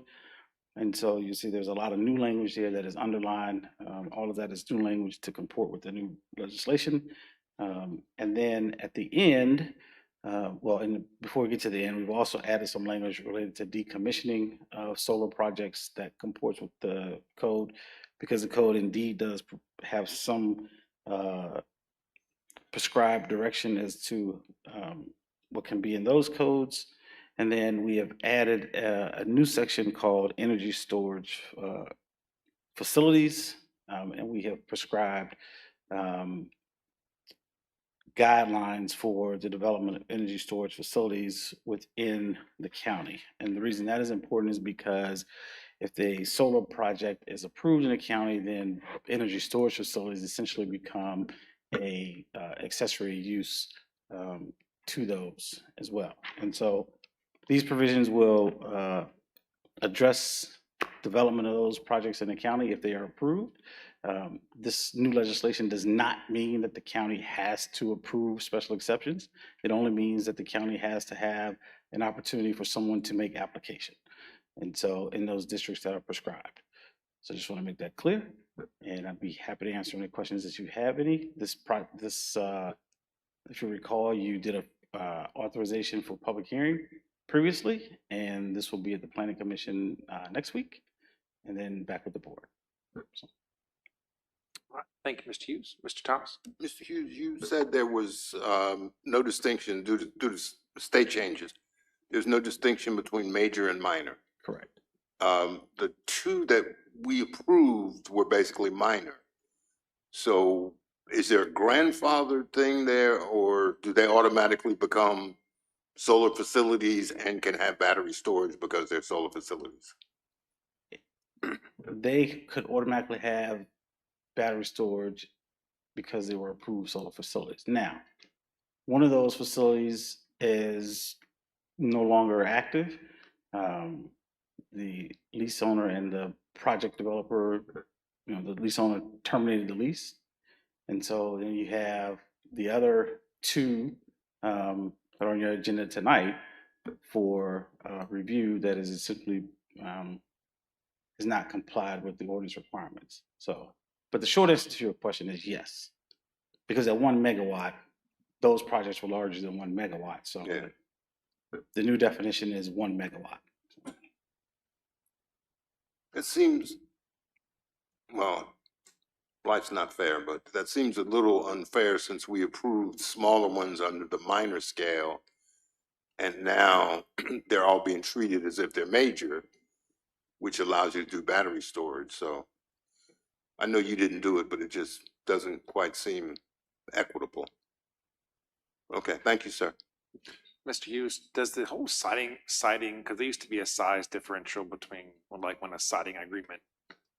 Speaker 4: And so you see there's a lot of new language there that is underlined. All of that is new language to comport with the new legislation. And then at the end, before we get to the end, we've also added some language related to decommissioning of solar projects that comports with the code, because the code indeed does have some prescribed direction as to what can be in those codes. And then we have added a new section called energy storage facilities, and we have prescribed guidelines for the development of energy storage facilities within the county. And the reason that is important is because if the solar project is approved in the county, then energy storage facilities essentially become a accessory use to those as well. And so these provisions will address development of those projects in the county if they are approved. This new legislation does not mean that the county has to approve special exceptions. It only means that the county has to have an opportunity for someone to make application. And so in those districts that are prescribed. So I just want to make that clear, and I'd be happy to answer any questions that you have any. If you recall, you did a authorization for public hearing previously, and this will be at the Planning Commission next week, and then back with the board. So.
Speaker 1: Thank you, Mr. Hughes. Mr. Thomas?
Speaker 7: Mr. Hughes, you said there was no distinction due to state changes. There's no distinction between major and minor.
Speaker 4: Correct.
Speaker 7: The two that we approved were basically minor. So is there a grandfather thing there, or do they automatically become solar facilities and can have battery storage because they're solar facilities?
Speaker 4: They could automatically have battery storage because they were approved solar facilities. Now, one of those facilities is no longer active. The lease owner and the project developer, the lease owner terminated the lease. And so then you have the other two that are on your agenda tonight for review that is simply is not complied with the ordinance requirements. So, but the short answer to your question is yes, because at 1 megawatt, those projects were larger than 1 megawatt. So the new definition is 1 megawatt.
Speaker 7: It seems, well, life's not fair, but that seems a little unfair since we approved smaller ones under the minor scale, and now they're all being treated as if they're major, which allows you to do battery storage. So I know you didn't do it, but it just doesn't quite seem equitable. Okay, thank you, sir.
Speaker 1: Mr. Hughes, does the whole siding, because there used to be a size differential between, well, like when a siding agreement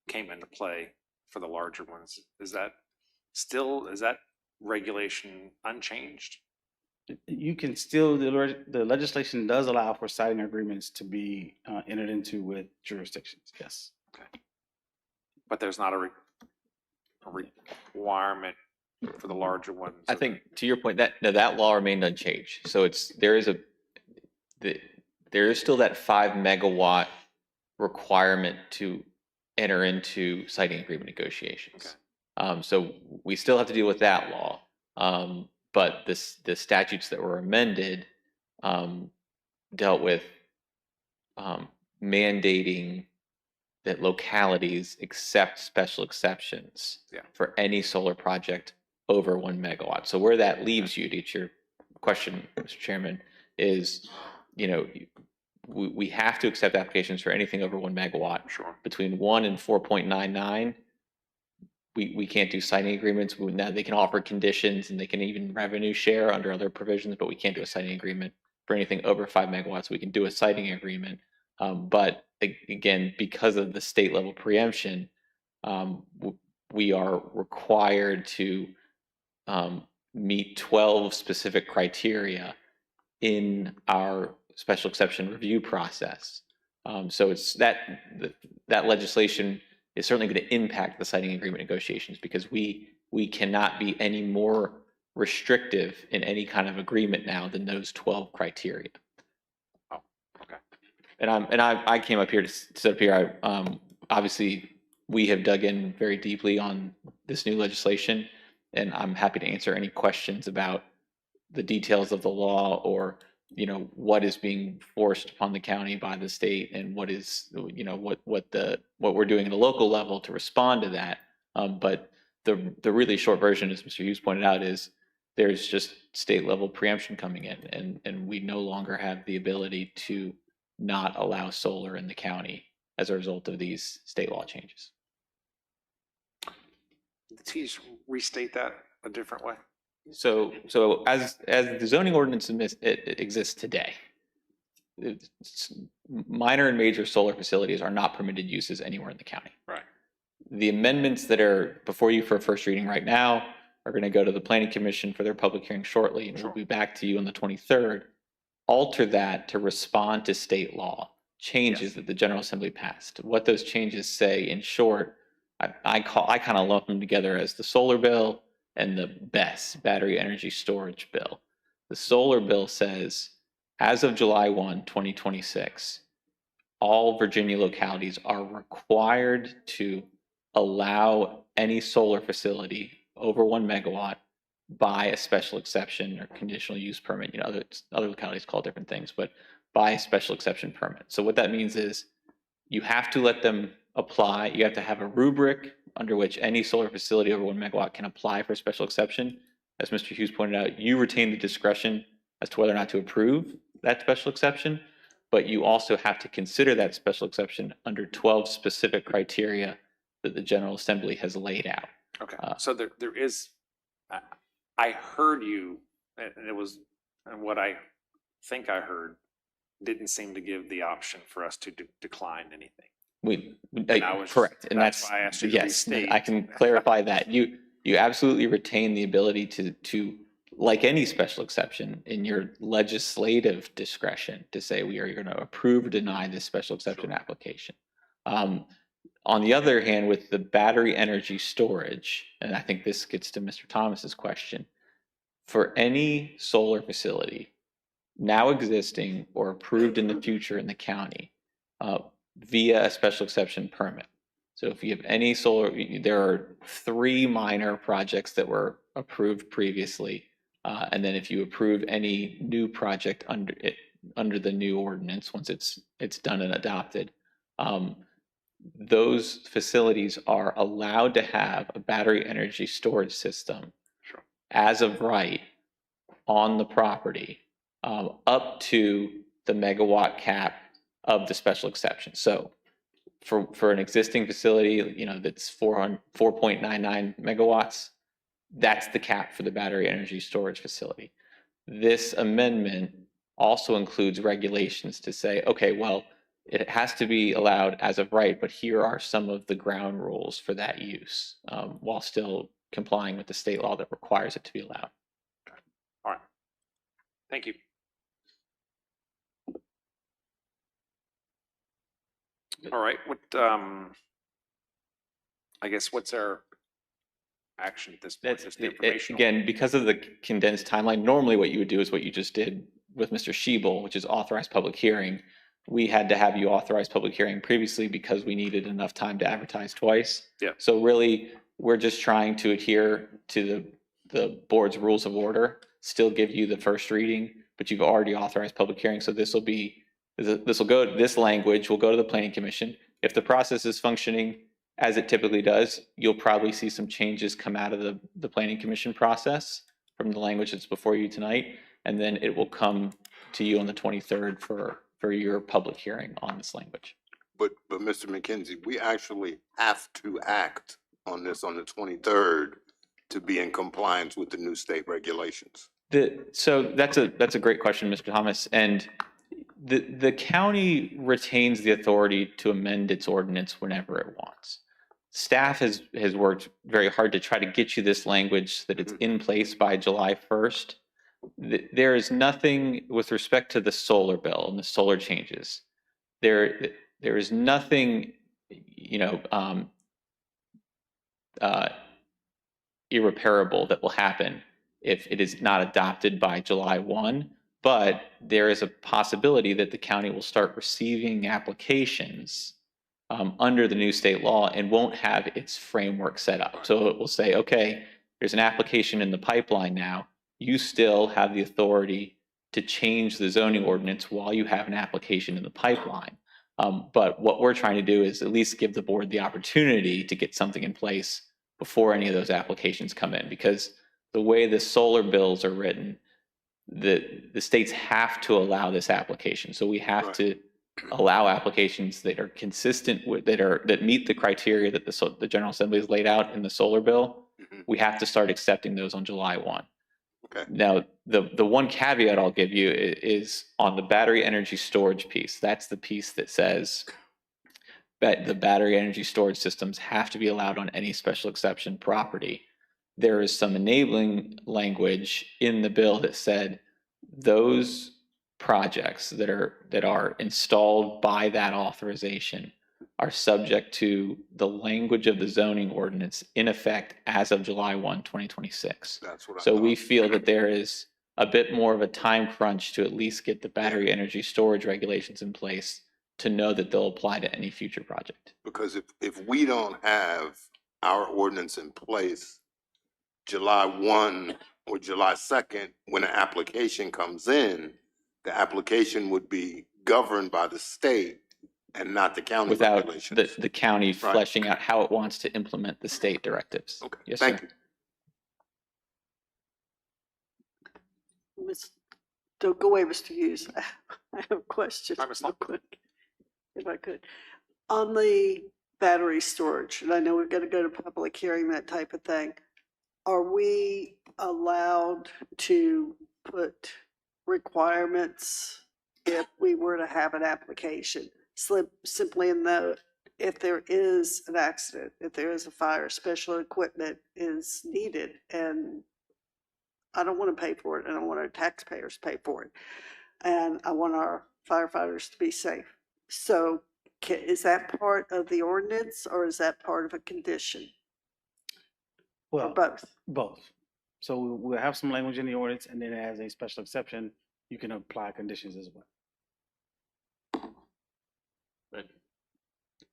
Speaker 1: came into play for the larger ones, is that regulation unchanged?
Speaker 4: You can still, the legislation does allow for siding agreements to be entered into with jurisdictions, yes.
Speaker 1: Okay. But there's not a requirement for the larger ones?
Speaker 8: I think to your point that law remained unchanged. So there is still that 5 megawatt requirement to enter into siting agreement negotiations. Okay. So we still have to deal with that law. But the statutes that were amended dealt with mandating that localities accept special exceptions for any solar project over 1 megawatt. So where that leaves you, to get your question, Mr. Chairman, is, we have to accept applications for anything over 1 megawatt.
Speaker 1: Sure. Between
Speaker 8: 1 and 4.99, we can't do siting agreements. Now they can offer conditions and they can even revenue share under other provisions, but we can't do a siting agreement for anything over 5 megawatts. We can do a siting agreement. But again, because of the state level preemption, we are required to meet 12 specific criteria in our special exception review process. So it's that legislation is certainly going to impact the siting agreement negotiations because we cannot be any more restrictive in any kind of agreement now than those 12 criteria.
Speaker 1: Oh, okay.
Speaker 8: And I came up here to sit up here. Obviously, we have dug in very deeply on this new legislation, and I'm happy to answer any questions about the details of the law or what is being forced upon the county by the state and what is what we're doing at the local level to respond to that. But the really short version, as Mr. Hughes pointed out, is there's just state level preemption coming in, and we no longer have the ability to not allow solar in the county as a result of these state law changes.
Speaker 1: Please restate that a different way.
Speaker 8: So as the zoning ordinance exists today, minor and major solar facilities are not permitted uses anywhere in the county.
Speaker 1: Right.
Speaker 8: The amendments that are before you for first reading right now are going to go to the Planning Commission for their public hearing shortly, and we'll be back to you on the 23rd. Alter that to respond to state law changes that the General Assembly passed. What those changes say, in short, I kind of lump them together as the solar bill and the BESS, Battery Energy Storage Bill. The solar bill says, as of July 1, 2026, all Virginia localities are required to allow any solar facility over 1 megawatt by a special exception or conditional use permit. Other localities call it different things, but by a special exception permit. So what that means is you have to let them apply. You have to have a rubric under which any solar facility over 1 megawatt can apply for a special exception. As Mr. Hughes pointed out, you retain the discretion as to whether or not to approve that special exception, but you also have to consider that special exception under 12 specific criteria that the General Assembly has laid out.
Speaker 1: Okay, so there is, I heard you, and it was, and what I think I heard didn't seem to give the option for us to decline anything.
Speaker 8: Correct, and
Speaker 1: that's
Speaker 8: that's,
Speaker 1: why I asked you to
Speaker 8: yes,
Speaker 1: restate.
Speaker 8: I can clarify that. You absolutely retain the ability to, like any special exception, in your legislative discretion to say we are going to approve or deny this special exception application. On the other hand, with the battery energy storage, and I think this gets to Mr. Thomas's question, for any solar facility now existing or approved in the future in the county via a special exception permit. So if you have any solar, there are 3 minor projects that were approved previously. And then if you approve any new project under the new ordinance, once it's done and adopted, those facilities are allowed to have a battery energy storage system as of right on the property up to the megawatt cap of the special exception. So for an existing facility, that's 4.99 megawatts, that's the cap for the battery energy storage facility. This amendment also includes regulations to say, okay, well, it has to be allowed as of right, but here are some of the ground rules for that use, while still complying with the state law that requires it to be allowed.
Speaker 1: All right. Thank you. All right, I guess what's our action at this point? Just the informational.
Speaker 8: Again, because of the condensed timeline, normally what you would do is what you just did with Mr. Schiebel, which is authorized public hearing. We had to have you authorize public hearing previously because we needed enough time to advertise twice.
Speaker 1: Yeah.
Speaker 8: So really, we're just trying to adhere to the board's rules of order, still give you the first reading, but you've already authorized public hearing. So this language will go to the Planning Commission. If the process is functioning as it typically does, you'll probably see some changes come out of the Planning Commission process from the language that's before you tonight, and then it will come to you on the 23rd for your public hearing on this language.
Speaker 7: But Mr. McKenzie, we actually have to act on this on the 23rd to be in compliance with the new state regulations.
Speaker 8: So that's a great question, Mr. Thomas, and the county retains the authority to amend its ordinance whenever it wants. Staff has worked very hard to try to get you this language that it's in place by July 1st. There is nothing with respect to the solar bill and the solar changes. There is nothing, irreparable that will happen if it is not adopted by July 1. But there is a possibility that the county will start receiving applications under the new state law and won't have its framework set up. So it will say, okay, there's an application in the pipeline now. You still have the authority to change the zoning ordinance while you have an application in the pipeline. But what we're trying to do is at least give the board the opportunity to get something in place before any of those applications come in, because the way the solar bills are written, the states have to allow this application. So we have to allow applications that are consistent with, that meet the criteria that the General Assembly has laid out in the solar bill. We have to start accepting those on July 1.
Speaker 7: Okay.
Speaker 8: Now, the one caveat I'll give you is on the battery energy storage piece. That's the piece that says that the battery energy storage systems have to be allowed on any special exception property. There is some enabling language in the bill that said those projects that are installed by that authorization are subject to the language of the zoning ordinance in effect as of July 1, 2026.
Speaker 7: That's what I
Speaker 8: So
Speaker 7: thought.
Speaker 8: we feel that there is a bit more of a time crunch to at least get the battery energy storage regulations in place to know that they'll apply to any future project.
Speaker 7: Because if we don't have our ordinance in place July 1 or July 2nd, when an application comes in, the application would be governed by the state, and not the county
Speaker 8: without
Speaker 7: regulations.
Speaker 8: the county
Speaker 7: Right.
Speaker 8: fleshing out how it wants to implement the state directives.
Speaker 7: Okay,
Speaker 8: Yes,
Speaker 7: thank
Speaker 8: sir.
Speaker 2: Don't go away, Mr. Hughes. I have a question
Speaker 1: Hi, Ms.
Speaker 2: real
Speaker 1: Long.
Speaker 2: quick, if I could. On the battery storage, and I know we've got to go to public hearing, that type of thing. Are we allowed to put requirements if we were to have an application? Simply in the, if there is an accident, if there is a fire, special equipment is needed, and I don't want to pay for it, and I don't want our taxpayers pay for it, and I want our firefighters to be safe. So is that part of the ordinance, or is that part of a condition, or
Speaker 4: Well,
Speaker 2: both?
Speaker 4: both. So we'll have some language in the ordinance, and then as a special exception, you can apply conditions as well.
Speaker 8: But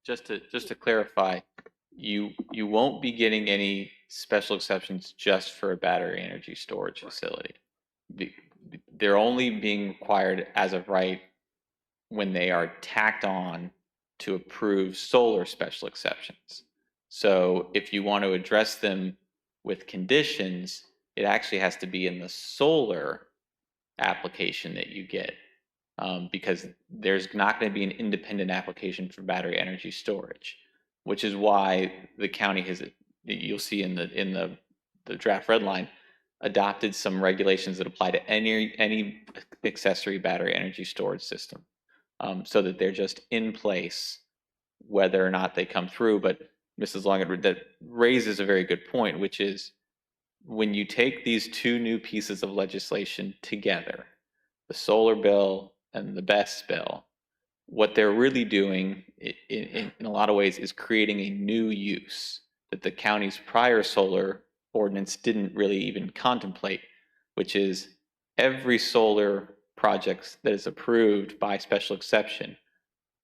Speaker 8: just to clarify, you won't be getting any special exceptions just for a battery energy storage facility. They're only being required as of right when they are tacked on to approve solar special exceptions. So if you want to address them with conditions, it actually has to be in the solar application that you get, because there's not going to be an independent application for battery energy storage, which is why the county has, you'll see in the draft red line, adopted some regulations that apply to any accessory battery energy storage system, so that they're just in place whether or not they come through. But Mrs. Long, that raises a very good point, which is when you take these two new pieces of legislation together, the solar bill and the BESS bill, what they're really doing in a lot of ways is creating a new use that the county's prior solar ordinance didn't really even contemplate, which is every solar project that is approved by special exception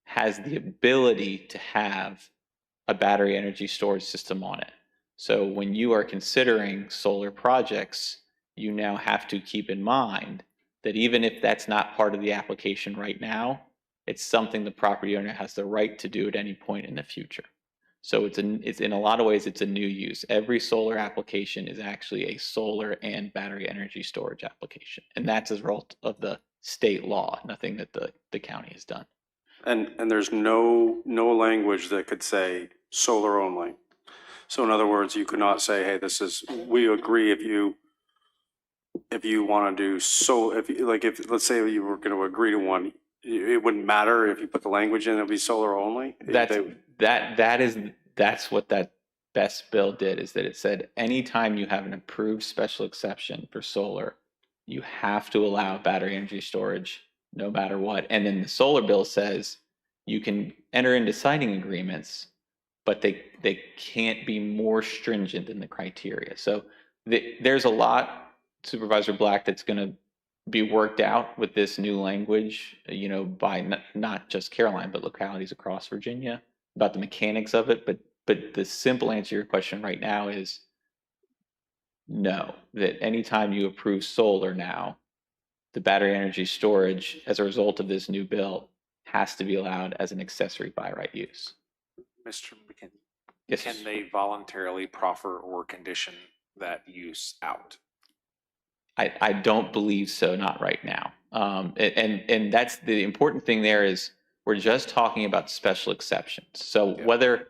Speaker 8: has the ability to have a battery energy storage system on it. So when you are considering solar projects, you now have to keep in mind that even if that's not part of the application right now, it's something the property owner has the right to do at any point in the future. So it's in a lot of ways, it's a new use. Every solar application is actually a solar and battery energy storage application. And that's as a result of the state law, nothing that the county has done.
Speaker 6: And there's no language that could say solar only. So in other words, you could not say, hey, this is, we agree if you want to do if let's say you were going to agree to one, it wouldn't matter if you put the language in, it'd be solar only.
Speaker 8: That's what that BESS bill did, is that it said anytime you have an approved special exception for solar, you have to allow battery energy storage no matter what. And then the solar bill says you can enter into siting agreements, but they can't be more stringent than the criteria. So there's a lot, Supervisor Black, that's going to be worked out with this new language, by not just Caroline, but localities across Virginia about the mechanics of it. But the simple answer to your question right now is no, that anytime you approve solar now, the battery energy storage as a result of this new bill has to be allowed as an accessory by right use.
Speaker 1: Mr. McKinney,
Speaker 8: Yes.
Speaker 1: can they voluntarily proffer or condition that use out?
Speaker 8: I don't believe so, not right now. And that's the important thing there is we're just talking about special exceptions. So whether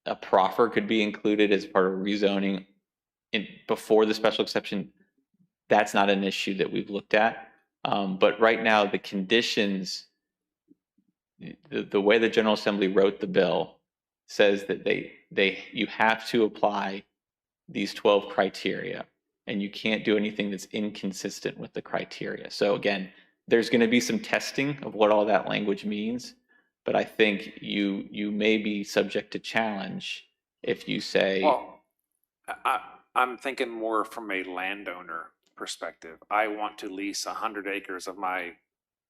Speaker 8: a proffer could be included as part of rezoning before the special exception, that's not an issue that we've looked at. But right now, the conditions, the way the General Assembly wrote the bill says that you have to apply these 12 criteria, and you can't do anything that's inconsistent with the criteria. So again, there's going to be some testing of what all that language means, but I think you may be subject to challenge if you say,
Speaker 1: Well, I'm thinking more from a landowner perspective. I want to lease 100 acres of my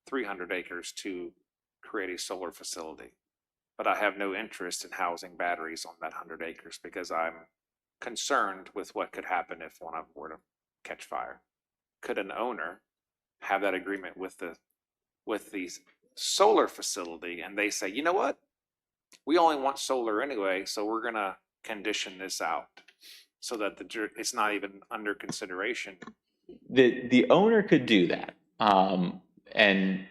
Speaker 1: 300 acres to create a solar facility, but I have no interest in housing batteries on that 100 acres because I'm concerned with what could happen if one of them were to catch fire. Could an owner have that agreement with the solar facility and they say, you know what? We only want solar anyway, so we're gonna condition this out so that it's not even under consideration.
Speaker 8: The owner could do that. And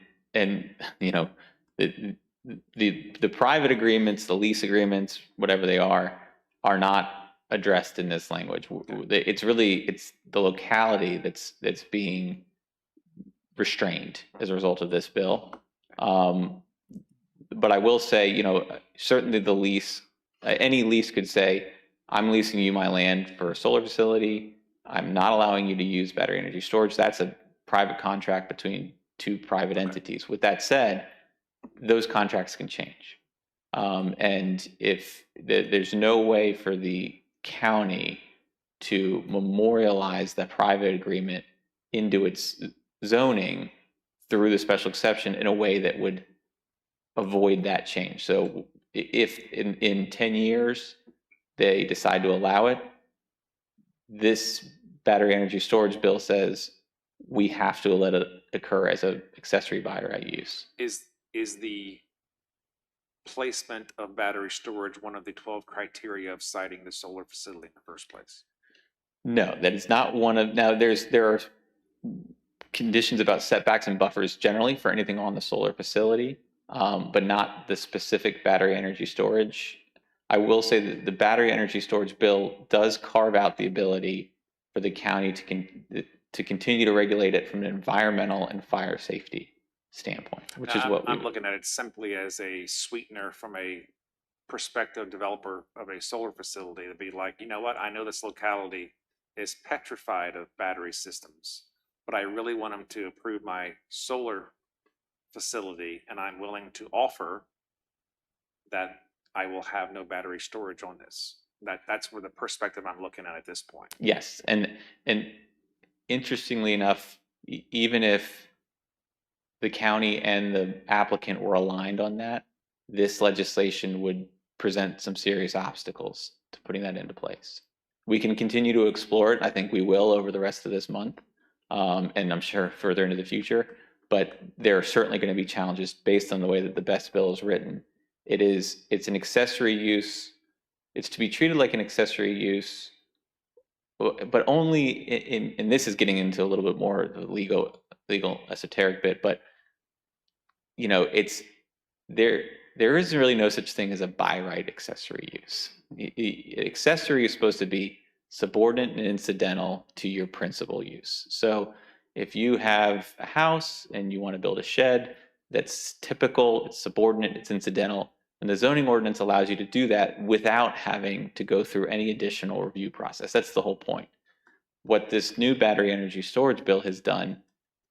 Speaker 8: you know, the private agreements, the lease agreements, whatever they are not addressed in this language. It's the locality that's being restrained as a result of this bill. But I will say, you know, certainly the lease, any lease could say, I'm leasing you my land for a solar facility. I'm not allowing you to use battery energy storage. That's a private contract between two private entities. With that said, those contracts can change. And if there's no way for the county to memorialize that private agreement into its zoning through the special exception in a way that would avoid that change. So if in 10 years they decide to allow it, this battery energy storage bill says we have to let it occur as an accessory by right use.
Speaker 1: Is the placement of battery storage one of the 12 criteria of citing the solar facility in the first place?
Speaker 8: No, that is not one of, now there are conditions about setbacks and buffers generally for anything on the solar facility, but not the specific battery energy storage. I will say that the battery energy storage bill does carve out the ability for the county to continue to regulate it from an environmental and fire safety standpoint, which is what
Speaker 1: I'm looking at it simply as a sweetener from a prospective developer of a solar facility to be like, you know what, I know this locality is petrified of battery systems, but I really want them to approve my solar facility, and I'm willing to offer that I will have no battery storage on this. That's where the perspective I'm looking at this point.
Speaker 8: Yes, and interestingly enough, even if the county and the applicant were aligned on that, this legislation would present some serious obstacles to putting that into place. We can continue to explore it. I think we will over the rest of this month, and I'm sure further into the future. But there are certainly going to be challenges based on the way that the BEST bill is written. It's an accessory use. It's to be treated like an accessory use, but only and this is getting into a little bit more the legal esoteric bit, but you know, there is really no such thing as a by right accessory use. Accessory is supposed to be subordinate and incidental to your principal use. So if you have a house and you want to build a shed, that's typical, it's subordinate, it's incidental, and the zoning ordinance allows you to do that without having to go through any additional review process. That's the whole point. What this new battery energy storage bill has done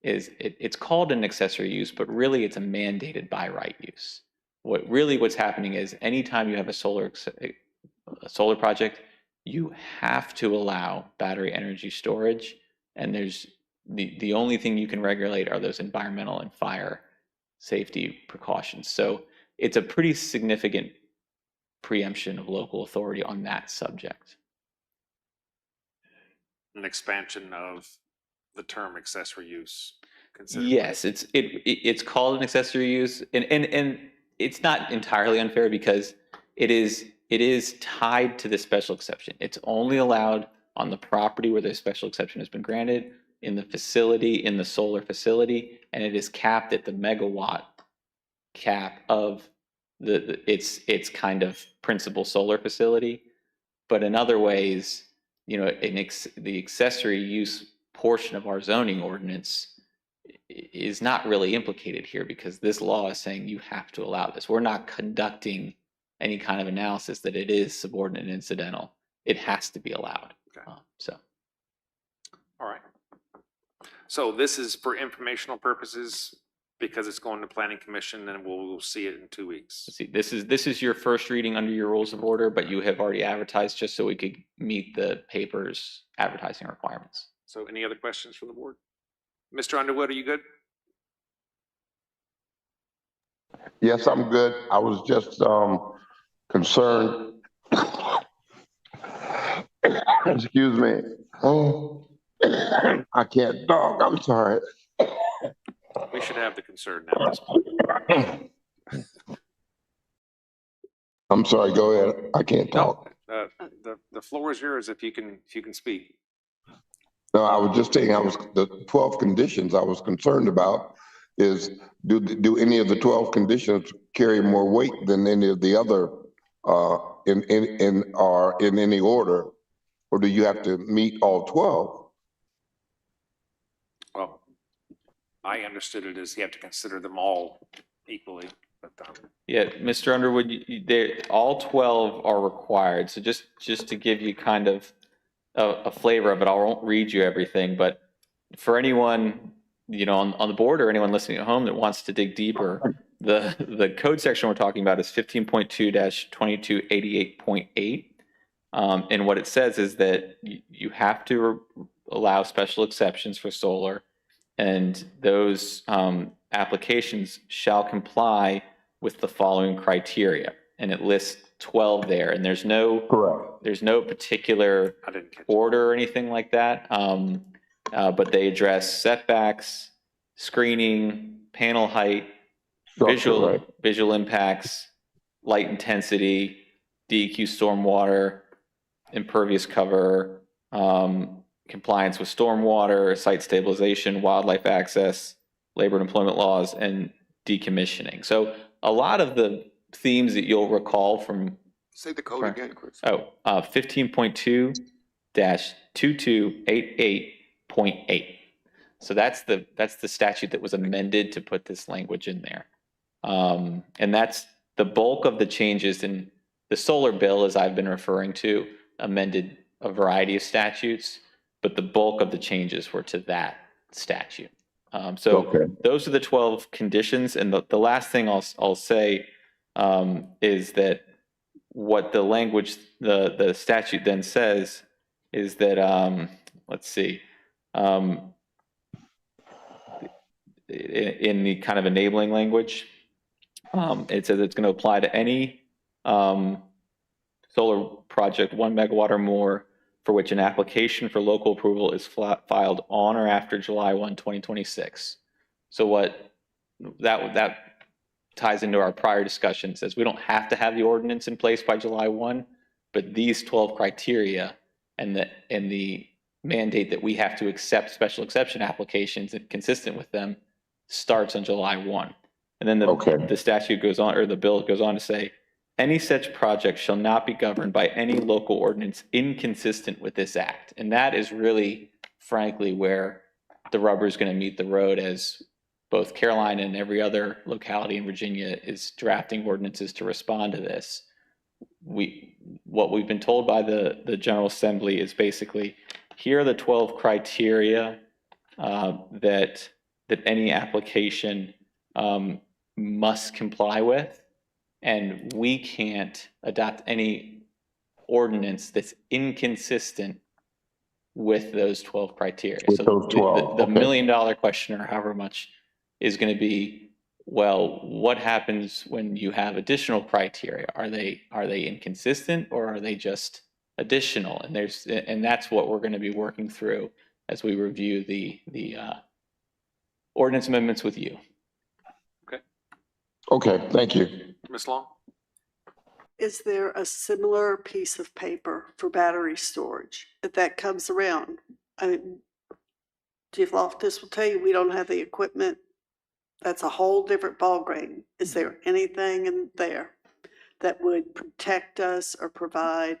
Speaker 8: is it's called an accessory use, but really it's a mandated by right use. What's happening is anytime you have a solar project, you have to allow battery energy storage, and there's the only thing you can regulate are those environmental and fire safety precautions. So it's a pretty significant preemption of local authority on that subject.
Speaker 1: An expansion of the term accessory use.
Speaker 8: Yes, it's called an accessory use, and it's not entirely unfair because it is tied to the special exception. It's only allowed on the property where the special exception has been granted, in the facility, in the solar facility, and it is capped at the megawatt cap of its kind of principal solar facility. But in other ways, you know, the accessory use portion of our zoning ordinance is not really implicated here because this law is saying you have to allow this. We're not conducting any kind of analysis that it is subordinate and incidental. It has to be allowed.
Speaker 1: Okay.
Speaker 8: All
Speaker 1: right. So this is for informational purposes because it's going to Planning Commission, and we'll see it in 2 weeks.
Speaker 8: See, this is your first reading under your rules of order, but you have already advertised just so we could meet the paper's advertising requirements.
Speaker 1: So any other questions from the board? Mr. Underwood, are you good?
Speaker 3: Yes, I'm good. I was just concerned. Excuse me. Oh, I can't talk. I'm sorry.
Speaker 1: We should have the concern now at this point.
Speaker 3: I'm sorry, go ahead. I can't talk.
Speaker 1: No, the floor is yours if you can speak.
Speaker 3: No, I was just saying, the 12 conditions I was concerned about is, do any of the 12 conditions carry more weight than any of the other, in any order? Or do you have to meet all 12?
Speaker 1: Well, I understood it as you have to consider them all equally, but,
Speaker 8: Yeah, Mr. Underwood, all 12 are required. So just to give you kind of a flavor of it, I won't read you everything, but for anyone, on the board or anyone listening at home that wants to dig deeper, the code section we're talking about is 15.2-2288.8. And what it says is that you have to allow special exceptions for solar, and those applications shall comply with the following criteria. And it lists 12 there, and there's no particular order or anything like that. But they address setbacks, screening, panel height, visual impacts, light intensity, DEQ stormwater, impervious cover, compliance with stormwater, site stabilization, wildlife access, labor and employment laws, and decommissioning. So a lot of the themes that you'll recall from
Speaker 7: Say the code again, Chris.
Speaker 8: 15.2-2288.8. So that's the statute that was amended to put this language in there. And that's the bulk of the changes in the solar bill, as I've been referring to, amended a variety of statutes, but the bulk of the changes were to that statute. Those are the 12 conditions. And the last thing I'll say is that what the language, the statute then says is that, let's see, in the kind of enabling language, it says it's going to apply to any solar project 1 megawatt or more for which an application for local approval is filed on or after July 1, 2026. So what that ties into our prior discussion, says we don't have to have the ordinance in place by July 1, but these 12 criteria and the mandate that we have to accept special exception applications consistent with them starts on July 1. And then the statute goes on, or the bill goes on to say, any such project shall not be governed by any local ordinance inconsistent with this act. And that is really, frankly, where the rubber is going to meet the road, as both Carolina and every other locality in Virginia is drafting ordinances to respond to this. What we've been told by the General Assembly is basically, here are the 12 criteria that any application must comply with, and we can't adopt any ordinance that's inconsistent with those 12 criteria.
Speaker 3: With
Speaker 8: so
Speaker 3: those 12,
Speaker 8: the $1 million question, or however much, is going to be, well, what happens when you have additional criteria? Are they inconsistent, or are they just additional? And that's what we're going to be working through as we review the ordinance amendments with you.
Speaker 3: Okay, thank you.
Speaker 1: Ms. Long?
Speaker 2: Is there a similar piece of paper for battery storage that comes around? I mean, Chief Loftus will tell you, we don't have the equipment. That's a whole different ballgame. Is there anything in there that would protect us or provide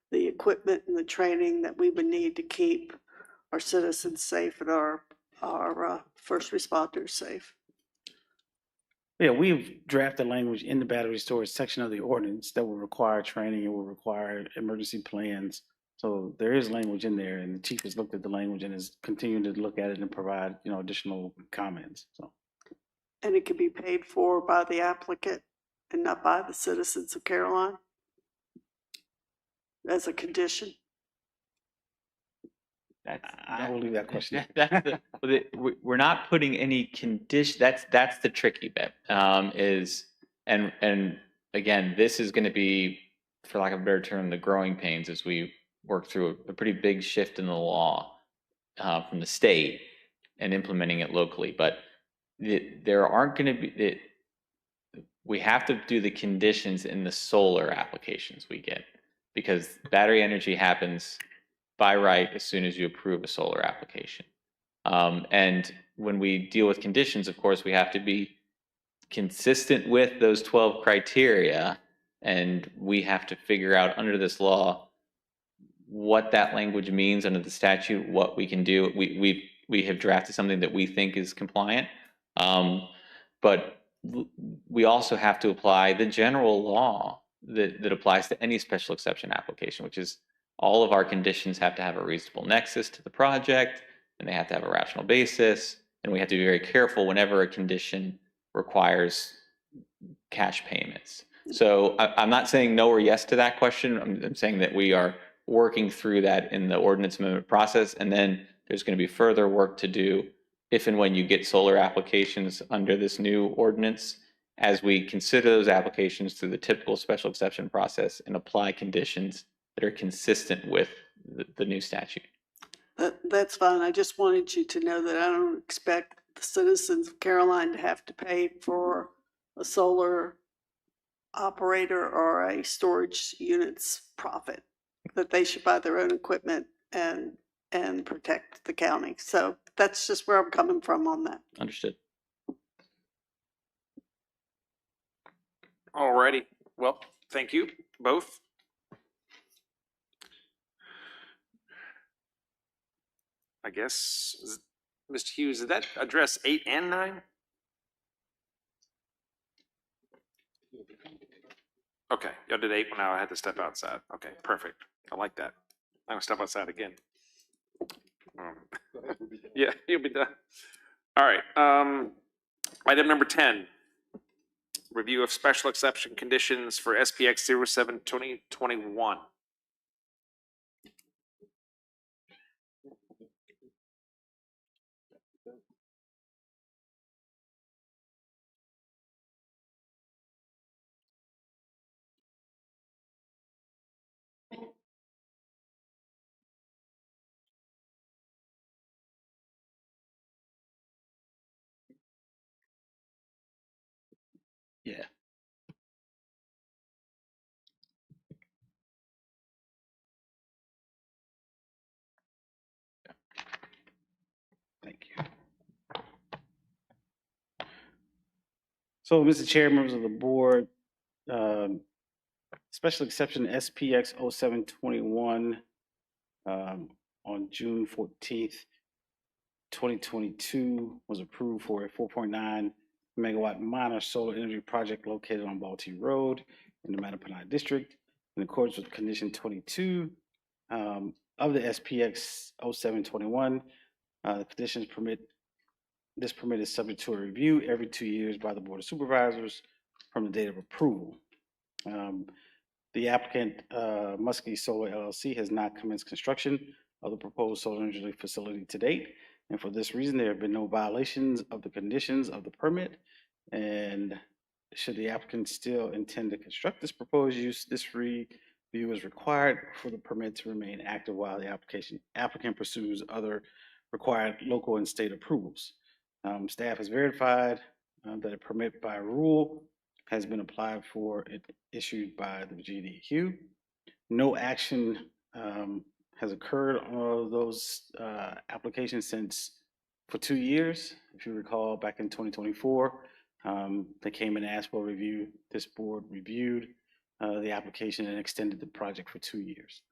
Speaker 2: the equipment and the training that we would need to keep our citizens safe and our first responders safe?
Speaker 4: Yeah, we've drafted language in the battery storage section of the ordinance that will require training, it will require emergency plans. So there is language in there, and the chief has looked at the language and is continuing to look at it and provide, additional comments. So.
Speaker 2: And it can be paid for by the applicant and not by the citizens of Caroline as a condition?
Speaker 4: I will leave that question.
Speaker 8: We're not putting any condition. That's the tricky bit. And again, this is going to be, for lack of a better term, the growing pains as we work through a pretty big shift in the law from the state and implementing it locally. But there aren't going to be, we have to do the conditions in the solar applications we get, because battery energy happens by right as soon as you approve a solar application. And when we deal with conditions, of course, we have to be consistent with those 12 criteria, and we have to figure out under this law what that language means under the statute, what we can do. We have drafted something that we think is compliant, but we also have to apply the general law that applies to any special exception application, which is all of our conditions have to have a reasonable nexus to the project, and they have to have a rational basis, and we have to be very careful whenever a condition requires cash payments. So I'm not saying no or yes to that question. I'm saying that we are working through that in the ordinance amendment process, and then there's going to be further work to do if and when you get solar applications under this new ordinance, as we consider those applications through the typical special exception process and apply conditions that are consistent with the new statute.
Speaker 2: That's fine. I just wanted you to know that I don't expect the citizens of Caroline to have to pay for a solar operator or a storage unit's profit, that they should buy their own equipment and protect the county. So that's just where I'm coming from on that.
Speaker 8: Understood.
Speaker 1: All righty. Well, thank you both. I guess, Mr. Hughes, did that address 8 and 9? Okay, y'all did 8, now I had to step outside. Okay, perfect. I like that. I'm gonna step outside again. Yeah, you'll be done. All right, item number 10. Review of special exception conditions for SPX 07-2021.
Speaker 4: Yeah. Thank you. So, Mr. Chair, members of the board, special exception SPX 0721 on June 14th, 2022 was approved for a 4.9 megawatt minor solar energy project located on Balti Road in the Mattapanai district in accordance with condition 22 of the SPX 0721. The conditions permit, this permit is subject to a review every 2 years by the Board of Supervisors from the date of approval. The applicant, Muskie Solar LLC, has not commenced construction of the proposed solar energy facility to date. And for this reason, there have been no violations of the conditions of the permit. And should the applicant still intend to construct this proposed use, this review is required for the permit to remain active while the applicant pursues other required local and state approvals. Staff has verified that a permit by rule has been applied for, issued by the GDQ. No action has occurred on those applications for 2 years. If you recall, back in 2024, they came and asked for a review. This board reviewed the application and extended the project for 2 years.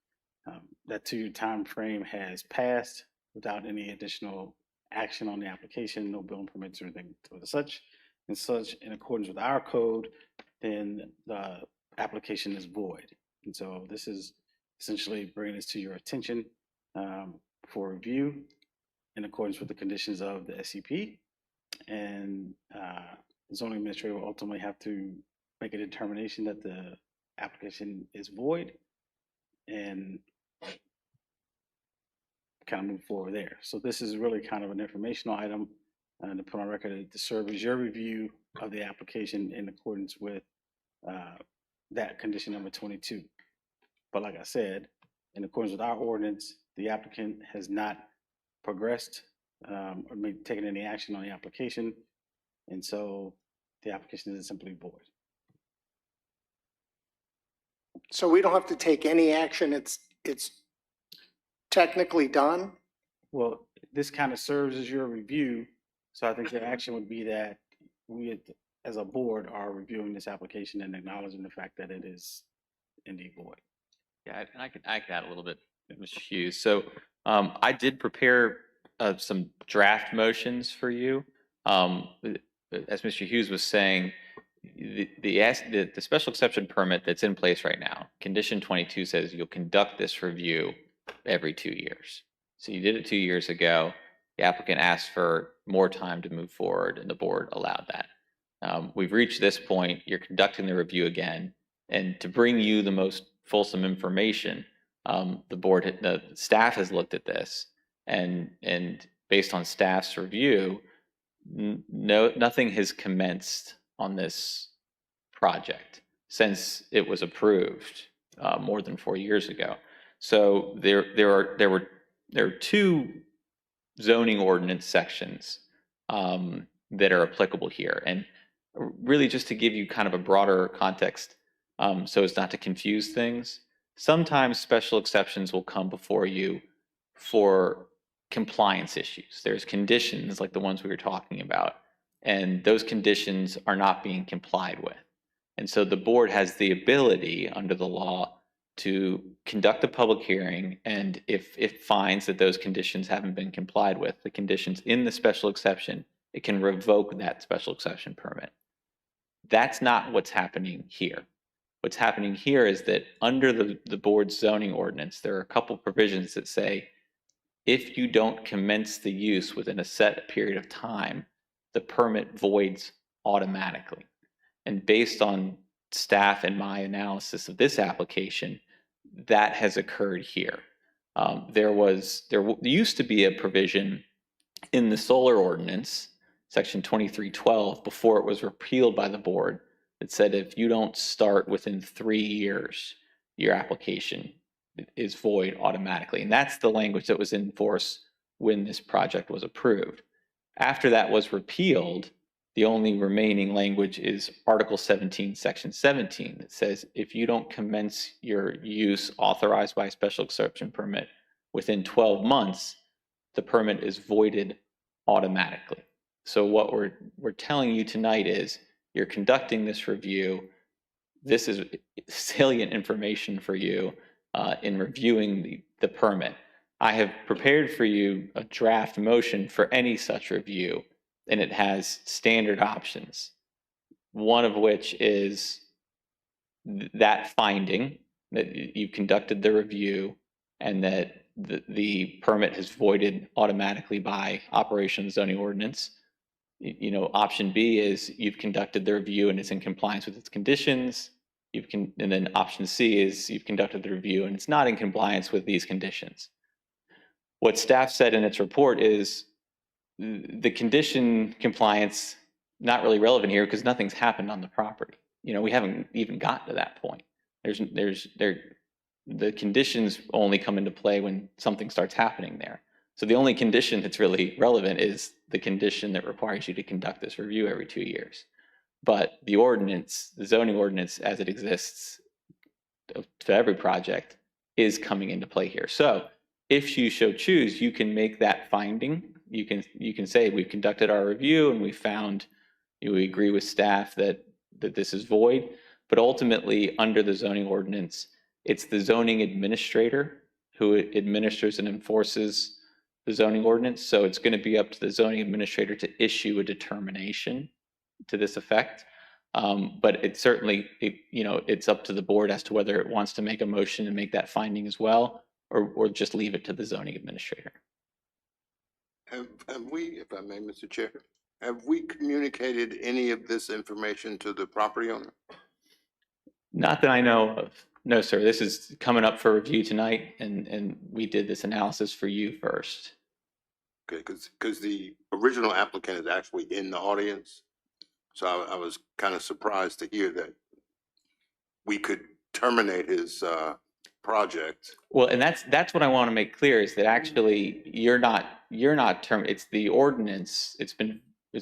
Speaker 4: That 2-year time frame has passed without any additional action on the application, no building permits or anything of such. And such, in accordance with our code, then the application is void. And so this is essentially bringing this to your attention for review in accordance with the conditions of the SCP. And the zoning administrator will ultimately have to make a determination that the application is void and kind of move forward there. So this is really kind of an informational item to put on record to serve as your review of the application in accordance with that condition number 22. But like I said, in accordance with our ordinance, the applicant has not progressed or taken any action on the application. And so the application is simply void.
Speaker 5: So we don't have to take any action. It's technically done.
Speaker 4: Well, this kind of serves as your review. So I think the action would be that we, as a board, are reviewing this application and acknowledging the fact that it is indeed void.
Speaker 8: Yeah, and I could add a little bit, Mr. Hughes. So I did prepare some draft motions for you. As Mr. Hughes was saying, the special exception permit that's in place right now, condition 22 says you'll conduct this review every 2 years. So you did it 2 years ago. The applicant asked for more time to move forward, and the board allowed that. We've reached this point. You're conducting the review again, and to bring you the most fulsome information, the staff has looked at this, and based on staff's review, nothing has commenced on this project since it was approved more than 4 years ago. So there are two zoning ordinance sections that are applicable here, and really just to give you kind of a broader context, so as not to confuse things. Sometimes special exceptions will come before you for compliance issues. There's conditions like the ones we were talking about, and those conditions are not being complied with. And so the board has the ability under the law to conduct a public hearing, and if it finds that those conditions haven't been complied with, the conditions in the special exception, it can revoke that special exception permit. That's not what's happening here. What's happening here is that under the board's zoning ordinance, there are a couple provisions that say if you don't commence the use within a set period of time, the permit voids automatically. And based on staff and my analysis of this application, that has occurred here. There used to be a provision in the solar ordinance, section 2312, before it was repealed by the board, that said if you don't start within 3 years, your application is void automatically. And that's the language that was in force when this project was approved. After that was repealed, the only remaining language is Article 17, Section 17, that says if you don't commence your use authorized by a special exception permit within 12 months, the permit is voided automatically. So what we're telling you tonight is you're conducting this review. This is salient information for you in reviewing the permit. I have prepared for you a draft motion for any such review, and it has standard options, one of which is that finding that you conducted the review and that the permit has voided automatically by operation of the zoning ordinance. Option B is you've conducted the review and it's in compliance with its conditions. And then option C is you've conducted the review and it's not in compliance with these conditions. What staff said in its report is the condition compliance not really relevant here because nothing's happened on the property. We haven't even gotten to that point. The conditions only come into play when something starts happening there. So the only condition that's really relevant is the condition that requires you to conduct this review every 2 years. But the ordinance, the zoning ordinance as it exists to every project, is coming into play here. So if you so choose, you can make that finding. You can say we've conducted our review and we found we agree with staff that this is void. But ultimately, under the zoning ordinance, it's the zoning administrator who administers and enforces the zoning ordinance. So it's going to be up to the zoning administrator to issue a determination to this effect. But it's certainly, it's up to the board as to whether it wants to make a motion and make that finding as well, or just leave it to the zoning administrator.
Speaker 7: Have we, if I may, Mr. Chair, have we communicated any of this information to the property owner?
Speaker 8: Not that I know of. No, sir. This is coming up for review tonight, and we did this analysis for you first.
Speaker 7: Okay, because the original applicant is actually in the audience. So I was kind of surprised to hear that we could terminate his project.
Speaker 8: Well, and that's what I want to make clear is that actually you're not it's the ordinance. It's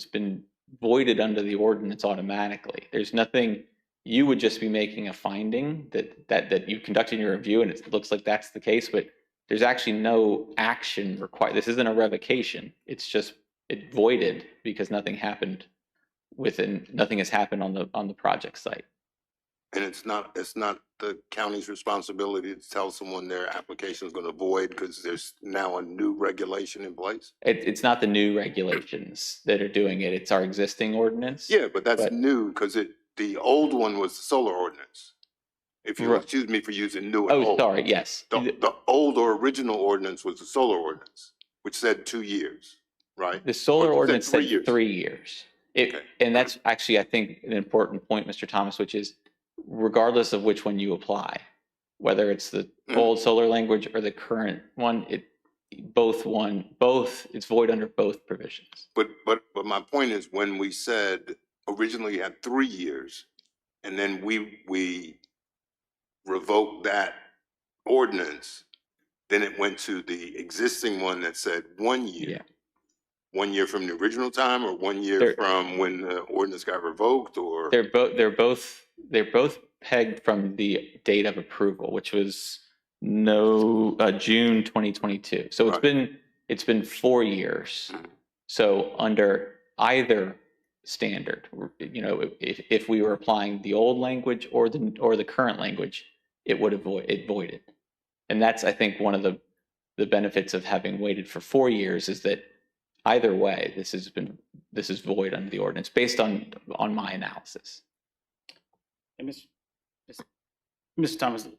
Speaker 8: been voided under the ordinance automatically. There's nothing, you would just be making a finding that you conducted your review and it looks like that's the case, but there's actually no action required. This isn't a revocation. It's just, it voided because nothing happened nothing has happened on the project site.
Speaker 7: And it's not the county's responsibility to tell someone their application is going to void because there's now a new regulation in place?
Speaker 8: It's not the new regulations that are doing it. It's our existing ordinance.
Speaker 7: Yeah, but that's new because the old one was the solar ordinance. If you excuse me for using new and old.
Speaker 8: Oh, sorry, yes.
Speaker 7: The old or original ordinance was the solar ordinance, which said 2 years, right?
Speaker 8: The solar
Speaker 7: Or
Speaker 8: ordinance said
Speaker 7: 3 years?
Speaker 8: 3 years. And that's actually, I think, an important point, Mr. Thomas, which is regardless of which one you apply, whether it's the old solar language or the current one, it's void under both provisions.
Speaker 7: But my point is, when we said originally you had 3 years, and then we revoked that ordinance, then it went to the existing one that said 1 year.
Speaker 8: Yeah.
Speaker 7: 1 year from the original time, or 1 year from when the ordinance got revoked, or?
Speaker 8: They're both pegged from the date of approval, which was June 2022. So it's been 4 years. So under either standard, if we were applying the old language or the current language, it would voided. And that's, I think, one of the benefits of having waited for 4 years is that either way, this is void under the ordinance based on my analysis.
Speaker 4: And Mr. Thomas,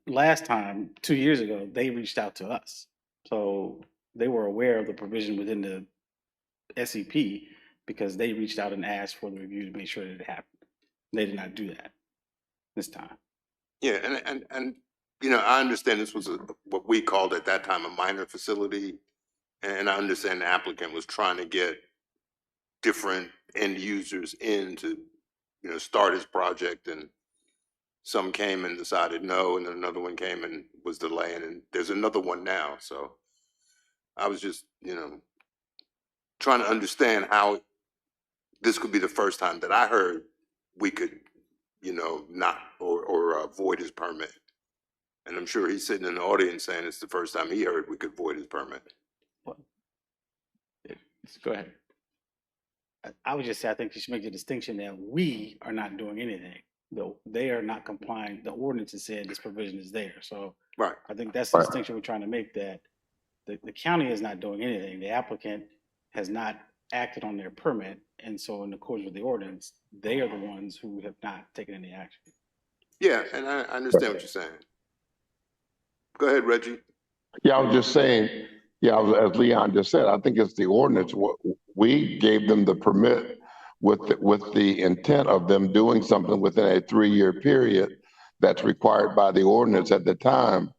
Speaker 4: last time, 2 years ago, they reached out to us. So they were aware of the provision within the SEP because they reached out and asked for the review to make sure that it happened. They did not do that this time.
Speaker 7: Yeah, and I understand this was what we called at that time a minor facility, and I understand the applicant was trying to get different end users in to, start his project, and some came and decided no, and then another one came and was delaying, and there's another one now. So I was just, trying to understand how this could be the first time that I heard we could, not or void his permit. And I'm sure he's sitting in the audience saying it's the first time he heard we could void his permit.
Speaker 8: Go ahead.
Speaker 4: I would just say I think you should make the distinction that we are not doing anything. Though they are not complying. The ordinance has said this provision is there. So I think that's the distinction we're trying to make, that the county is not doing anything. The applicant has not acted on their permit. And so in accordance with the ordinance, they are the ones who have not taken any action.
Speaker 7: Yeah, and I understand what you're saying. Go ahead, Reggie.
Speaker 3: Yeah, I was just saying, as Leon just said, I think it's the ordinance. We gave them the permit with the intent of them doing something within a 3-year period that's required by the ordinance at the time,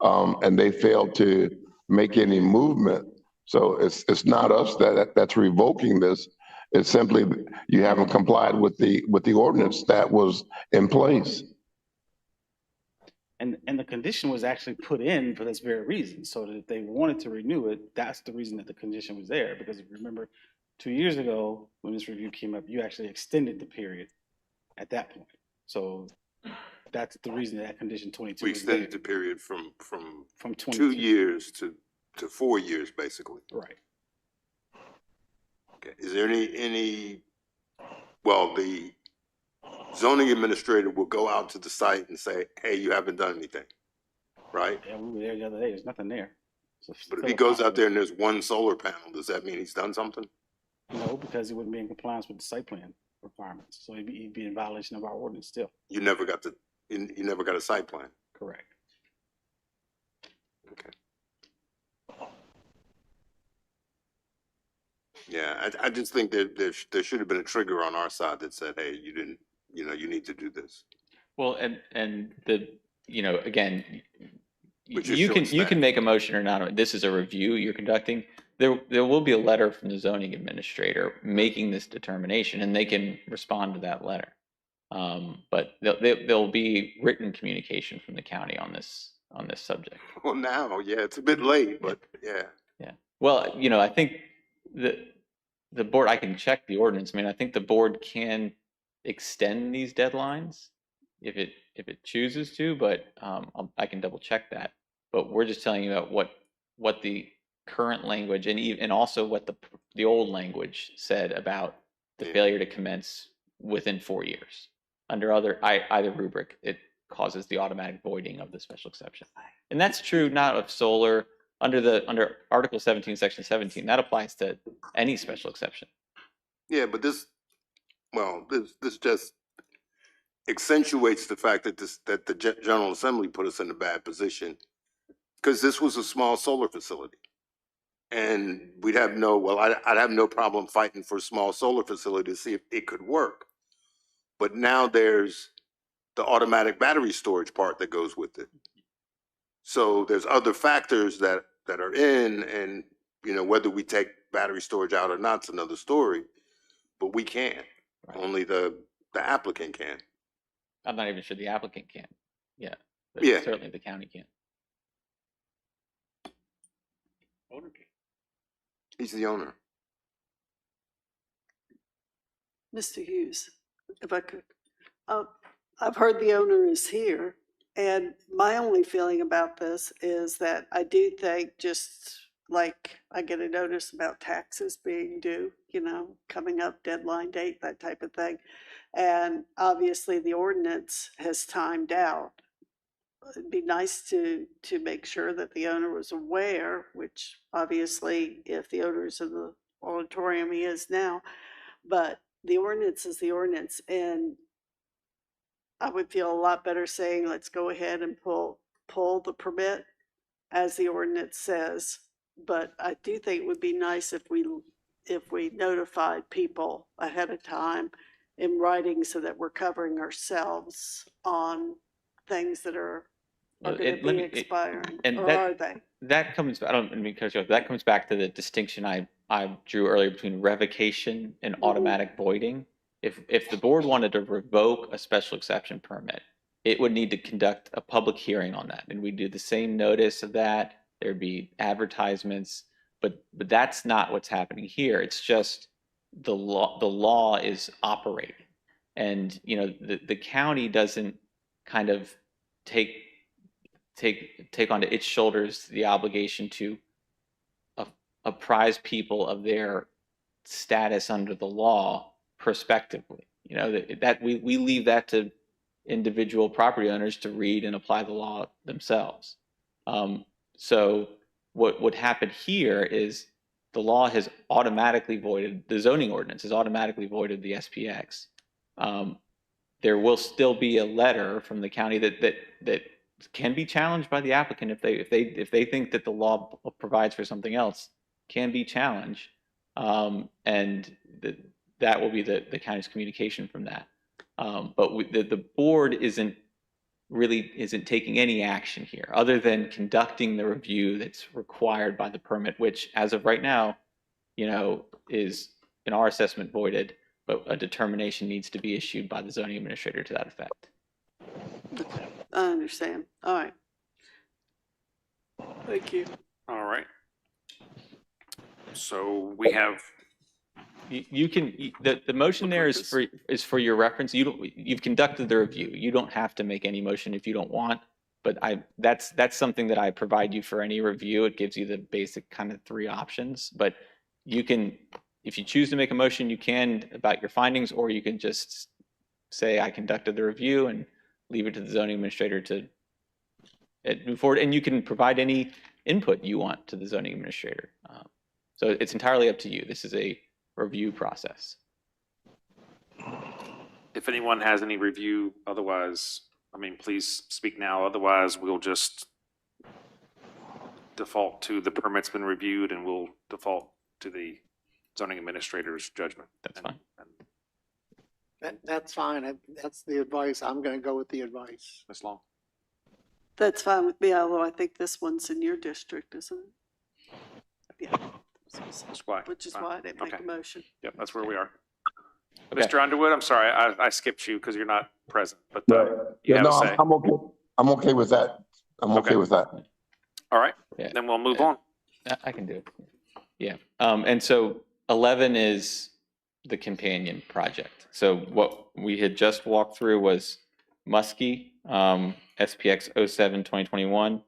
Speaker 3: and they failed to make any movement. So it's not us that's revoking this. It's simply you haven't complied with the ordinance that was in place.
Speaker 4: And the condition was actually put in for this very reason, so that if they wanted to renew it, that's the reason that the condition was there. Because if you remember, 2 years ago, when this review came up, you actually extended the period at that point. So that's the reason that condition 22
Speaker 7: We
Speaker 4: was
Speaker 7: extended
Speaker 4: there.
Speaker 7: the period from
Speaker 4: 22
Speaker 7: years to 4 years, basically.
Speaker 4: Right.
Speaker 7: Okay. Is there well, the zoning administrator will go out to the site and say, hey, you haven't done anything, right?
Speaker 4: Yeah, we were there the other day. There's nothing there. So
Speaker 7: But if he goes out there and there's one solar panel, does that mean he's done something?
Speaker 4: No, because he wouldn't be in compliance with the site plan requirements. So he'd be in violation of our ordinance still.
Speaker 7: You never got a site plan.
Speaker 4: Correct.
Speaker 7: Okay. Yeah, I just think that there should have been a trigger on our side that said, hey, you didn't, you need to do this.
Speaker 8: Well, and again,
Speaker 7: But you're
Speaker 8: you can
Speaker 7: short-staffed.
Speaker 8: make a motion or not. This is a review you're conducting. There will be a letter from the zoning administrator making this determination, and they can respond to that letter. But there'll be written communication from the county on this subject.
Speaker 7: Well, now, yeah, it's a bit late, but yeah.
Speaker 8: Yeah. Well, I think that the board, I can check the ordinance. I mean, I think the board can extend these deadlines if it chooses to, but I can double check that. But we're just telling you about what the current language and also what the old language said about the failure to commence within 4 years. Under either rubric, it causes the automatic voiding of the special exception. And that's true not of solar, under Article 17, Section 17, that applies to any special exception.
Speaker 7: Yeah, but this just accentuates the fact that the General Assembly put us in a bad position, because this was a small solar facility. And I'd have no problem fighting for a small solar facility to see if it could work. But now there's the automatic battery storage part that goes with it. So there's other factors that are in, and whether we take battery storage out or not is another story. But we can't. Right. Only the applicant can.
Speaker 8: I'm not even sure the applicant can. Yeah. But
Speaker 7: yeah.
Speaker 8: Certainly the county can.
Speaker 7: He's the owner.
Speaker 2: Mr. Hughes, if I could. I've heard the owner is here, and my only feeling about this is that I do think, just like I get a notice about taxes being due, coming up, deadline date, that type of thing. And obviously the ordinance has timed out. It'd be nice to make sure that the owner was aware, which obviously if the owner's in the auditorium, he is now, but the ordinance is the ordinance. And I would feel a lot better saying, let's go ahead and pull the permit as the ordinance says. But I do think it would be nice if we notified people ahead of time in writing, so that we're covering ourselves on things that are going to be expiring, or are they?
Speaker 8: That comes, I don't mean to, that comes back to the distinction I drew earlier between revocation and automatic voiding. If the board wanted to revoke a special exception permit, it would need to conduct a public hearing on that. And we do the same notice of that. There'd be advertisements, but that's not what's happening here. It's just the law is operating. And the county doesn't kind of take onto its shoulders the obligation to apprise people of their status under the law prospectively. That we leave that to individual property owners to read and apply the law themselves. So what would happen here is the law has automatically voided, the zoning ordinance has automatically voided the SPX. There will still be a letter from the county that can be challenged by the applicant if they think that the law provides for something else, can be challenged, and that will be the county's communication from that. But the board isn't taking any action here other than conducting the review that's required by the permit, which as of right now, is in our assessment voided, but a determination needs to be issued by the zoning administrator to that effect.
Speaker 2: Okay, I understand. All right. Thank you.
Speaker 1: All right. So we have.
Speaker 8: You can the motion there is for your reference. You've conducted the review. You don't have to make any motion if you don't want. But that's something that I provide you for any review. It gives you the basic kind of 3 options. But you can, if you choose to make a motion, you can about your findings, or you can just say I conducted the review and leave it to the zoning administrator to move forward. And you can provide any input you want to the zoning administrator. So it's entirely up to you. This is a review process.
Speaker 1: If anyone has any review, otherwise, please speak now. Otherwise, we'll just default to the permit's been reviewed, and we'll default to the zoning administrator's judgment.
Speaker 8: That's fine.
Speaker 5: That's fine. That's the advice. I'm going to go with the advice.
Speaker 1: Ms. Long.
Speaker 2: That's fine with me, although I think this one's in your district, isn't it? Yeah.
Speaker 1: That's why.
Speaker 2: Which is why I didn't make a motion.
Speaker 1: Yep, that's where we are.
Speaker 8: Okay.
Speaker 1: Mr. Underwood, I'm sorry, I skipped you because you're not present, but you have a say.
Speaker 3: I'm okay. I'm okay with that. I'm okay with that.
Speaker 1: All right, then we'll move on.
Speaker 8: I can do it. Yeah. And so 11 is the companion project. So what we had just walked through was Muskie, SPX 07-2021.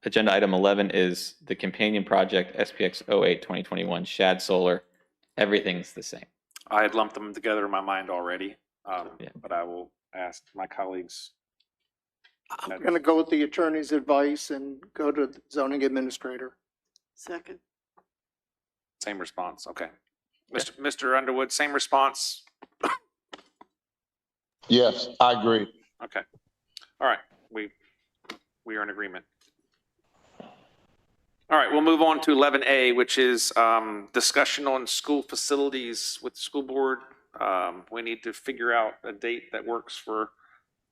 Speaker 8: Agenda item 11 is the companion project, SPX 08-2021, Shad Solar. Everything's the same.
Speaker 1: I had lumped them together in my mind already, but I will ask my colleagues.
Speaker 5: I'm going to go with the attorney's advice and go to the zoning administrator.
Speaker 2: Second.
Speaker 1: Same response, okay. Mr. Underwood, same response?
Speaker 3: Yes, I agree.
Speaker 1: Okay. All right, we are in agreement. All right, we'll move on to 11A, which is discussion on school facilities with the school board. We need to figure out a date that works for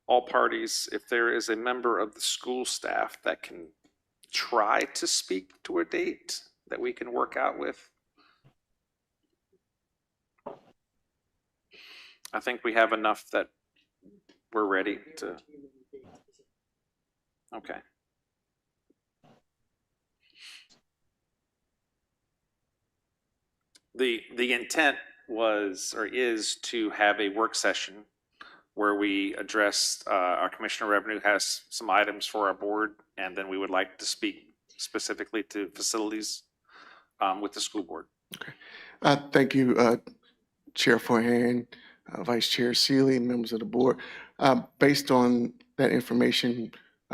Speaker 1: all parties. If there is a member of the school staff that can try to speak to a date that we can work out with. I think we have enough that we're ready to. Okay. The intent was or is to have a work session where we address our commissioner revenue has some items for our board, and then we would like to speak specifically to facilities with the school board.
Speaker 9: Okay. Thank you, Chair Forehand, Vice Chair Seeley, members of the board. Based on that information,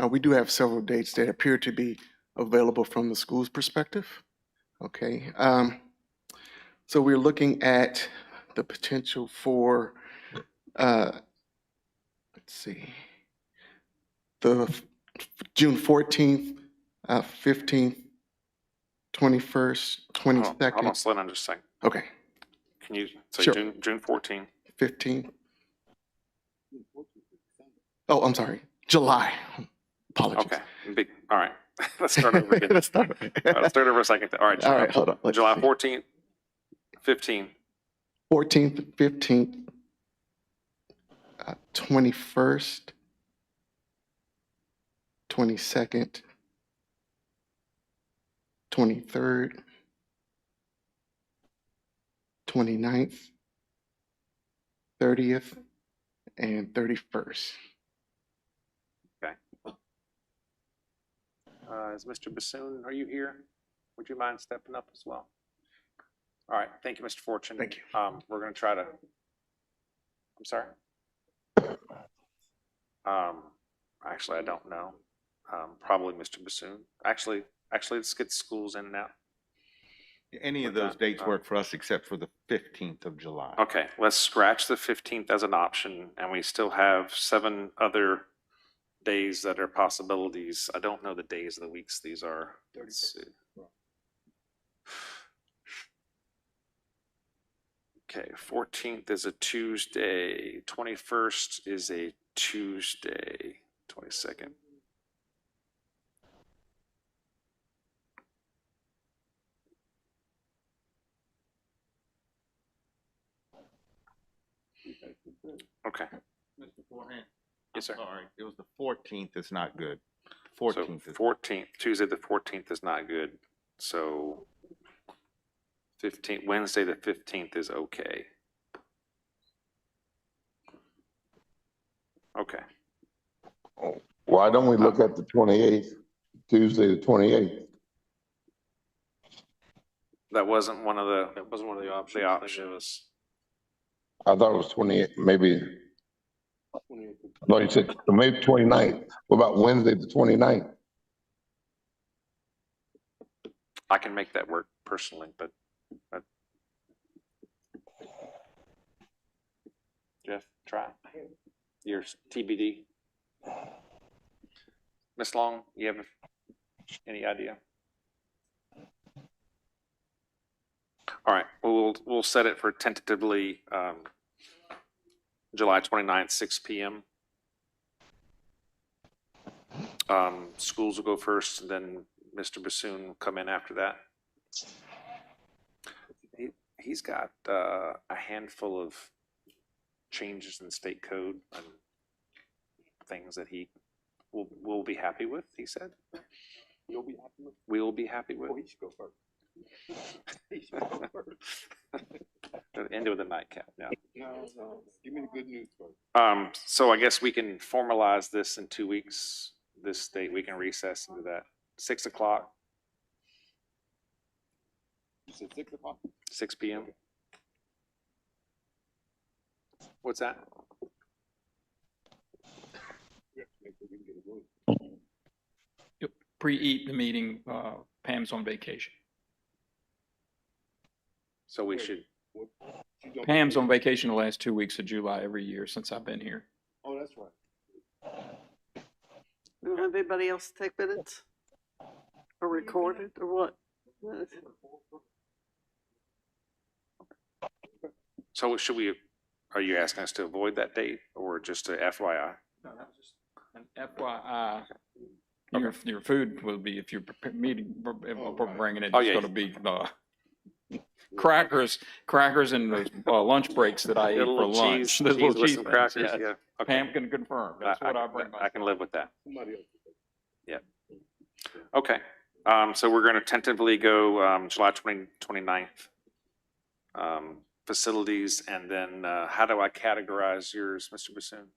Speaker 9: we do have several dates that appear to be available from the school's perspective. Okay. So we're looking at the potential for, let's see, the June 14th, 15th, 21st, 22nd.
Speaker 1: Hold on, slow down just a second.
Speaker 9: Okay.
Speaker 1: Can you say
Speaker 9: Sure.
Speaker 1: June 14th?
Speaker 9: 15th. Oh, I'm sorry. July. Apologies.
Speaker 1: Okay. All right. Let's start over again.
Speaker 9: Let's start.
Speaker 1: All right, let's start over a second. All right.
Speaker 9: All right, hold on. Let's
Speaker 1: July
Speaker 9: see.
Speaker 1: 14th, 15th.
Speaker 9: 14th, 15th, 21st, 22nd, 23rd, 29th, 30th, and 31st.
Speaker 1: Okay. Is Mr. Bassoon, are you here? Would you mind stepping up as well? All right. Thank you, Mr. Fortune.
Speaker 9: Thank you.
Speaker 1: We're going to try to. I'm sorry. Actually, I don't know. Probably Mr. Bassoon. Actually, let's get schools in and out.
Speaker 22: Any of those dates work for us except for the 15th of July.
Speaker 1: Okay, let's scratch the 15th as an option, and we still have 7 other days that are possibilities. I don't know the days of the weeks these are. Let's see. Okay, 14th is a Tuesday, 21st is a Tuesday, 22nd. Okay.
Speaker 22: Mr. Forehand.
Speaker 1: Yes, sir.
Speaker 22: Sorry, it was the 14th is not good.
Speaker 1: So
Speaker 22: 14th is
Speaker 1: 14th, Tuesday the 14th is not good. So 15th, Wednesday the 15th is okay. Okay.
Speaker 3: Why don't we look at the 28th, Tuesday, the 28th?
Speaker 1: That wasn't one of the options.
Speaker 3: I thought it was 28, maybe. No, you said maybe 29th. What about Wednesday, the 29th?
Speaker 1: I can make that work personally, but Jeff, try. Your TBD. Ms. Long, you have any idea? All right, we'll set it for tentatively July 29th, 6 p.m. Schools will go first, and then Mr. Bassoon will come in after that. He's got a handful of changes in state code and things that he will be happy with, he said. You'll be happy with? We will be happy with.
Speaker 22: he should go first.
Speaker 1: End with a nightcap, yeah.
Speaker 3: No, give me the good news first.
Speaker 1: So I guess we can formalize this in 2 weeks. This date, we can recess into that. 6 o'clock,
Speaker 3: You said 6 o'clock?
Speaker 1: 6 p.m. What's that?
Speaker 19: You'll pre-eat the meeting, Pam's on vacation.
Speaker 1: So we should,
Speaker 19: Pam's on vacation the last 2 weeks of July every year since I've been here.
Speaker 3: Oh, that's right.
Speaker 2: Will everybody else take minutes? Or record it, or what?
Speaker 1: so should we, are you asking us to avoid that date or just a FYI?
Speaker 19: No, that's just an FYI. Your food will be, if you're meeting, if we're bringing it,
Speaker 1: Oh,
Speaker 19: it's
Speaker 1: yeah.
Speaker 19: gonna be, crackers and those lunch breaks that I eat for lunch.
Speaker 1: Cheese,
Speaker 19: Those little
Speaker 1: cheese with some
Speaker 19: things,
Speaker 1: crackers,
Speaker 19: yes.
Speaker 1: yeah. Okay.
Speaker 19: Pam can confirm, that's what I bring.
Speaker 1: I can live with that.
Speaker 3: Somebody else.
Speaker 1: Yeah. Okay, so we're gonna tentatively go, July 29th. Facilities, and then, how do I categorize yours, Mr. Bassoon?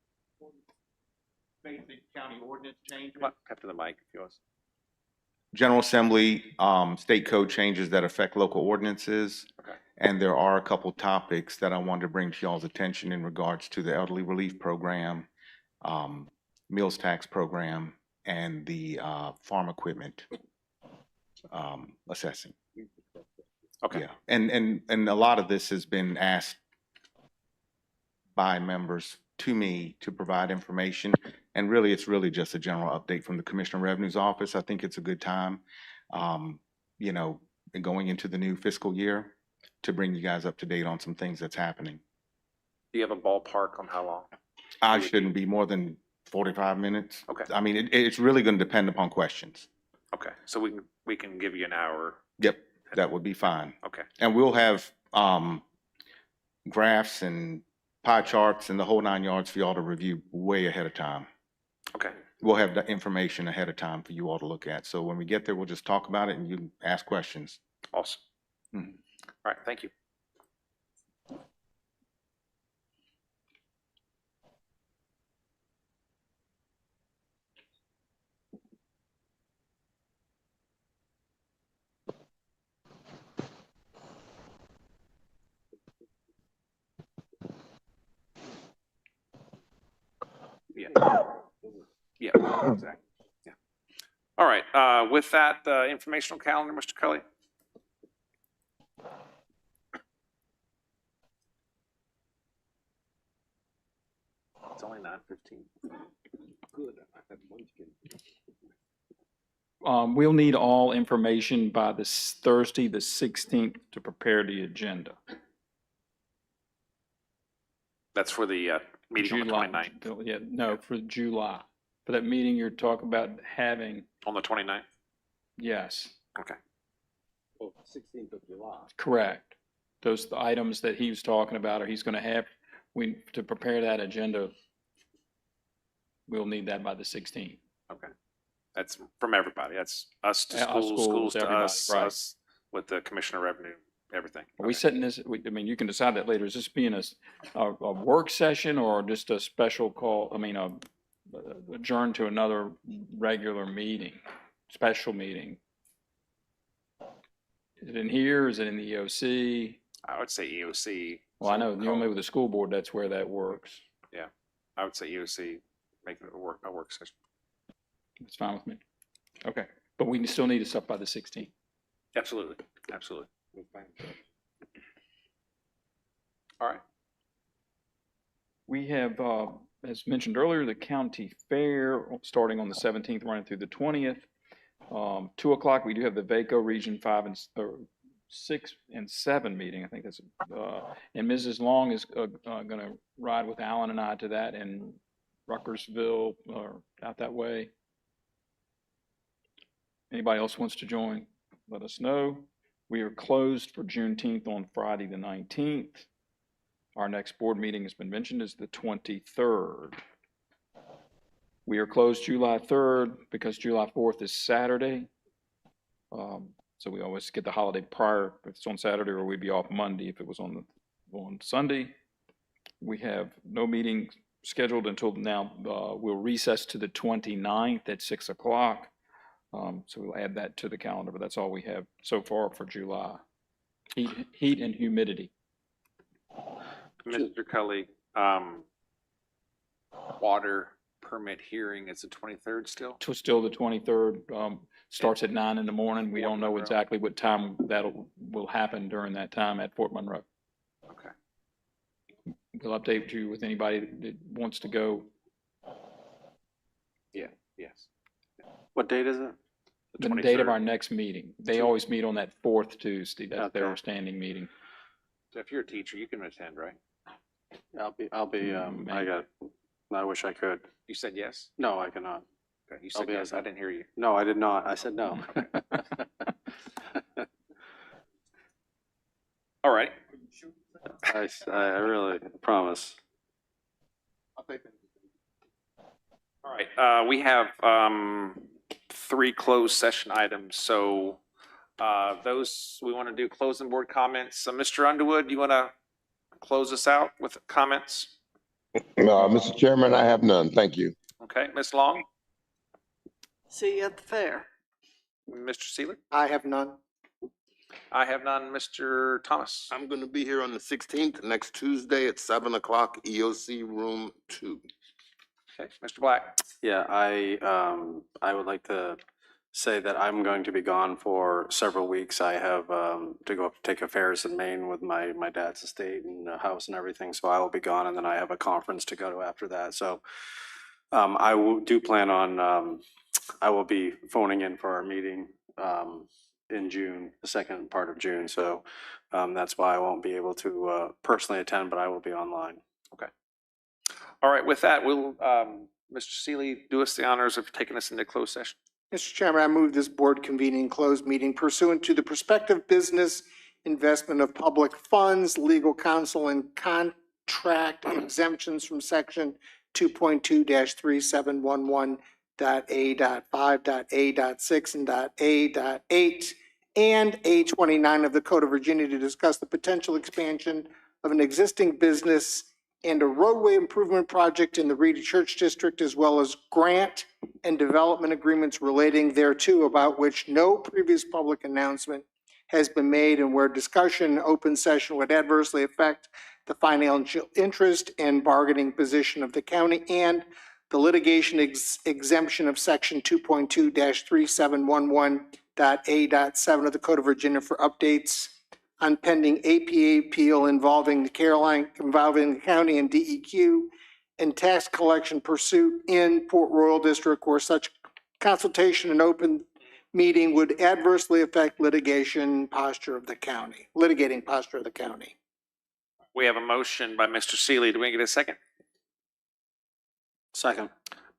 Speaker 22: Basic county ordinance change.
Speaker 1: Come up to the mic if you want.
Speaker 22: General Assembly, state code changes that affect local ordinances.
Speaker 1: Okay.
Speaker 22: And there are a couple topics that I wanted to bring to y'all's attention in regards to the elderly relief program, meals tax program, and the farm equipment assessing.
Speaker 1: Okay.
Speaker 22: Yeah, and a lot of this has been asked by members to me to provide information. And really, it's really just a general update from the Commissioner of Revenue's office. I think it's a good time, you know, going into the new fiscal year to bring you guys up to date on some things that's happening.
Speaker 1: Do you have a ballpark on how long?
Speaker 22: I shouldn't be more than 45 minutes.
Speaker 1: Okay.
Speaker 22: I mean, it's really going to depend upon questions.
Speaker 1: Okay, so we can give you an hour.
Speaker 22: Yep, that would be fine.
Speaker 1: Okay.
Speaker 22: And we'll have graphs and pie charts and the whole 9 yards for y'all to review way ahead of time.
Speaker 1: Okay.
Speaker 22: We'll have the information ahead of time for you all to look at. So when we get there, we'll just talk about it and you can ask questions.
Speaker 1: Awesome.
Speaker 22: Mhm.
Speaker 1: All right, thank you. Yeah. Yeah, exactly. Yeah. All right, with that, informational calendar, Mr. Cully? It's only 9:15.
Speaker 3: Good. I had munchkin.
Speaker 19: We'll need all information by this Thursday, the 16th, to prepare the agenda.
Speaker 1: That's for the meeting on the 29th.
Speaker 19: Yeah, no, for July. For that meeting you're talking about having,
Speaker 1: On the 29th?
Speaker 19: yes,
Speaker 1: Okay.
Speaker 3: Oh, 16th of July.
Speaker 19: correct. Those the items that he was talking about, or he's gonna have, to prepare that agenda, we'll need that by the 16th.
Speaker 1: Okay. That's from everybody. That's us to
Speaker 19: Us
Speaker 1: schools, schools to
Speaker 19: everybody,
Speaker 1: us,
Speaker 19: right.
Speaker 1: us with the Commissioner of Revenue, everything.
Speaker 19: Are we setting this, I mean, you can decide that later. Is this being a work session or just a special call, I mean, adjourn to another regular meeting, special meeting? Is it in here? Is it in the EOC?
Speaker 1: I would say EOC.
Speaker 19: Well, I know normally with the school board, that's where that works.
Speaker 1: Yeah, I would say EOC, making it a work session.
Speaker 19: It's fine with me. Okay, but we still need this up by the 16th.
Speaker 1: Absolutely, absolutely. All right.
Speaker 19: We have, as mentioned earlier, the county fair starting on the 17th, running through the 20th. 2 o'clock, we do have the VACO Region 6 and 7 meeting. I think that's, and Mrs. Long is gonna ride with Alan and I to that in Ruckersville or out that way. Anybody else wants to join, let us know. We are closed for Juneteenth on Friday, the 19th. Our next board meeting has been mentioned is the 23rd. We are closed July 3rd because July 4th is Saturday. So we always get the holiday prior, if it's on Saturday, or we'd be off Monday if it was on Sunday. We have no meeting scheduled until now. We'll recess to the 29th at 6 o'clock. So we'll add that to the calendar, but that's all we have so far for July. Heat and humidity.
Speaker 1: Mr. Cully, water permit hearing is the 23rd still?
Speaker 19: Still the 23rd, starts at 9 in the morning. We don't know exactly what time will happen during that time at Fort Monroe.
Speaker 1: Okay.
Speaker 19: We'll update you with anybody that wants to go.
Speaker 1: Yeah, yes.
Speaker 6: What date is it?
Speaker 19: The date of our next meeting. They always meet on that fourth Tuesday. That's their standing meeting.
Speaker 1: So if you're a teacher, you can attend, right?
Speaker 6: I wish I could.
Speaker 1: You said yes?
Speaker 6: No, I cannot.
Speaker 1: Okay, you said yes, I didn't hear you.
Speaker 6: No, I did not. I said no.
Speaker 1: All right.
Speaker 6: I really promise.
Speaker 1: All right, we have 3 closed session items, so those, we want to do closing board comments. So Mr. Underwood, you want to close us out with comments?
Speaker 3: No, Mr. Chairman, I have none. Thank you.
Speaker 1: Okay, Ms. Long,
Speaker 2: See you at the fair.
Speaker 1: Mr. Seelig?
Speaker 5: I have none.
Speaker 1: I have none. Mr. Thomas?
Speaker 7: I'm going to be here on the 16th, next Tuesday at 7 o'clock, EOC room 2.
Speaker 1: Okay, Mr. Black?
Speaker 6: Yeah, I would like to say that I'm going to be gone for several weeks. I have to go up to take affairs in Maine with my dad's estate and house and everything, so I will be gone, and then I have a conference to go to after that. So I do plan on, I will be phoning in for our meeting in June, the second part of June. So that's why I won't be able to personally attend, but I will be online.
Speaker 1: Okay. All right, with that, we'll, Mr. Seelig, do us the honors of taking us into closed session.
Speaker 5: Mr. Chairman, I move this board convening closed meeting pursuant to the prospective business investment of public funds, legal counsel, and contract exemptions from section 2.2-3711.A.5.A.6 and .A.8 and A29 of the Code of Virginia to discuss the potential expansion of an existing business and a roadway improvement project in the Reedy Church District, as well as grant and development agreements relating thereto, about which no previous public announcement has been made and where discussion in open session would adversely affect the financial interest and bargaining position of the county, and the litigation exemption of section 2.2-3711.A.7 of the Code of Virginia for updates on pending APA appeal involving the county and DEQ and tax collection pursuit in Port Royal District, where such consultation and open meeting would adversely affect litigating posture of the county.
Speaker 1: We have a motion by Mr. Seelig. Do we get a second?
Speaker 6: Second.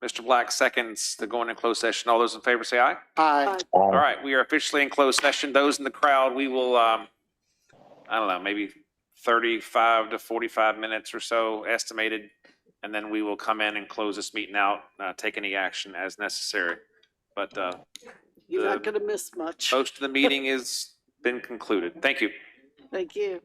Speaker 1: Mr. Black seconds to go into closed session. All those in favor say aye.
Speaker 5: Aye.
Speaker 1: All right, we are officially in closed session. Those in the crowd, we will, I don't know, maybe 35 to 45 minutes or so estimated. And then we will come in and close this meeting out, take any action as necessary. But
Speaker 2: You're not going to miss much.
Speaker 1: most of the meeting has been concluded. Thank you.
Speaker 2: Thank you.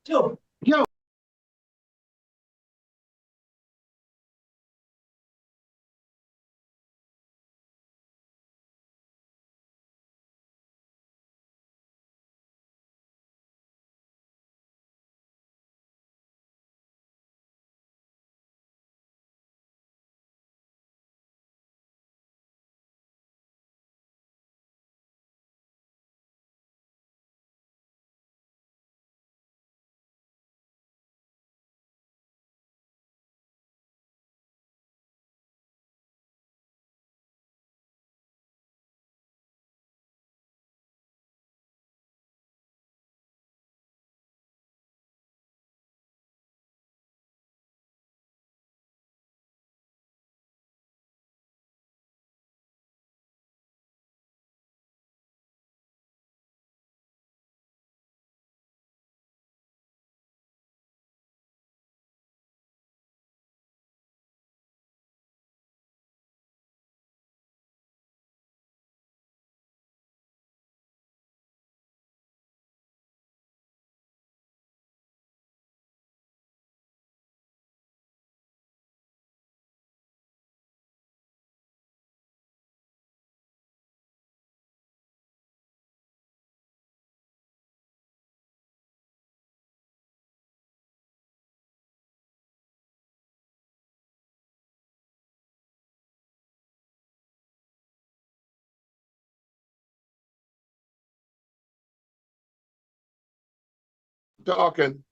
Speaker 3: Yo. Talking.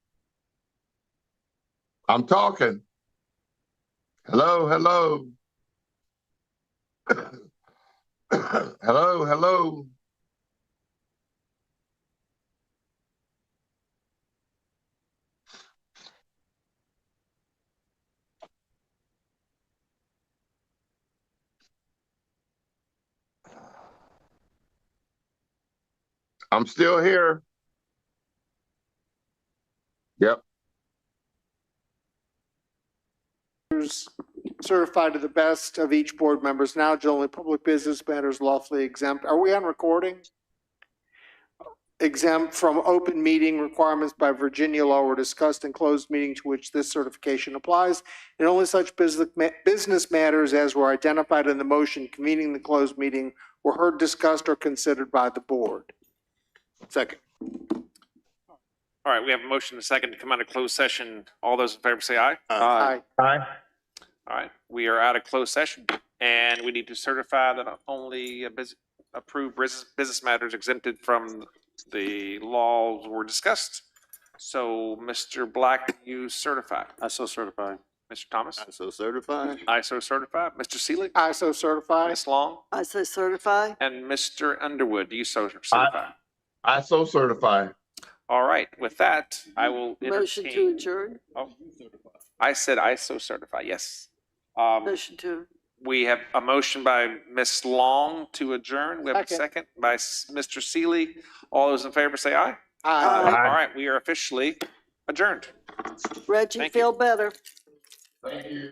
Speaker 3: I'm talking. Hello, hello. Hello, hello. I'm still here. Yep.
Speaker 5: Certified to the best of each board member's knowledge, only public business matters lawfully exempt. Are we on recording? Exempt from open meeting requirements by Virginia law were discussed in closed meeting to which this certification applies, and only such business matters as were identified in the motion convening the closed meeting were heard, discussed, or considered by the board.
Speaker 7: Second.
Speaker 1: All right, we have a motion and a second to come out of closed session. All those in favor say aye.
Speaker 5: Aye.
Speaker 3: Hi.
Speaker 1: All right, we are out of closed session, and we need to certify that only approved business matters exempted from the laws were discussed. So, Mr. Black, you certify.
Speaker 6: I so certify.
Speaker 1: Mr. Thomas?
Speaker 7: I so certify.
Speaker 1: I so certify. Mr. Seelig?
Speaker 5: I so certify.
Speaker 1: Ms. Long?
Speaker 2: I say certify.
Speaker 1: And Mr. Underwood, do you so certify?
Speaker 3: I so certify.
Speaker 1: All right, with that, I will
Speaker 2: Motion to
Speaker 1: entertain.
Speaker 2: adjourn.
Speaker 1: Oh, I said I so certify, yes.
Speaker 2: Motion to.
Speaker 1: We have a motion by Ms. Long to adjourn. We have a
Speaker 5: Second.
Speaker 1: second by Mr. Seelig. All those in favor say aye.
Speaker 5: Aye.
Speaker 1: All right, we are officially adjourned.
Speaker 2: Reggie,
Speaker 1: Thank you.
Speaker 2: feel better.
Speaker 3: Thank you.